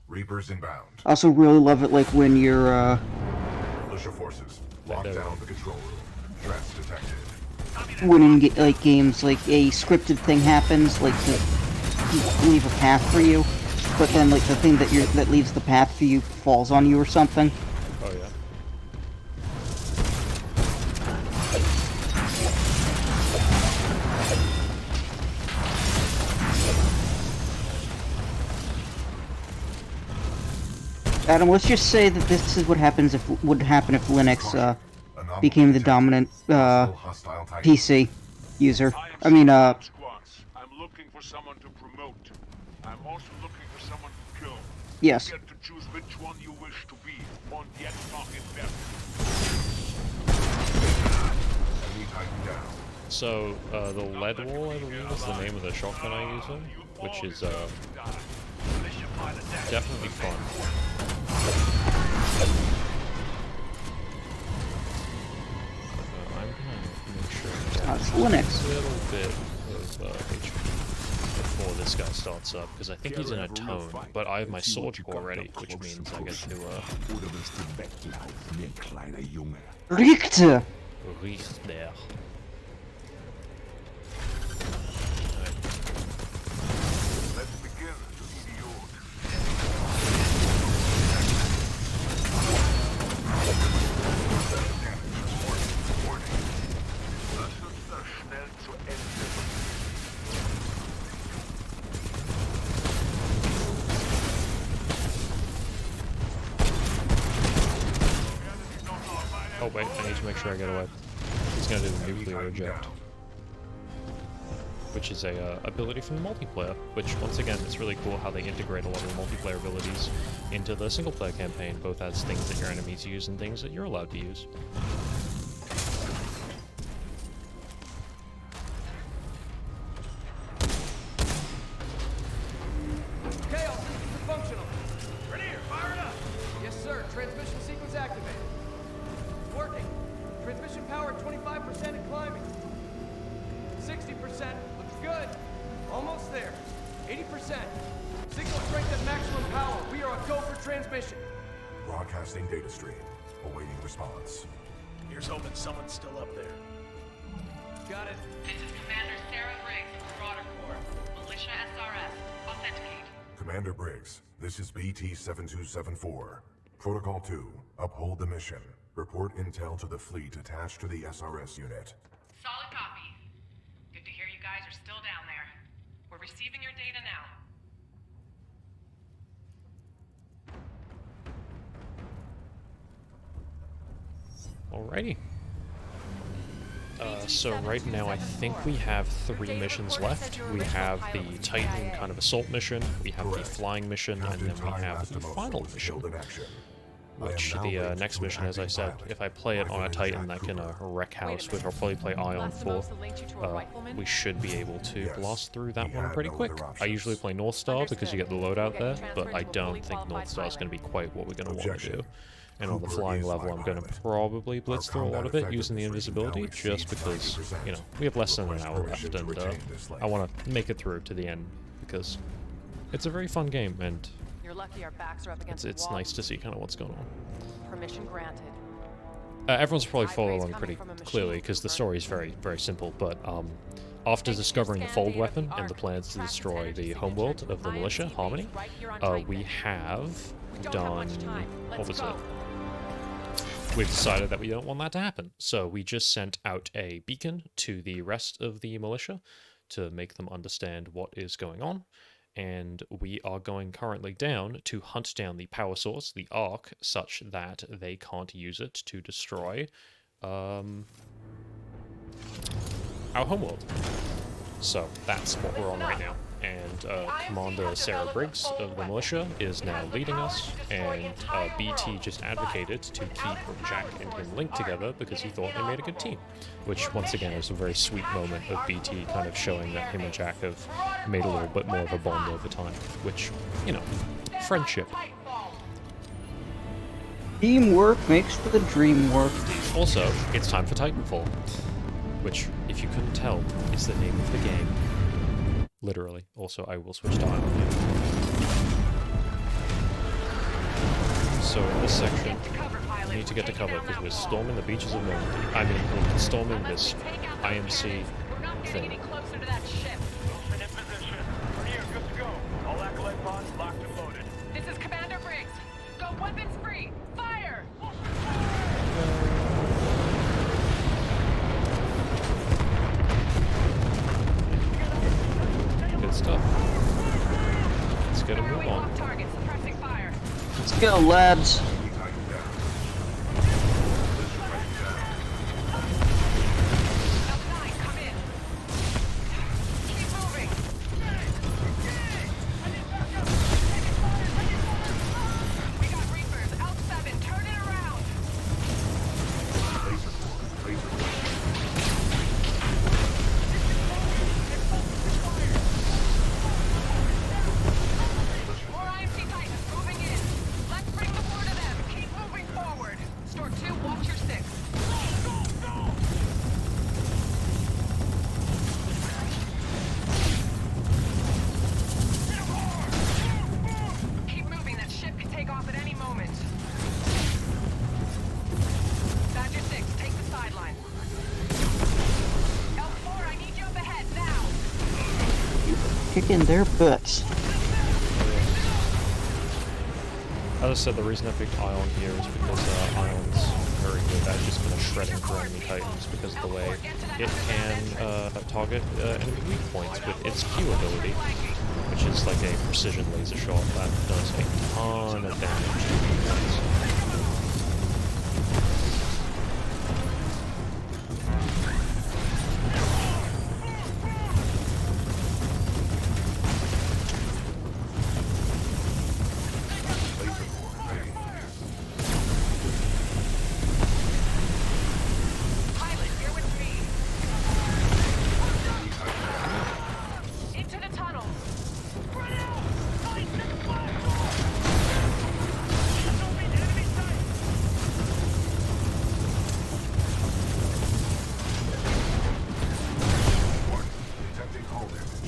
Reapers inbound. I also really love it, like, when you're, Militia forces. Lock down the control room. Threats detected. when in, like, games, like, a scripted thing happens, like, to leave a path for you, but then, like, the thing that leaves the path for you falls on you or something. Oh, yeah. Adam, let's just say that this is what would happen if Linux became the dominant PC user. I mean, I'm looking for someone to promote. I'm also looking for someone to kill. yes. You get to choose which one you wish to be. Und jetzt noch in So, the lead wall, I believe, is the name of the shotgun I use, which is, definitely fun. I'm gonna make sure It's Linux. a little bit of HP before this guy starts up, because I think he's in a tone, but I have my sword core ready, which means I get to, Richter! Richter. Let's begin, idiot. Oh wait, I need to make sure I get away. He's gonna do the nuclear eject, which is a ability from the multiplayer, which once again, it's really cool how they integrate a lot of the multiplayer abilities into the single player campaign, both as things that your enemies use and things that you're allowed to use. power at 25% and climbing. 60%. Looks good. Almost there. 80%. Signal strength at maximum power. We are a go for transmission. Broadcasting data stream. Awaiting response. Here's hoping someone's still up there. Got it. This is Commander Sarah Briggs of Marauder Corps. Militia SRS. Authenticate. Commander Briggs, this is BT-7274. Protocol 2, uphold the mission. Report intel to the fleet attached to the SRS unit. Solid copy. Good to hear you guys are still down there. We're receiving your data now. Alrighty. So right now I think we have 3 missions left. We have the Titan kind of assault mission, we have the flying mission, and then we have the final mission. Which the next mission, as I said, if I play it on a Titan that can wreck house, which I'll probably play Ion for, we should be able to blast through that one pretty quick. I usually play North Star because you get the loadout there, but I don't think North Star is going to be quite what we're going to want to do. And on the flying level, I'm going to probably blitz through a lot of it using the invisibility, just because, you know, we have less than an hour left, and I want to make it through to the end, because it's a very fun game, and You're lucky our backs are up against the it's wall. nice to see kind of what's going on. Permission granted. Everyone's probably following along pretty clearly, because the story is very, very simple, but after discovering the fold weapon and the plans to destroy the homeworld of the militia, Harmony, we have done... what was it? We've decided that we don't want that to happen, so we just sent out a beacon to the rest of the militia to make them understand what is going on, and we are going currently down to hunt down the power source, the Ark, such that they can't use it to destroy our homeworld. So that's what we're on right now. And Commander Sarah Briggs of the militia is now leading us, and BT just advocated to keep Jack and him linked together because he thought they made a good team. Which, once again, is a very sweet moment of BT kind of showing that him and Jack have made a little bit more of a bond over time. Which, you know, friendship. Teamwork makes the dream work. Also, it's time for Titanfall. Which, if you couldn't tell, is the name of the game. Literally. Also, I will switch to Ion here. So in this section, we need to get to cover because we're storming the beaches of Normandy. I mean, we're storming this IMC thing. This is Commander Briggs. Go weapons free. Fire! Good stuff. Let's get a move on. Let's go, lads. Kicking their butts. As I said, the reason I picked Ion here is because Ion's very good at just kind of shredding through enemy Titans because of the way it can target enemy weak points with its Q ability, which is like a precision laser shot that does a ton of damage to weak points.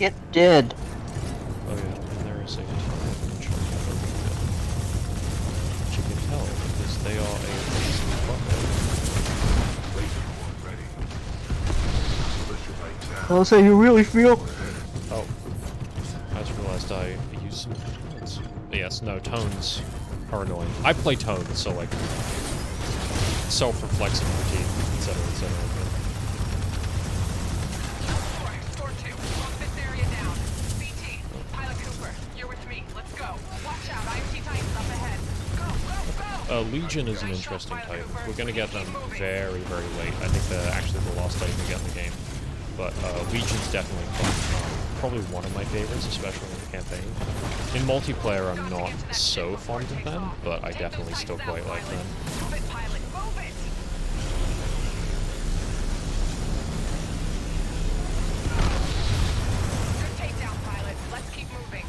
Get dead. Oh yeah, and there is a ton of inventory over here. Which you can tell because they are a lazy bucket. That's how you really feel? Oh. I just realized I use some tones. Yes, no, tones are annoying. I play tones, so like self-reflexive routine, etc., etc. Score 2, lock this area down. BT, Pilot Cooper, you're with me. Let's go. Watch out, IMT Titan's up ahead. Go, go, go! Legion is an interesting Titan. We're gonna get them very, very late. I think they're actually the last Titan to get in the game. But Legion's definitely fun. Probably one of my favorites, especially in the campaign. In multiplayer, I'm not so fond of them, but I definitely still quite like them. Move it, pilot, move it! Good takedown, pilot. Let's keep moving.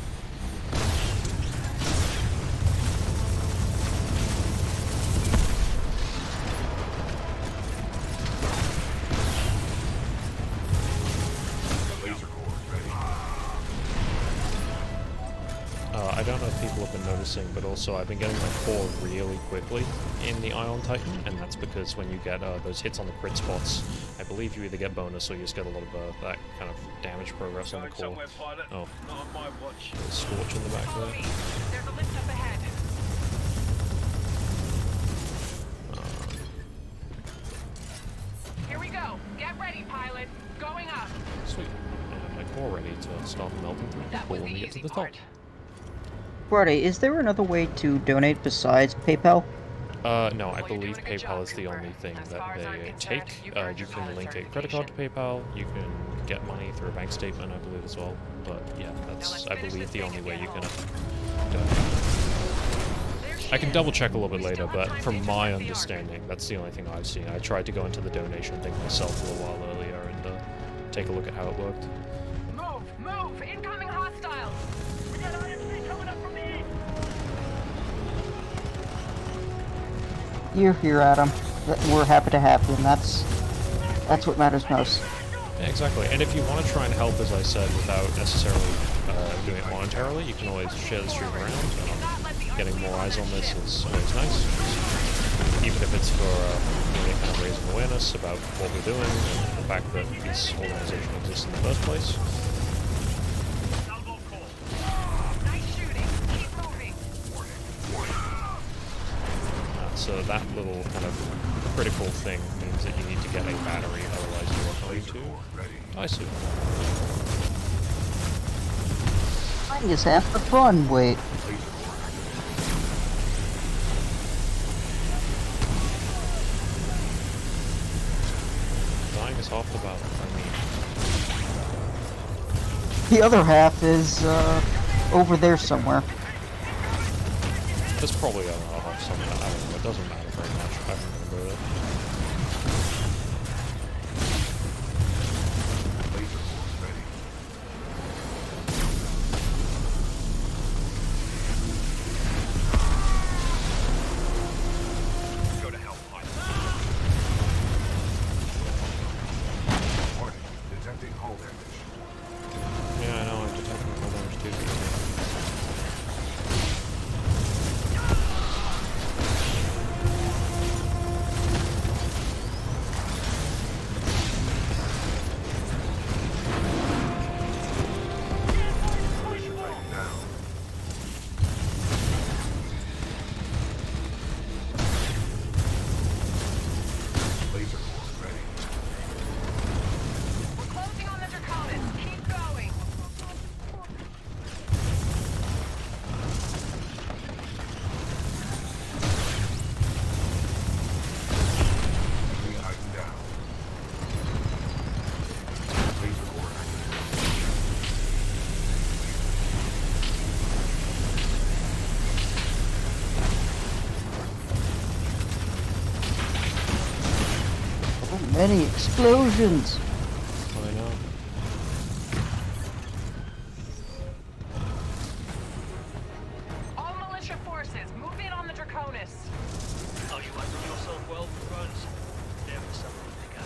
I don't know if people have been noticing, but also I've been getting my core really quickly in the Ion Titan, and that's because when you get those hits on the crit spots, I believe you either get bonus or you just get a lot of that kind of damage progress on the core. Oh, not on my watch. Scorch in the back there. There's a lift up ahead. Here we go. Get ready, pilot. Going up. Sweet. I have my core ready to start melting through people when we get to the top. Friday, is there another way to donate besides PayPal? No, I believe PayPal is the only thing that they take. You can link a credit card to PayPal, you can get money through a bank statement, I believe, as well. But yeah, that's, I believe, the only way you can donate. I can double check a little bit later, but from my understanding, that's the only thing I've seen. I tried to go into the donation thing myself a little while earlier and take a look at how it worked. Move! Move! Incoming hostiles! We got IMC coming up from the east! You're here, Adam. We're happy to have you, and that's what matters most. Yeah, exactly. And if you want to try and help, as I said, without necessarily doing it monetarily, you can always share the stream around. Getting more eyes on this is always nice. Even if it's for really kind of raising awareness about what we're doing and the fact that this organization exists in the first place. So that little kind of critical thing means that you need to get a battery, otherwise you are going to die soon. Dying is half the fun, wait. Dying is half the battle, I mean. The other half is, over there somewhere. There's probably a half somewhere, I don't know, it doesn't matter very much, I don't remember it. Go to hell, pilot. Warning, detecting hull damage. Yeah, I know, I'm detecting hull damage too. We're closing on the Draconis. Keep going. So many explosions! I know. All militia forces, move in on the Draconis. Oh, you like yourself well, runs. There for something to go.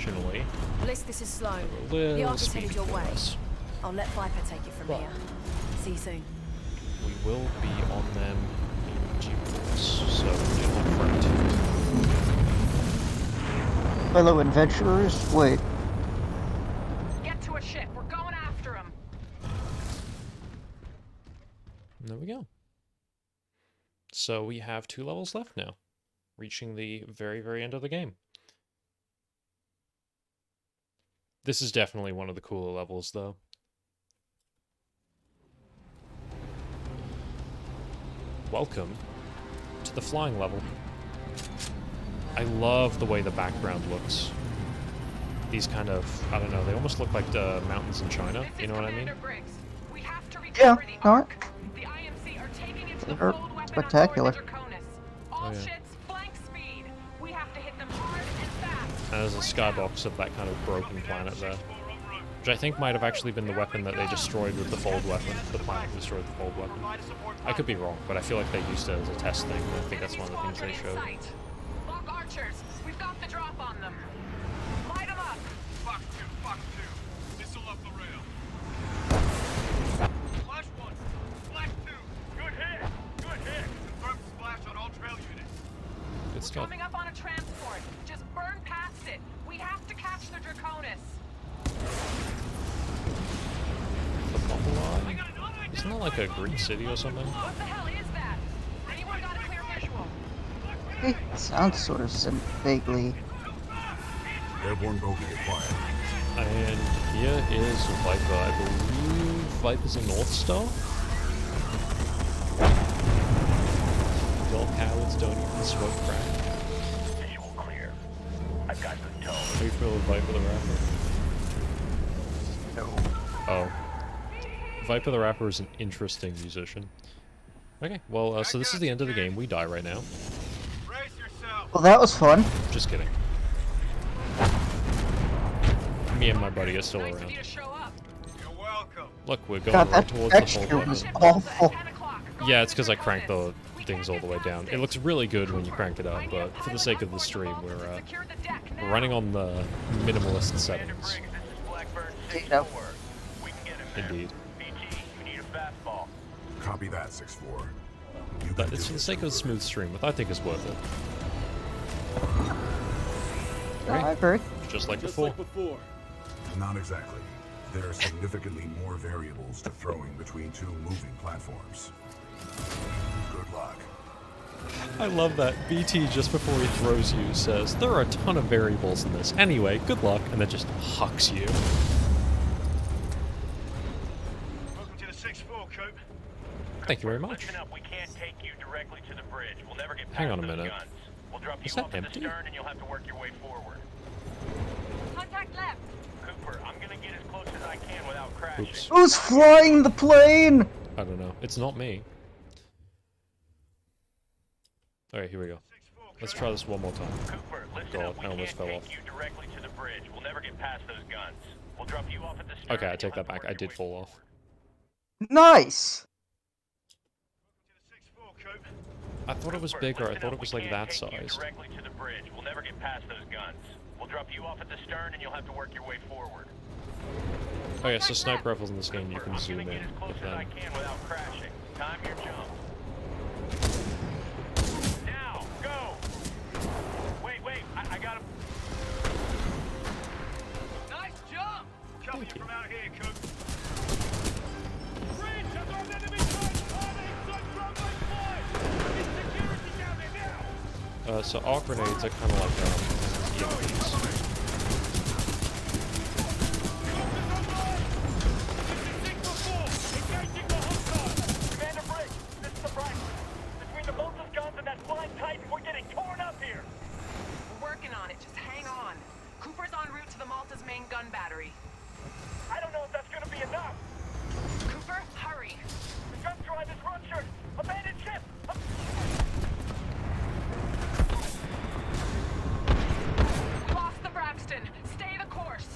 unfortunately, Bliss, this is Sloan. a little The Ark is speedy headed your for way. us. I'll let Viper take it from But here. See you soon. we will be on them in due course, so do not fret. Fellow adventurers, wait. Get to a ship. We're going after him. There we go. So we have 2 levels left now, reaching the very, very end of the game. This is definitely one of the cooler levels, though. Welcome to the flying level. I love the way the background looks. These kind of, I don't know, they almost look like the mountains in China, you know what I mean? We have to Yeah, recover the alright. Ark. The IMC are taking it to the They're fold weapon spectacular. on board the Draconis. All Oh, yeah. ships, flank speed. We have to hit them hard and fast. And there's a skybox of that kind of broken planet there. Which I think might have actually been the weapon that they destroyed with the fold weapon. The planet destroyed the fold weapon. I could be wrong, but I feel like they used it as a test thing. I think that's one of the things they showed. Lock archers. We've got the drop on them. Light them up. Fox 2, Fox 2. Missile up the rail. Flash 1, Flash 2. Good hit. Good hit. Confirm splash on all trail units. Good We're stuff. coming up on a transport. Just burn past it. We have to catch the Draconis. The Bumble Eye? Isn't that like a Greek city or something? What the hell is that? Anyone got a clear visual? It sounds sort of vaguely. Airborne bogey acquired. And here is Viper. I believe Viper's a North Star? Y'all cowards don't even smoke crack. Visual clear. I've got the tone. How you feel with Viper the Rapper? No. Oh. Viper the Rapper is an interesting musician. Okay, well, so this is the end of the game. We die right now. Brace yourself. Well, that was fun. Just kidding. Me and my buddy are still Nice around. of you to show up. You're welcome. Look, we're going God, right that towards the texture fold was weapon. awful. 10 o'clock. Go Yeah, to it's because I cranked the Draconis. things all the way down. It looks really good when you crank it up, but for the sake of the stream, we're Secure the deck now. running on the minimalist settings. Ditto. We can get him there. Indeed. BT, you need a fastball. Copy that, 6-4. You But can it's do for the this, sake of the Emperor. smooth stream, which I think is worth it. I Right? agree. Just like Just before. like before. Not exactly. There are significantly more variables to throwing between 2 moving platforms. Good luck. I love that. BT, just before he throws you, says, there are a ton of variables in this. Anyway, good luck, and then just hucks you. Welcome to the 6-4, Coop. Thank you very much. Listen up, we can't take you directly to the bridge. We'll never get Hang past on a those minute. guns. We'll drop Is you that off at the empty? stern and you'll have to work your way forward. Contact left. Cooper, I'm gonna get as close as I can without crashing. Oops. Who's flying the plane? I don't know. It's not me. Alright, here we go. 6-4, Let's try this one more time. Cooper, listen God, up, we I almost can't fell take off. you directly to the bridge. We'll never get past those guns. We'll drop you off at the stern. Okay, I and take you'll that have to back. I work your did way fall off. forward. Nice. Welcome to the 6-4, Coop. I thought it was Cooper, bigger. I listen thought up, it was we like can't that take you size. directly to the bridge. We'll never get past those guns. We'll drop you off at the stern and you'll have to work your way forward. Oh yeah, so sniper rifles in this game, you Cooper, can I'm zoom gonna in get as close with as I them. can without crashing. Time your jump. Now, go! Wait, I got him. Nice jump. Cover you from out here, Coop. Bridge, I've got enemy tanks. Inside runway 5. Need security down there now. So arc grenades are kind of like EMPs. Engaging the hostile. Commander Briggs, this is the Bryce. Between the Vultus guns and that flying Titan, we're getting torn up here. We're working on it. Just hang on. Cooper's en route to the Malta's main gun battery. I don't know if that's gonna be enough. Cooper, hurry. The gun drive is ruptured. Abandoned ship. We lost the Braxton. Stay the course.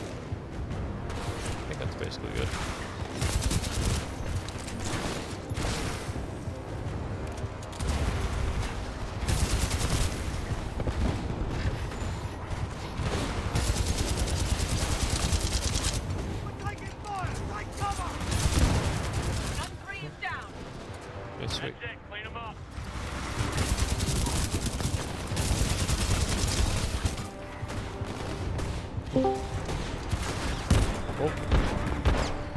I think that's basically good. Oh.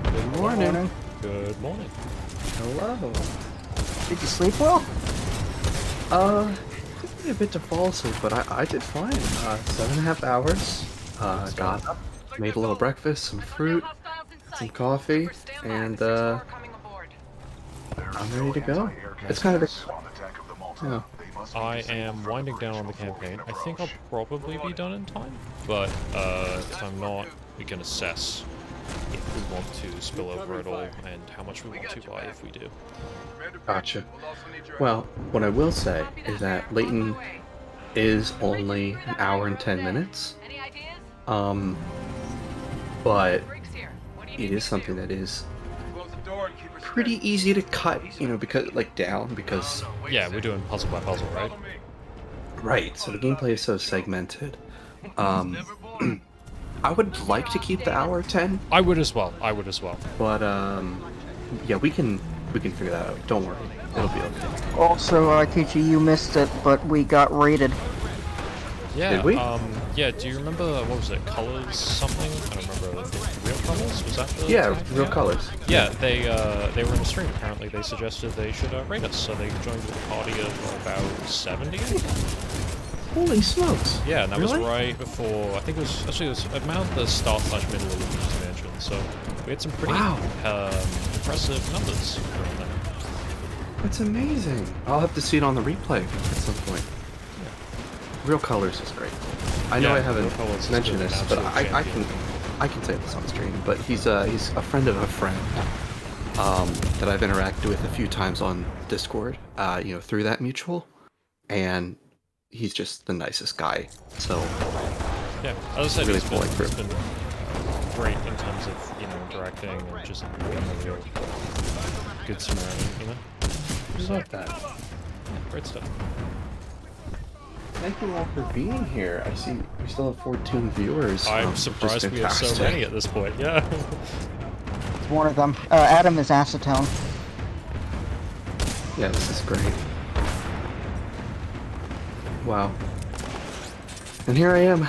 Good morning. Good morning. Hello. Did you sleep well? Took me a bit to fall asleep, but I did fine. 7.5 hours. Got up, made a little breakfast, some fruit, some coffee, and I'm ready to go. It's kind of yeah. I am winding down on the campaign. I think I'll probably be done in time, but if I'm not, we can assess if we want to spill over at all and how much we want to buy if we do. Gotcha. Well, what I will say is that Layton is only an hour and 10 minutes. But it is something that is pretty easy to cut, you know, because because yeah, we're doing puzzle by puzzle, right? Right. So the gameplay is so segmented. I would like to keep the hour 10. I would as well. But yeah, we can figure that out. Don't worry, it'll be okay. Also, TG, you missed it, but we got raided. Yeah. Did we? Yeah. Do you remember what was it? Colors something? I don't remember. Real Colors? Was that the Yeah, tag? Real Colors. Yeah. They were in a stream. Apparently, they suggested they should raid us, so they joined with a party of about 70. Holy smokes! Yeah, and that really? was right before. I think it was about the start/middle of the expansion. So we had some pretty impressive numbers around there. That's amazing. I'll have to see it on the replay at some point. Yeah. Real Colors is great. I know I haven't mentioned this, but I can say this on stream. But he's a friend of a friend that I've interacted with a few times on Discord. You know, through that mutual, and he's just the nicest guy. So yeah, as I said, really he's been great in terms of, you know, interacting and just being a real good Samaritan, you know. I love that. Yeah, great stuff. Thank you all for being here. I see we still have 14 viewers. I'm surprised we have so many at this point. Yeah. It's one of them. Adam is acetone. Yeah, this is great. Wow. And here I am. We're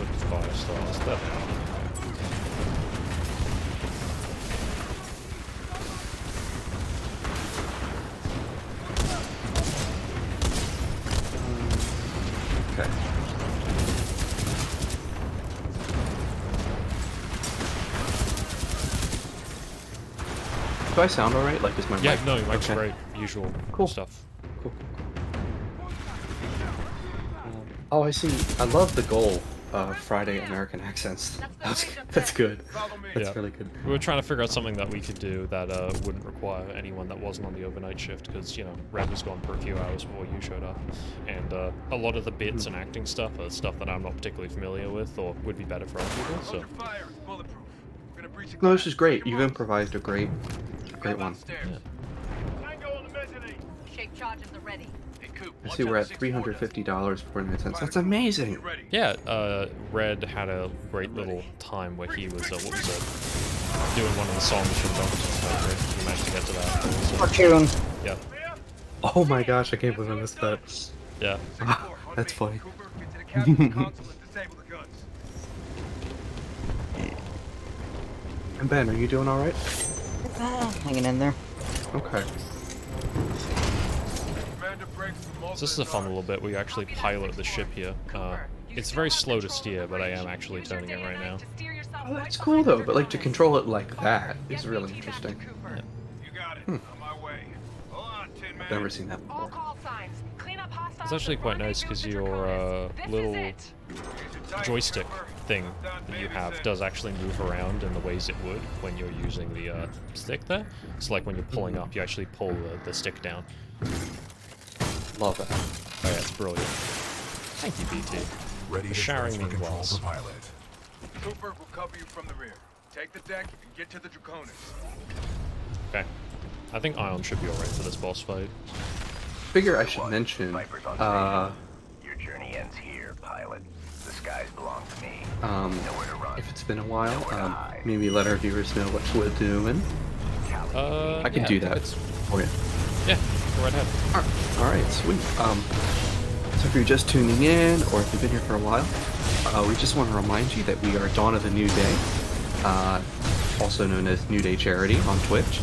at the 5 stars. That Okay. Do I sound alright? Like, is my yeah, mic? no, your mic's Okay. great. Usual Cool. stuff. Cool. Oh, I see. I love the goal. Friday American accents. That's good. That's really good. We were trying to figure out something that we could do that wouldn't require anyone that wasn't on the overnight shift, because, you know, Red was gone for a few hours before you showed up, and a lot of the bits and acting stuff are stuff that I'm not particularly familiar with, or would be better for other people. So. No, this is great. You've improvised a great one. Yeah. Shape charges are ready. I see we're at $350.49. That's amazing. Yeah, Red had a great little time where he was, what was it? Doing one of the songs from Donkey Kong. He managed to get to that. Cartoon. Yeah. Oh my gosh, I can't believe I missed that. Yeah. That's funny. And Ben, are you doing alright? Hanging in there. Okay. So this is a fun little bit where you actually pilot the ship here. It's very slow to steer, but I am actually turning it right now. Oh, that's cool though, but like to control it like that is really interesting. Yeah. I've never seen that before. It's actually quite nice because your little joystick thing that you have does actually move around in the ways it would when you're using the stick there. So like when you're pulling up, you actually pull the stick down. Love that. Oh yeah, it's brilliant. Thank you, BT. Ready For to sharing transfer me control glass. to pilot. Cooper will cover you from the rear. Take the deck and get to the Draconis. Okay. I think Ion should be alright for this boss fight. Figure I should mention, Your journey ends here, pilot. The skies belong to me. Nowhere to run. If it's been a while, maybe let our viewers know what we're doing. I can do that for you. Yeah, go right ahead. Alright, sweet. So if you're just tuning in, or if you've been here for a while, we just want to remind you that we are Dawn of the New Day, also known as New Day Charity on Twitch,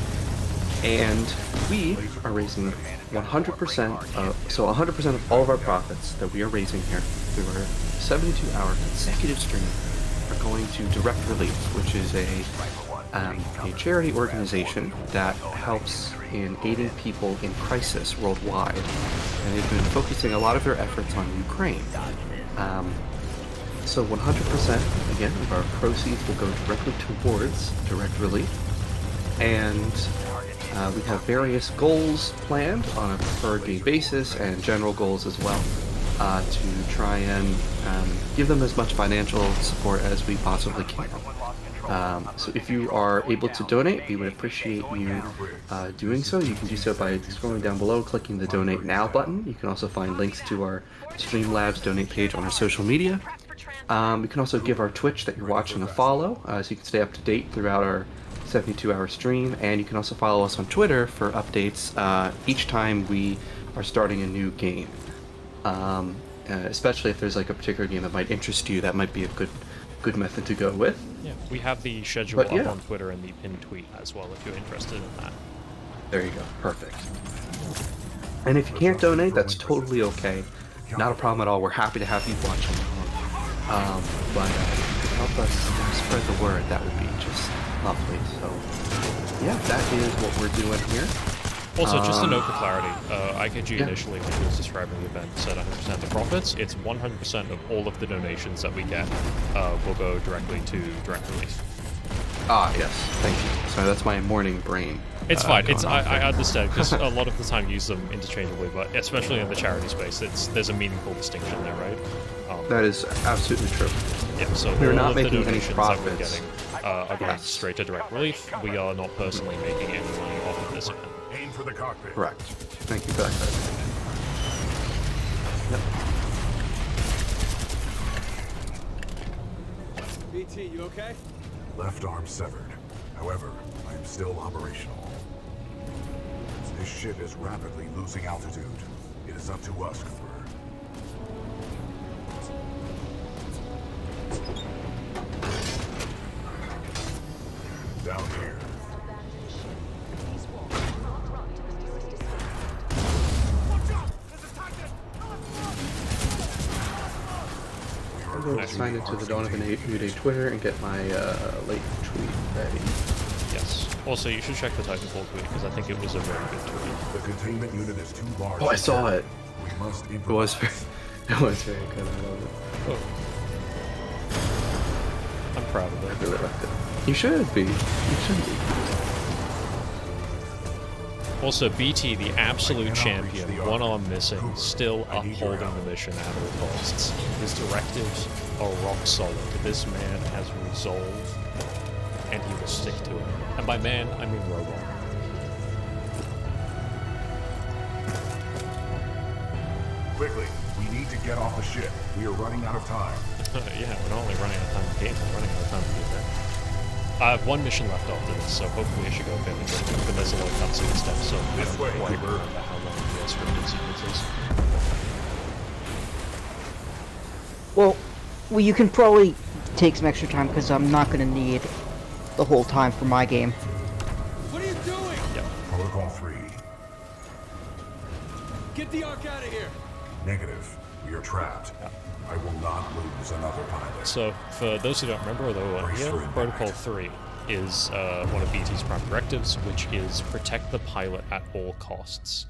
and we are raising 100% of all of our profits that we are raising here through our 72-hour consecutive stream are going to Direct Relief, which is a charity organization that helps in aiding people in crisis worldwide, and they've been focusing a lot of their efforts on Ukraine. So 100% again of our proceeds will go directly towards Direct Relief, and we have various goals planned on a per game basis and general goals as well, to try and give them as much financial support as we possibly can. So if you are able to donate, we would appreciate you doing so. You can do so by scrolling down below, clicking the Donate Now button. You can also find links to our Streamlabs donate page on our social media. You can also give our Twitch that you're watching a follow, so you can stay up to date throughout our 72-hour stream, and you can also follow us on Twitter for updates each time we are starting a new game. Especially if there's like a particular game that might interest you, that might be a good method to go with. Yeah, we have the schedule up on Twitter and the pinned tweet as well if you're interested in that. There you go, perfect. And if you can't donate, that's totally okay. Not a problem at all. We're happy to have you watching. But if you could help us spread the word, that would be just lovely. So yeah, that is what we're doing here. Also, just a note for clarity, IKG initially, when he was describing the event, said 100% of the profits. It's 100% of all of the donations that we get will go directly to Direct Relief. Ah, yes, thank you. Sorry, that's my morning brain. It's fine. I understand, because a lot of the time you use them interchangeably, but especially in the charity space, there's a meaningful distinction there, right? That is absolutely true. Yeah, so we're all not of making the any donations profits. that we're getting are going straight to Direct Relief. We are not personally making any money off of this event. Aim for the cockpit. Correct. Thank you for that. Yep. BT, you okay? Left arm severed. However, I am still operational. This ship is rapidly losing altitude. It is up to us, Cooper. Down here. I'm going to sign into the Dawn of the New Day Twitter and get my late tweet ready. Yes. Also, you should check the Titanfall tweet, because I think it was a very good tweet. The containment unit is too large. Oh, I saw it. We must it was very good. I love it. Oh. I'm proud of it. I really liked it. You should be. You should be. Also, BT, the absolute champion, one arm missing, still upholding the mission at all costs. His directives are rock solid. This man has resolve, and he will stick to it. And by man, I mean robot. Quickly, we need to get off the ship. We are running out of time. Yeah, we're not only running out of time for games, we're running out of time for the event. I have one mission left after this, so hopefully it should go fairly quickly, but there's a lot of cutscene stuff, so I don't quite remember how long the scripted sequence is. Well, you can probably take some extra time, because I'm not going to need the whole time for my game. What are you doing? Yep. Protocol 3. Get the Ark out of here. Negative. We are trapped. Yep. I will not lose another pilot. So, for those who don't remember, although we're here, Protocol 3 is one of BT's prime directives, which is protect the pilot at all costs.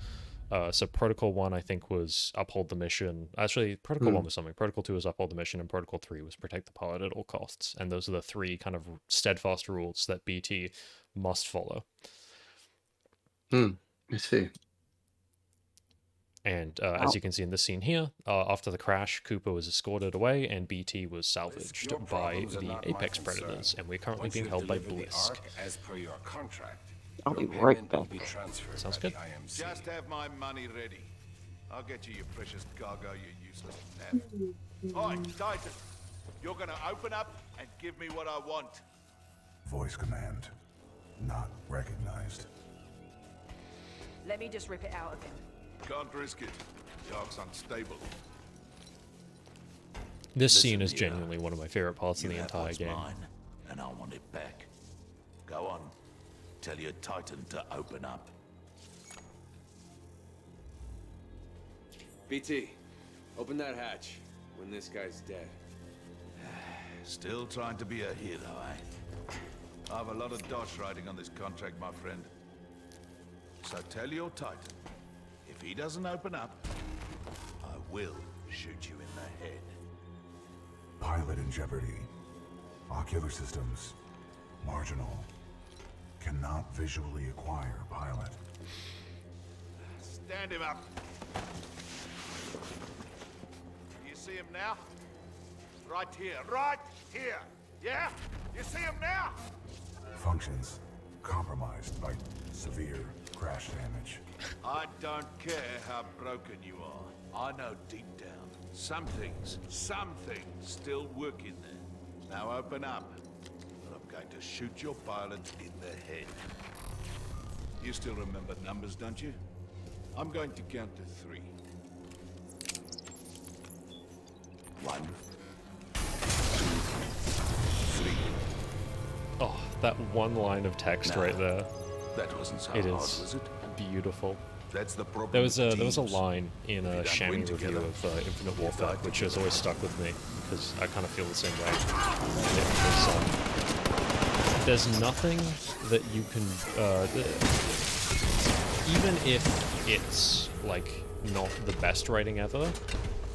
So Protocol 1, I think, was uphold the mission. Actually, Protocol 1 was something. Protocol 2 was uphold the mission, and Protocol 3 was protect the pilot at all costs. And those are the three kind of steadfast rules that BT must follow. I see. And as you can see in this scene here, after the crash, Cooper was escorted away, and BT was salvaged by the Apex Predators, and we're currently being held by Blisk. As per your contract, I'll be right back. Sounds good. Just have my money ready. I'll get you your precious cargo, you useless nap. Oi, Titan, you're gonna open up and give me what I want. Voice command. Not recognized. Let me just rip it out of him. Can't risk it. The Ark's unstable. This scene is genuinely one of my favorite parts in the entire what's game. Mine, and I want it back. Go on. Tell your Titan to open up. BT, open that hatch when this guy's dead. Still trying to be a hero, eh? I have a lot of dosh riding on this contract, my friend. So tell your Titan, if he doesn't open up, I will shoot you in the head. Pilot in jeopardy. Ocular systems. Marginal. Cannot visually acquire pilot. Stand him up. You see him now? Right here, right here. Yeah? You see him now? Functions compromised by severe crash damage. I don't care how broken you are. I know deep down, some things still work in there. Now open up, or I'm going to shoot your pilot in the head. You still remember numbers, don't you? I'm going to count to 3. 1, 2, 3. Oh, that one line of text right there. That wasn't so It hard, is was it? beautiful. That's the problem. There was a with teams. line in a If you don't Shammy win review together, of Infinite Warfare, die which has together. always stuck with me because I kind of feel the same way. It was, there's nothing that you can, even if it's like not the best writing ever,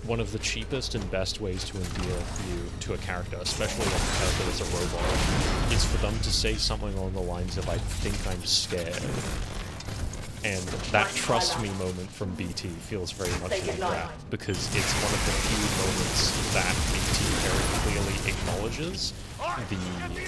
one of the cheapest and best ways to endear you to a character, especially a character that's a robot, is for them to say something along the lines of, I think I'm scared. And that trust me moment from BT feels very much like that, because it's one of the few moments that BT very clearly acknowledges the,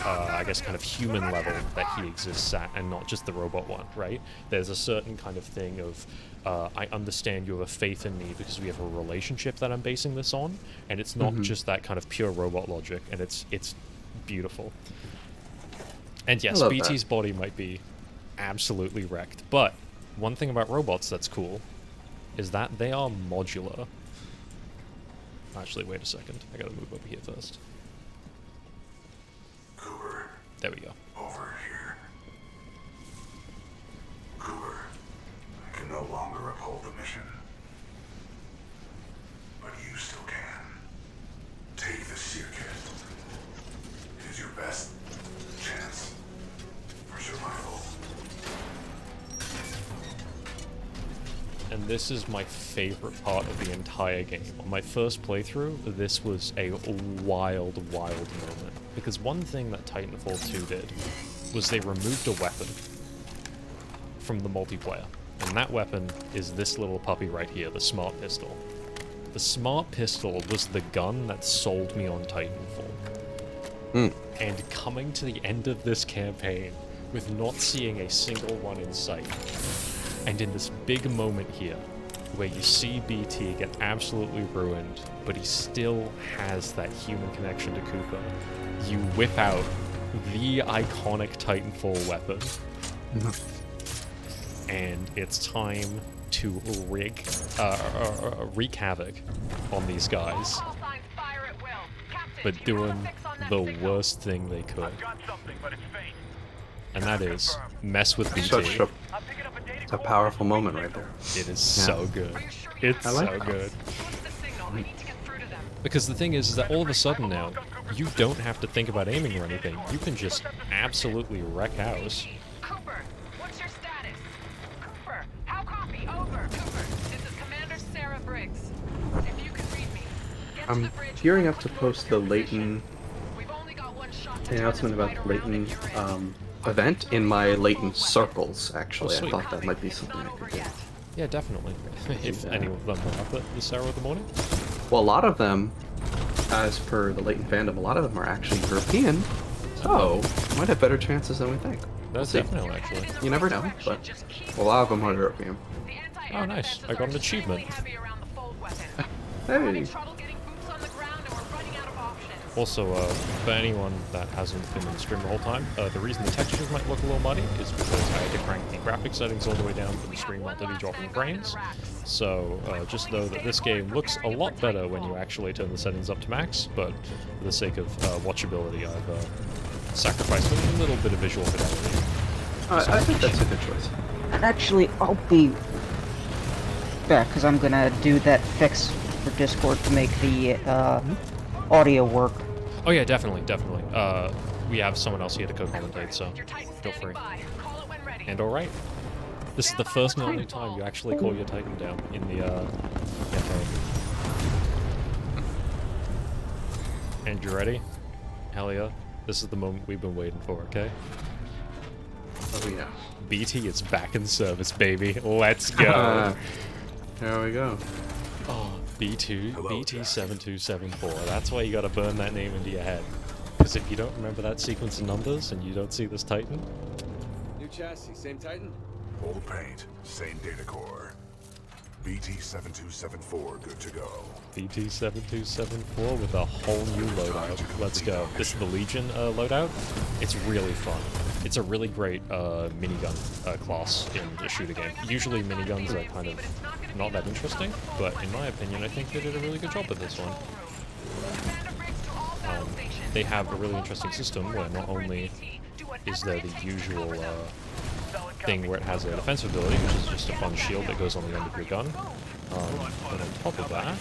I guess, kind of human level that he exists at, and not just the robot one, right? There's a certain kind of thing of, I understand you have a faith in me because we have a relationship that I'm basing this on, and it's not just that kind of pure robot logic, and it's beautiful. And yes, BT's body might be absolutely wrecked, but one thing about robots that's cool is that they are modular. Actually, wait a second. I gotta move over here first. Cooper. There we go. Over here. Cooper, I can no longer uphold the mission. But you still can. Take the seer kit. It is your best chance for survival. And this is my favorite part of the entire game. On my first playthrough, this was a wild, wild moment. Because one thing that Titanfall 2 did was they removed a weapon from the multiplayer. And that weapon is this little puppy right here, the Smart Pistol. The Smart Pistol was the gun that sold me on Titanfall. And coming to the end of this campaign with not seeing a single one in sight, and in this big moment here, where you see BT get absolutely ruined, but he still has that human connection to Cooper, you whip out the iconic Titanfall weapon. And it's time to wreak havoc on these guys, but doing the worst thing they could. And that is mess with BT. It's a powerful moment right there. It is so good. It's so good. Because the thing is that all of a sudden now, you don't have to think about aiming or anything. You can just absolutely wreck house. Cooper, what's your status? Cooper, how copy? Over. Cooper, this is Commander Sarah Briggs. If you can read me, get to the I'm bridge. gearing up to post the Leighton We've only got one shot to announcement turn about this the fight around Leighton if you're in. event in my Leighton circles, actually. Oh, I thought that might be something I could do. Yeah, definitely. If any of them are up at this hour of the morning. Well, a lot of them, as per the Leighton fandom, a lot of them are actually European, so might have better chances than we think. That's We'll see. definitely, actually. You never know, but a lot of them are European. Oh, nice. I got an achievement. Hey. Also, for anyone that hasn't been in the stream the whole time, the reason the textures might look a little muddy is because I had to crank the graphic settings all the way down for the stream not to be dropping frames. So just know that this game looks a lot better when you actually turn the settings up to max, but for the sake of watchability, I've sacrificed a little bit of visual fidelity. I think that's a good choice. Actually, I'll be back, because I'm gonna do that fix for Discord to make the audio work. Oh yeah, definitely. We have someone else here to co-commentate, so feel free. And alright. This is the first and only time you actually call your Titan down in the campaign. And you ready? Hell yeah. This is the moment we've been waiting for, okay? Oh yeah. BT is back in service, baby. Let's go. There we go. Oh, BT7274. That's why you gotta burn that name into your head. Because if you don't remember that sequence of numbers and you don't see this Titan... New chassis, same Titan? Old paint, same data core. BT7274, good to go. BT7274 with a whole new loadout. Let's go. This is the Legion loadout. It's really fun. It's a really great minigun class in a shooter game. Usually miniguns are kind of not that interesting, but in my opinion, I think they did a really good job with this one. They have a really interesting system where not only is there the usual thing where it has a defensive ability, which is just a fun shield that goes on the end of your gun, but on top of that,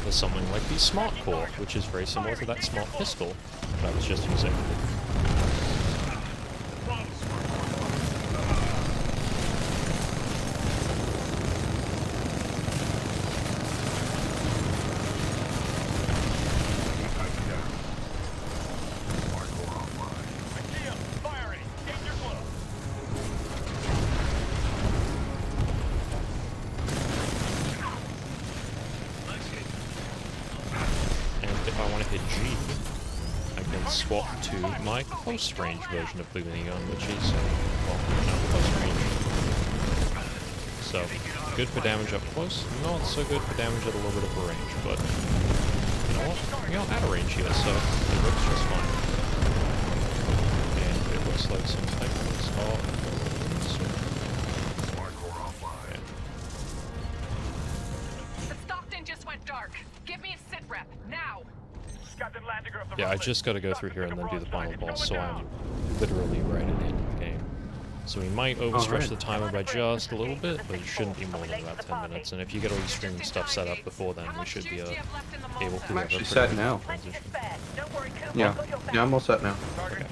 there's something like the Smart Core, which is very similar to that Smart Pistol that I was just using. Swap to my close range version of the minigun, which is, well, not close range. So, good for damage up close, not so good for damage at a little bit of a range, but you know what? We are at a range here, so it works just fine. And it looks like some Titans are okay. The Stockton just went dark. Give me a sit rep, now! Yeah, I just gotta go through here and then do the final boss, so I'm literally right at the end of the game. So we might overstretch the timer by just a little bit, but it shouldn't be more than about 10 minutes, and if you get all your streaming stuff set up before then, we should be able to have a pretty set now. transition. Yeah, I'm all set now. Okay.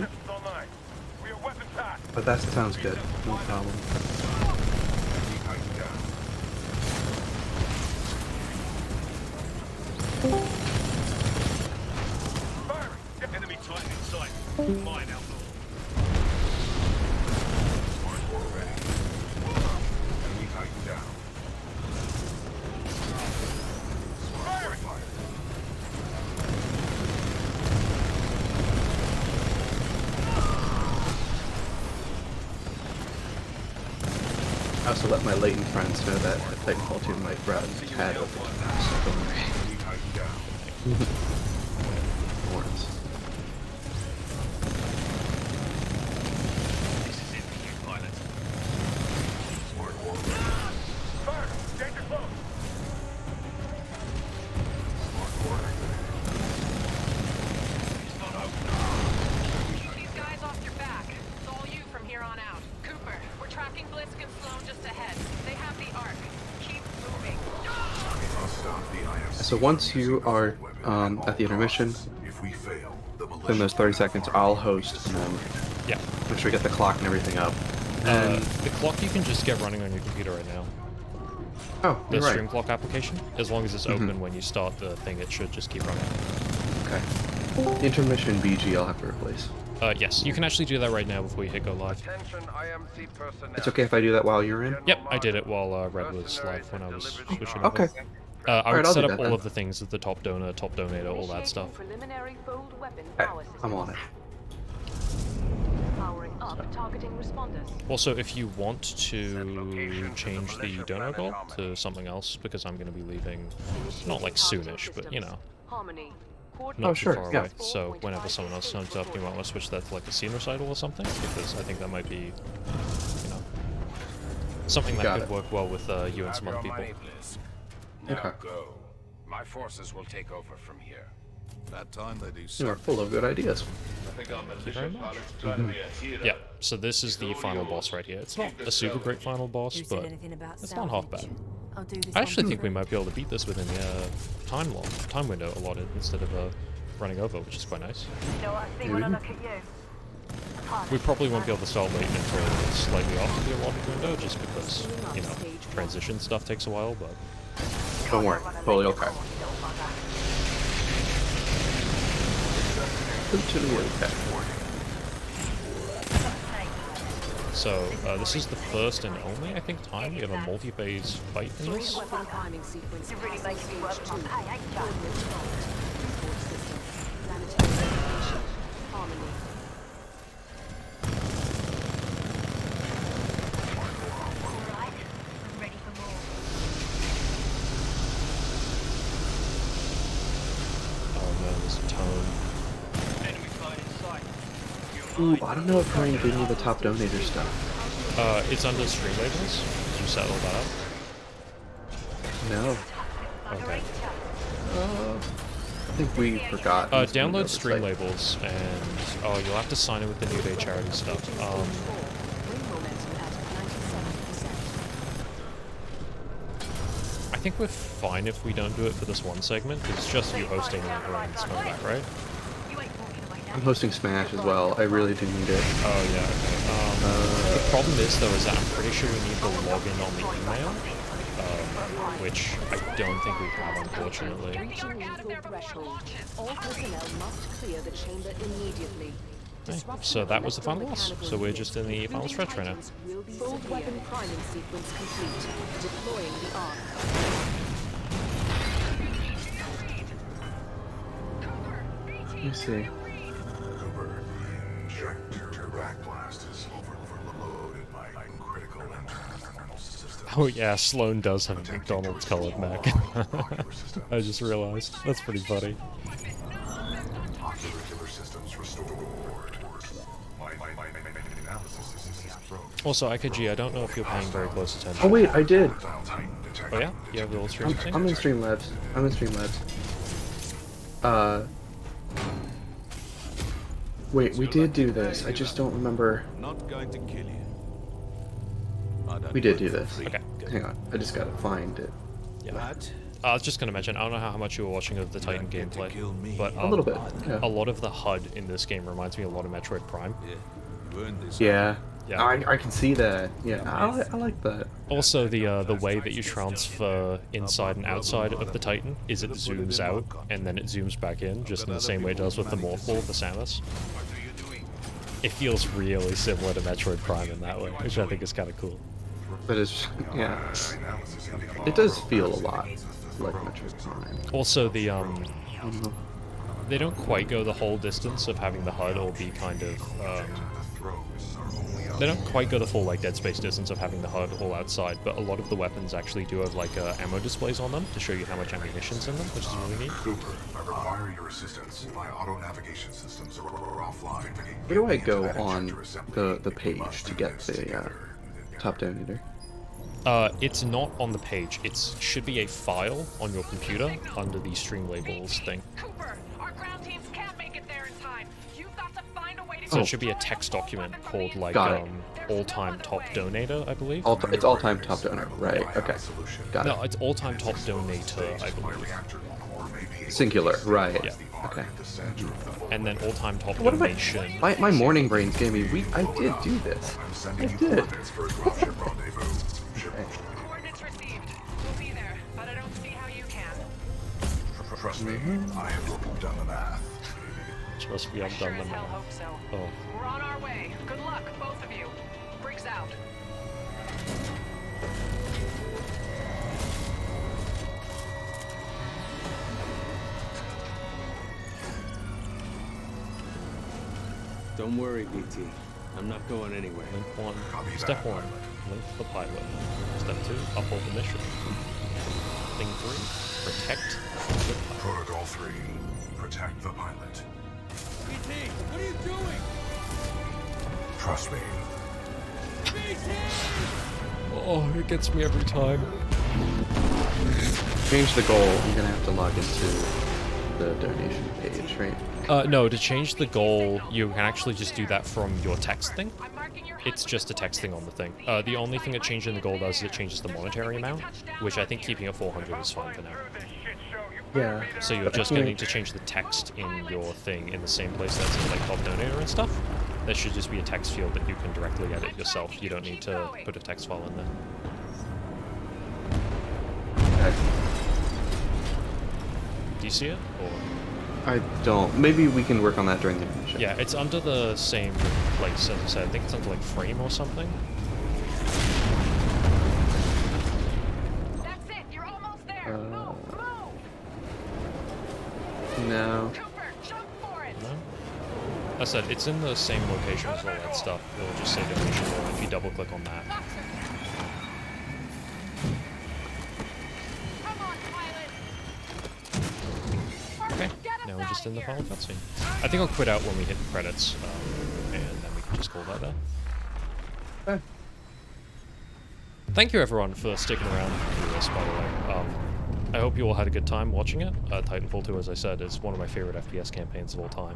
But that sounds good, no problem. Enemy Titan in sight. Mine out north. Enemy Titan down. I also let my latent friends know that Titanfall 2 might run ad over to us, so don't worry. Warrants. This is it for you, pilot. Fire! Danger close! It's not open. Keep these guys off your back. It's all you from here on out. Cooper, we're tracking Blisk and Sloan just ahead. They have the Ark. Keep moving. So once you are at the intermission, within those 30 seconds, I'll host and then make sure we get the clock and everything up. And the clock you can just get running on your computer right now. Oh, the you're right. stream clock application, as long as it's open when you start the thing, it should just keep running. Okay. Intermission BG I'll have to replace. Yes, you can actually do that right now before you hit go live. It's okay if I do that while you're in? Yep, I did it while Red was live when I was switching over. Okay. I would I'll set do up that all then. of the things with the top donor, top donator, all that stuff. Okay, I'm on it. Powering up targeting responders. Also, if you want to change the donor goal to something else, because I'm going to be leaving, not like soonish, but you know. Harmony. not too sure, far yeah. away. So whenever someone else turns up, you might want to switch that to like a scene recital or something, because I think that might be, you know, something that could work well with you and some other people. Now go. My forces will take over from here. That time they do. You are full of good ideas. Thank you very much. Yeah, so this is the final boss right here. It's not a super great final boss, but it's not half bad. I actually think we might be able to beat this within the time window allotted instead of running over, which is quite nice. You know what I see when I look at you? We probably won't be able to start waiting until slightly after the allotted window, just because, you know, transition stuff takes a while, but... Don't worry, totally okay. Totally okay. So, this is the first and only, I think, time we have a multi-phase fight in this. You're really making me work for my pay, ain't ya? Alright, I'm ready for more. Oh man, there's a tone. Enemy side in sight. Ooh, I don't know if Ryan gave me the top donator stuff. It's under stream labels. Did you set all that up? No. Okay. I think we forgot. Download stream labels, and you'll have to sign in with the New Day charity stuff. I think we're fine if we don't do it for this one segment, because it's just you hosting and everyone back, right? I'm hosting Smash as well. I really do need it. Oh yeah, okay. The problem is though, is that I'm pretty sure we need the login on the email, which I don't think we have, unfortunately. All personnel must clear the chamber immediately. Okay, so that was the final boss. So we're just in the final stretch right now. Full weapon priming sequence complete. Deploying the arc. Let me see. Oh yeah, Sloan does have a McDonald's colored Mac. I just realized. That's pretty funny. Also, IKG, I don't know if you're paying very close attention. Oh wait, I did. Oh yeah? You have the old stream thing? I'm in Streamlabs. I'm in Streamlabs. Wait, we did do this. I just don't remember. Not going to kill you. We did do this. Okay, good. Hang on, I just gotta find it. Yeah. I was just gonna mention, I don't know how much you were watching of the Titan gameplay, but a little bit. Yeah. A lot of the HUD in this game reminds me a lot of Metroid Prime. Yeah. Yeah. I can see that. Yeah, I like that. Also, the way that you transfer inside and outside of the Titan is it zooms out and then it zooms back in, just in the same way it does with the Morph Ball, the Samus. It feels really similar to Metroid Prime in that way, which I think is kind of cool. But it's, yeah. It does feel a lot like Metroid Prime. Also, the, they don't quite go the whole distance of having the HUD all be kind of, they don't quite go the full, like, Dead Space distance of having the HUD all outside, but a lot of the weapons actually do have, like, ammo displays on them to show you how much ammunition's in them, which is really neat. Cooper, I require your assistance. My auto-navigation systems are offline. Where do I go on the page to get the top donator? It's not on the page. It should be a file on your computer under the stream labels thing. Cooper, our ground teams can't make it there in time. You've got to find a way to So it should be a text document called like all-time top donator, I believe. It's all-time top donor, right? Okay, got it. No, it's all-time top donator, I believe. Singular, right? Yeah. Okay. And then all-time top What donation. My morning brains gave me. I did do this. I did. Coordinates received. We'll be there, but I don't see how you can. Trust me, I have done the math. Trust me, I've done the math. Hope so. Oh. We're on our way. Good luck, both of you. Briggs out. Don't worry, BT. I'm not going anywhere. Link 1. Step 1. Link the pilot. Step 2. Uphold the mission. Thing 3. Protect the pilot. Protocol 3. protect the pilot. BT, what are you doing? Trust me. Oh, it gets me every time. Change the goal, you're gonna have to log into the donation page, right? No, to change the goal, you can actually just do that from your text thing. It's just a text thing on the thing. The only thing that changing the goal does is it changes the monetary amount, which I think keeping it 400 is fine for now. Yeah. So you're just going to need to change the text in your thing in the same place that's in like top donator and stuff. There should just be a text field that you can directly edit yourself. You don't need to put a text file in there. Okay. Do you see it? Or? I don't. Maybe we can work on that during the mission. Yeah, it's under the same place, as I said. I think it's under like frame or something. That's it. You're almost there. Move. No. Cooper, jump for it. No? I said, it's in the same location as all that stuff. It'll just say donation goal if you double click on that. Come on, pilot. Okay, now we're just in the final cutscene. I think I'll quit out when we hit the credits, and then we can just call that there. Okay. Thank you everyone for sticking around through this, by the way. I hope you all had a good time watching it. Titanfall 2, as I said, is one of my favorite FPS campaigns of all time.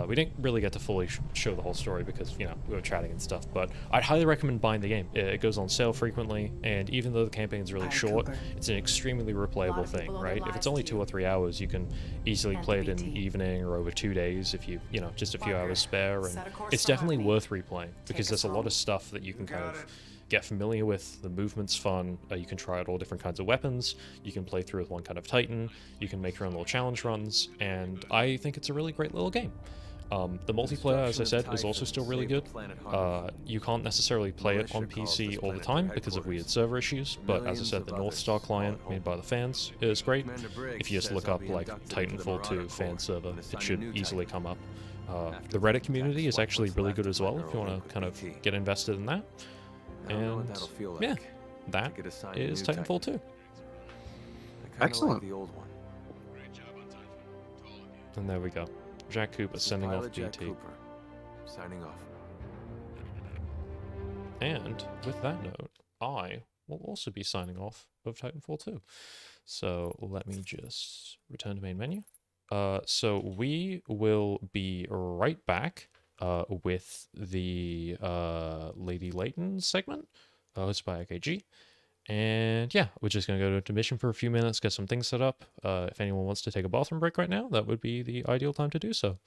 We didn't really get to fully show the whole story because, you know, we were chatting and stuff, but I'd highly recommend buying the game. It goes on sale frequently, and even though the campaign's really short, it's an extremely replayable thing, right? If it's only 2 or 3 hours, you can easily play it in the evening or over 2 days if you know, just a few hours spare, and it's definitely worth replaying because there's a lot of stuff that you can kind of get familiar with. The movement's fun. You can try out all different kinds of weapons. You can play through with one kind of Titan. You can make your own little challenge runs, and I think it's a really great little game. The multiplayer, as I said, is also still really good. You can't necessarily play it on PC all the time because of weird server issues, but as I said, the North Star client made by the fans is great. If you just look up like Titanfall 2 fan server, it should easily come up. The Reddit community is actually really good as well if you want to kind of get invested in that. And yeah, that is Titanfall 2. Excellent. And there we go. Jack Cooper sending off BT. Signing off. And with that note, I will also be signing off of Titanfall 2. So let me just return to main menu. So we will be right back with the Lady Layton segment, hosted by AKG. And yeah, we're just going to go to intermission for a few minutes, get some things set up. If anyone wants to take a bathroom break right now, that would be the ideal time to do so.